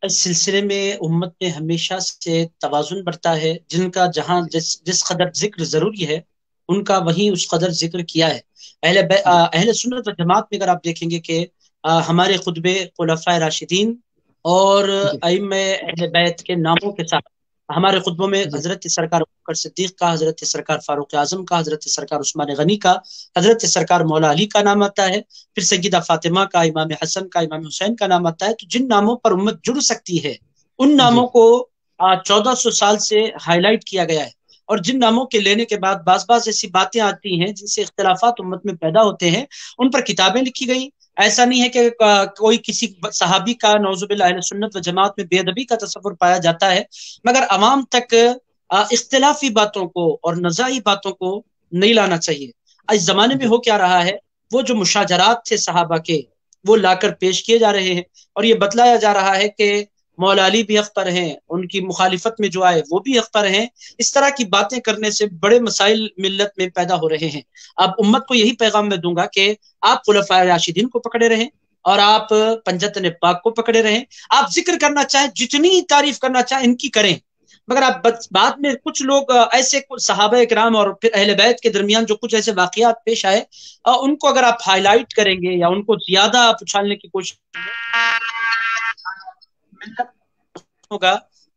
اس سلسلے میں امت میں ہمیشہ سے توازن برتا ہے، جن کا جہاں جس قدر ذکر ضروری ہے ان کا وہی اس قدر ذکر کیا ہے۔ اہل سنت و جماعت میں اگر آپ دیکھیں گے کہ ہمارے خطبے خلفائے راشدین اور ائمہ اہل بیت کے ناموں کے ساتھ ہمارے خطبوں میں حضرت سرکار ابوبکر صدیق کا، حضرت سرکار فاروق اعظم کا، حضرت سرکار عثمان غنی کا، حضرت سرکار مولا علی کا نام آتا ہے، پھر سیدہ فاطمہ کا، امام حسن کا، امام حسین کا نام آتا ہے۔ تو جن ناموں پر امت جڑ سکتی ہے ان ناموں کو 1400 سال سے ہائی لائٹ کیا گیا ہے، اور جن ناموں کے لینے کے بعد بعض ایسی باتیں آتی ہیں جن سے اختلافات امت میں پیدا ہوتے ہیں، ان پر کتابیں لکھی گئی۔ ایسا نہیں ہے کہ کوئی کسی صحابی کا نعوذ باللہ اہل سنت و جماعت میں بے ادبی کا تصور پایا جاتا ہے، مگر عوام تک اختلافی باتوں کو اور نزاعی باتوں کو نہیں لانا چاہیے۔ اس زمانے میں ہو کیا رہا ہے، وہ جو مشاجرات تھے صحابہ کے وہ لا کر پیش کیے جا رہے ہیں، اور یہ بتلایا جا رہا ہے کہ مولا علی بھی حق پر ہیں، ان کی مخالفت میں جو آئے وہ بھی حق پر ہیں۔ اس طرح کی باتیں کرنے سے بڑے مسائل ملت میں پیدا ہو رہے ہیں۔ اب امت کو یہی پیغام میں دوں گا کہ آپ خلفائے راشدین کو پکڑے رہیں اور آپ پنجتن پاک کو پکڑے رہیں۔ آپ ذکر کرنا چاہیں، جتنی تعریف کرنا چاہیں ان کی کریں، مگر آپ بعد میں کچھ لوگ ایسے صحابہ کرام اور پھر اہل بیت کے درمیان جو کچھ ایسے واقعات پیش آئے ان کو اگر آپ ہائی لائٹ کریں گے یا ان کو زیادہ آپ اچھالنے کی کوشش ہوگا،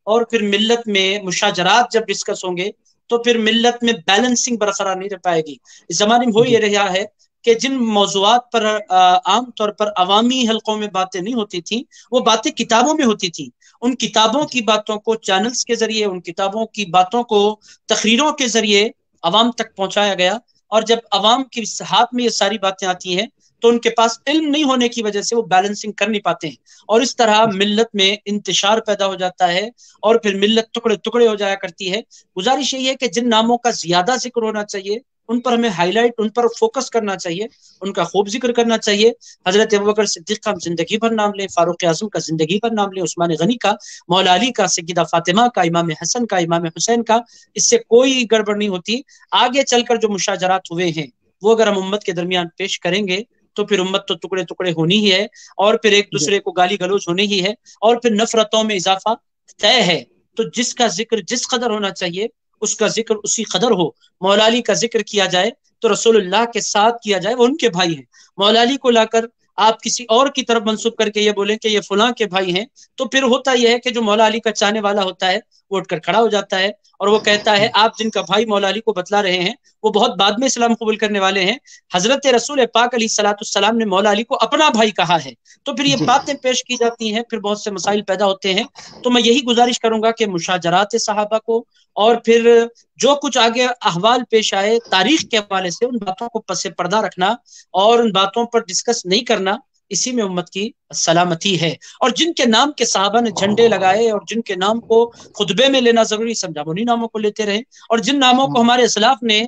اور پھر ملت میں مشاجرات جب ڈسکس ہوں گے تو پھر ملت میں بیلنسنگ برقرار نہیں رہ پائے گی۔ اس زمانے میں ہو یہ رہا ہے کہ جن موضوعات پر عام طور پر عوامی حلقوں میں باتیں نہیں ہوتی تھیں وہ باتیں کتابوں میں ہوتی تھیں، ان کتابوں کی باتوں کو چینلز کے ذریعے، ان کتابوں کی باتوں کو تقریروں کے ذریعے عوام تک پہنچایا گیا، اور جب عوام کے ہاتھ میں یہ ساری باتیں آتی ہیں تو ان کے پاس علم نہیں ہونے کی وجہ سے وہ بیلنسنگ کر نہیں پاتے ہیں، اور اس طرح ملت میں انتشار پیدا ہو جاتا ہے اور پھر ملت ٹکڑے ٹکڑے ہو جایا کرتی ہے۔ گزارش یہی ہے کہ جن ناموں کا زیادہ ذکر ہونا چاہیے ان پر ہمیں ہائی لائٹ، ان پر فوکس کرنا چاہیے، ان کا خوب ذکر کرنا چاہیے۔ حضرت ابوبکر صدیق کا ہم زندگی پر نام لیں، فاروق اعظم کا زندگی پر نام لیں، عثمان غنی کا، مولا علی کا، سیدہ فاطمہ کا، امام حسن کا، امام حسین کا، اس سے کوئی گڑبڑ نہیں ہوتی۔ آگے چل کر جو مشاجرات ہوئے ہیں وہ اگر ہم امت کے درمیان پیش کریں گے تو پھر امت تو ٹکڑے ٹکڑے ہونی ہی ہے، اور پھر ایک دوسرے کو گالی گلوچ ہونی ہی ہے، اور پھر نفرتوں میں اضافہ طے ہے۔ تو جس کا ذکر جس قدر ہونا چاہیے اس کا ذکر اسی قدر ہو۔ مولا علی کا ذکر کیا جائے تو رسول اللہ کے ساتھ کیا جائے، وہ ان کے بھائی ہیں۔ مولا علی کو لا کر آپ کسی اور کی طرف منسوب کر کے یہ بولیں کہ یہ فلاں کے بھائی ہیں، تو پھر ہوتا یہ ہے کہ جو مولا علی کا چاہنے والا ہوتا ہے وہ اٹھ کر کھڑا ہو جاتا ہے اور وہ کہتا ہے آپ جن کا بھائی مولا علی کو بتلا رہے ہیں وہ بہت بعد میں اسلام قبول کرنے والے ہیں، حضرت رسول پاک علیہ الصلوۃ والسلام نے مولا علی کو اپنا بھائی کہا ہے۔ تو پھر یہ باتیں پیش کی جاتی ہیں، پھر بہت سے مسائل پیدا ہوتے ہیں۔ تو میں یہی گزارش کروں گا کہ مشاجرات صحابہ کو اور پھر جو کچھ آگے احوال پیش آئے تاریخ کے حوالے سے ان باتوں کو پس پردہ رکھنا اور ان باتوں پر ڈسکس نہیں کرنا، اسی میں امت کی سلامتی ہے۔ اور جن کے نام کے صحابہ نے جھنڈے لگائے اور جن کے نام کو خطبے میں لینا ضروری سمجھا انہی ناموں کو لیتے رہے، اور جن ناموں کو ہمارے اسلاف نے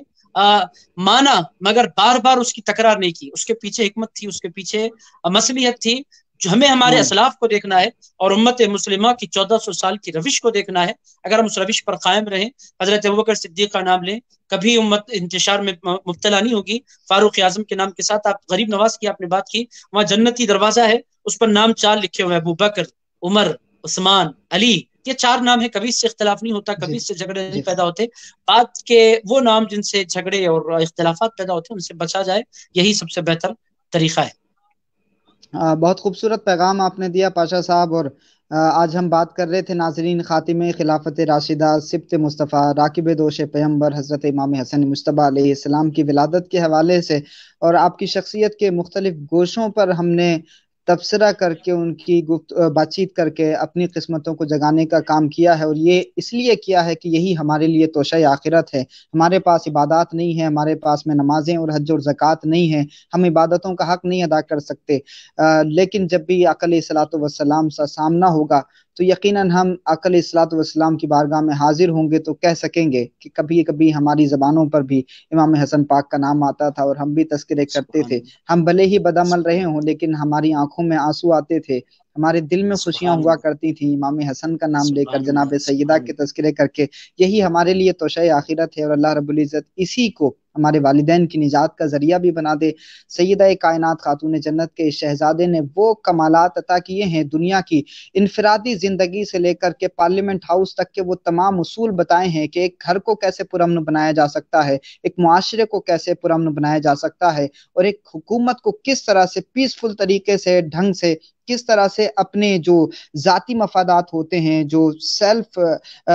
مانا مگر بار بار اس کی تکرار نہیں کی، اس کے پیچھے حکمت تھی، اس کے پیچھے مصلحت تھی، جو ہمیں ہمارے اسلاف کو دیکھنا ہے اور امت مسلمہ کی 1400 سال کی روش کو دیکھنا ہے۔ اگر ہم اس روش پر قائم رہیں، حضرت ابوبکر صدیق کا نام لیں، کبھی امت انتشار میں مبتلا نہیں ہوگی۔ فاروق اعظم کے نام کے ساتھ آپ غریب نواز کی آپ نے بات کی، وہاں جنتی دروازہ ہے، اس پر نام 4 لکھے ہوئے، ابو بکر، عمر، عثمان، علی، یہ 4 نام ہے، کبھی اس سے اختلاف نہیں ہوتا، کبھی اس سے جھگڑے نہیں پیدا ہوتے۔ بات کے وہ نام جن سے جھگڑے اور اختلافات پیدا ہوتے ہیں ان سے بچا جائے، یہی سب سے بہتر طریقہ ہے۔ بہت خوبصورت پیغام آپ نے دیا پاشا صاحب، اور آج ہم بات کر رہے تھے ناظرین خاتمہ خلافت راشدہ سبط مصطفیٰ راکب دوش پیغمبر حضرت امام حسن مجتبیٰ علیہ السلام کی ولادت کے حوالے سے، اور آپ کی شخصیت کے مختلف گوشوں پر ہم نے تبصرہ کر کے ان کی بات چیت کر کے اپنی قسمتوں کو جگانے کا کام کیا ہے، اور یہ اس لیے کیا ہے کہ یہی ہمارے لیے توشہ آخرت ہے۔ ہمارے پاس عبادات نہیں ہیں، ہمارے پاس میں نمازیں اور حج اور زکوٰۃ نہیں ہیں، ہم عبادتوں کا حق نہیں ادا کر سکتے، لیکن جب بھی آقا علیہ الصلوۃ والسلام سے سامنا ہوگا تو یقیناً ہم آقا علیہ الصلوۃ والسلام کی بارگاہ میں حاضر ہوں گے تو کہہ سکیں گے کہ کبھی کبھی ہماری زبانوں پر بھی امام حسن پاک کا نام آتا تھا اور ہم بھی تذکرے کرتے تھے۔ ہم بھلے ہی بدعمل رہے ہوں لیکن ہماری آنکھوں میں آنسو آتے تھے، ہمارے دل میں خوشیاں ہوا کرتی تھیں امام حسن کا نام لے کر، جناب سیدہ کے تذکرے کر کے۔ یہی ہمارے لیے توشہ آخرت ہے، اور اللہ رب العزت اسی کو ہمارے والدین کی نجات کا ذریعہ بھی بنا دے۔ سیدہ کائنات خاتون جنت کے شہزادے نے وہ کمالات عطا کیے ہیں دنیا کی انفرادی زندگی سے لے کر کے پارلیمنٹ ہاؤس تک کے وہ تمام اصول بتائے ہیں کہ ایک گھر کو کیسے پرامن بنایا جا سکتا ہے، ایک معاشرے کو کیسے پرامن بنایا جا سکتا ہے، اور ایک حکومت کو کس طرح سے پیسفل طریقے سے، ڈھنگ سے، کس طرح سے اپنے جو ذاتی مفادات ہوتے ہیں، جو سیلف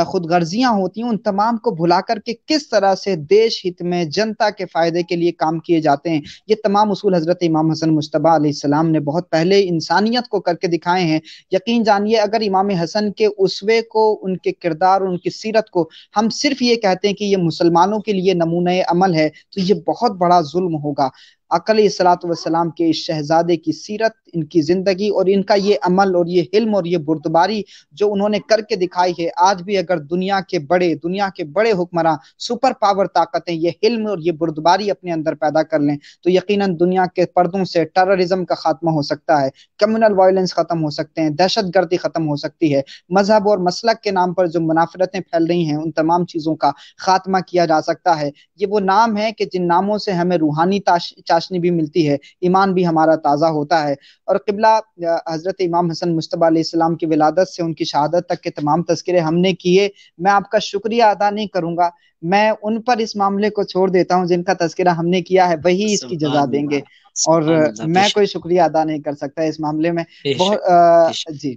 خود غرضیاں ہوتی ہیں، ان تمام کو بھلا کر کے کس طرح سے دیش ہت میں جنتا کے فائدے کے لیے کام کیے جاتے ہیں، یہ تمام اصول حضرت امام حسن مجتبیٰ علیہ السلام نے بہت پہلے انسانیت کو کر کے دکھائے ہیں۔ یقین جانیے اگر امام حسن کے اسوے کو، ان کے کردار، ان کی سیرت کو ہم صرف یہ کہتے ہیں کہ یہ مسلمانوں کے لیے نمونہ عمل ہے تو یہ بہت بڑا ظلم ہوگا۔ آقا علیہ الصلوۃ والسلام کے اس شہزادے کی سیرت، ان کی زندگی اور ان کا یہ عمل اور یہ حلم اور یہ بردباری جو انہوں نے کر کے دکھائی ہے، آج بھی اگر دنیا کے بڑے حکمراں سپر پاور طاقتیں یہ حلم اور یہ بردباری اپنے اندر پیدا کر لیں تو یقیناً دنیا کے پردوں سے ٹیررزم کا خاتمہ ہو سکتا ہے، کمیونل وائلنس ختم ہو سکتے ہیں، دہشت گردی ختم ہو سکتی ہے، مذہب اور مسلک کے نام پر جو منافرتیں پھیل رہی ہیں ان تمام چیزوں کا خاتمہ کیا جا سکتا ہے۔ یہ وہ نام ہے کہ جن ناموں سے ہمیں روحانی چاشنی بھی ملتی ہے، ایمان بھی ہمارا تازہ ہوتا ہے۔ اور قبلہ حضرت امام حسن مجتبیٰ علیہ السلام کی ولادت سے ان کی شہادت تک کے تمام تذکرے ہم نے کیے، میں آپ کا شکریہ ادا نہیں کروں گا، میں ان پر اس معاملے کو چھوڑ دیتا ہوں جن کا تذکرہ ہم نے کیا ہے، وہی اس کی جزا دیں گے، اور میں کوئی شکریہ ادا نہیں کر سکتا اس معاملے میں۔ جی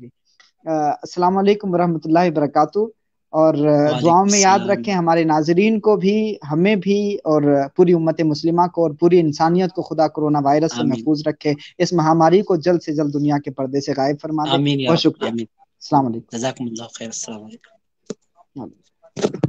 السلام علیکم ورحمۃ اللہ وبرکاتہ، اور دعاؤں میں یاد رکھیں ہمارے ناظرین کو بھی، ہمیں بھی، اور پوری امت مسلمہ کو اور پوری انسانیت کو خدا کرونا وائرس سے محفوظ رکھے، اس مہاماری کو جلد سے جلد دنیا کے پردے سے غائب فرما دے۔ بہت شکریہ، السلام علیکم، جزاکم اللہ خیر، السلام علیکم۔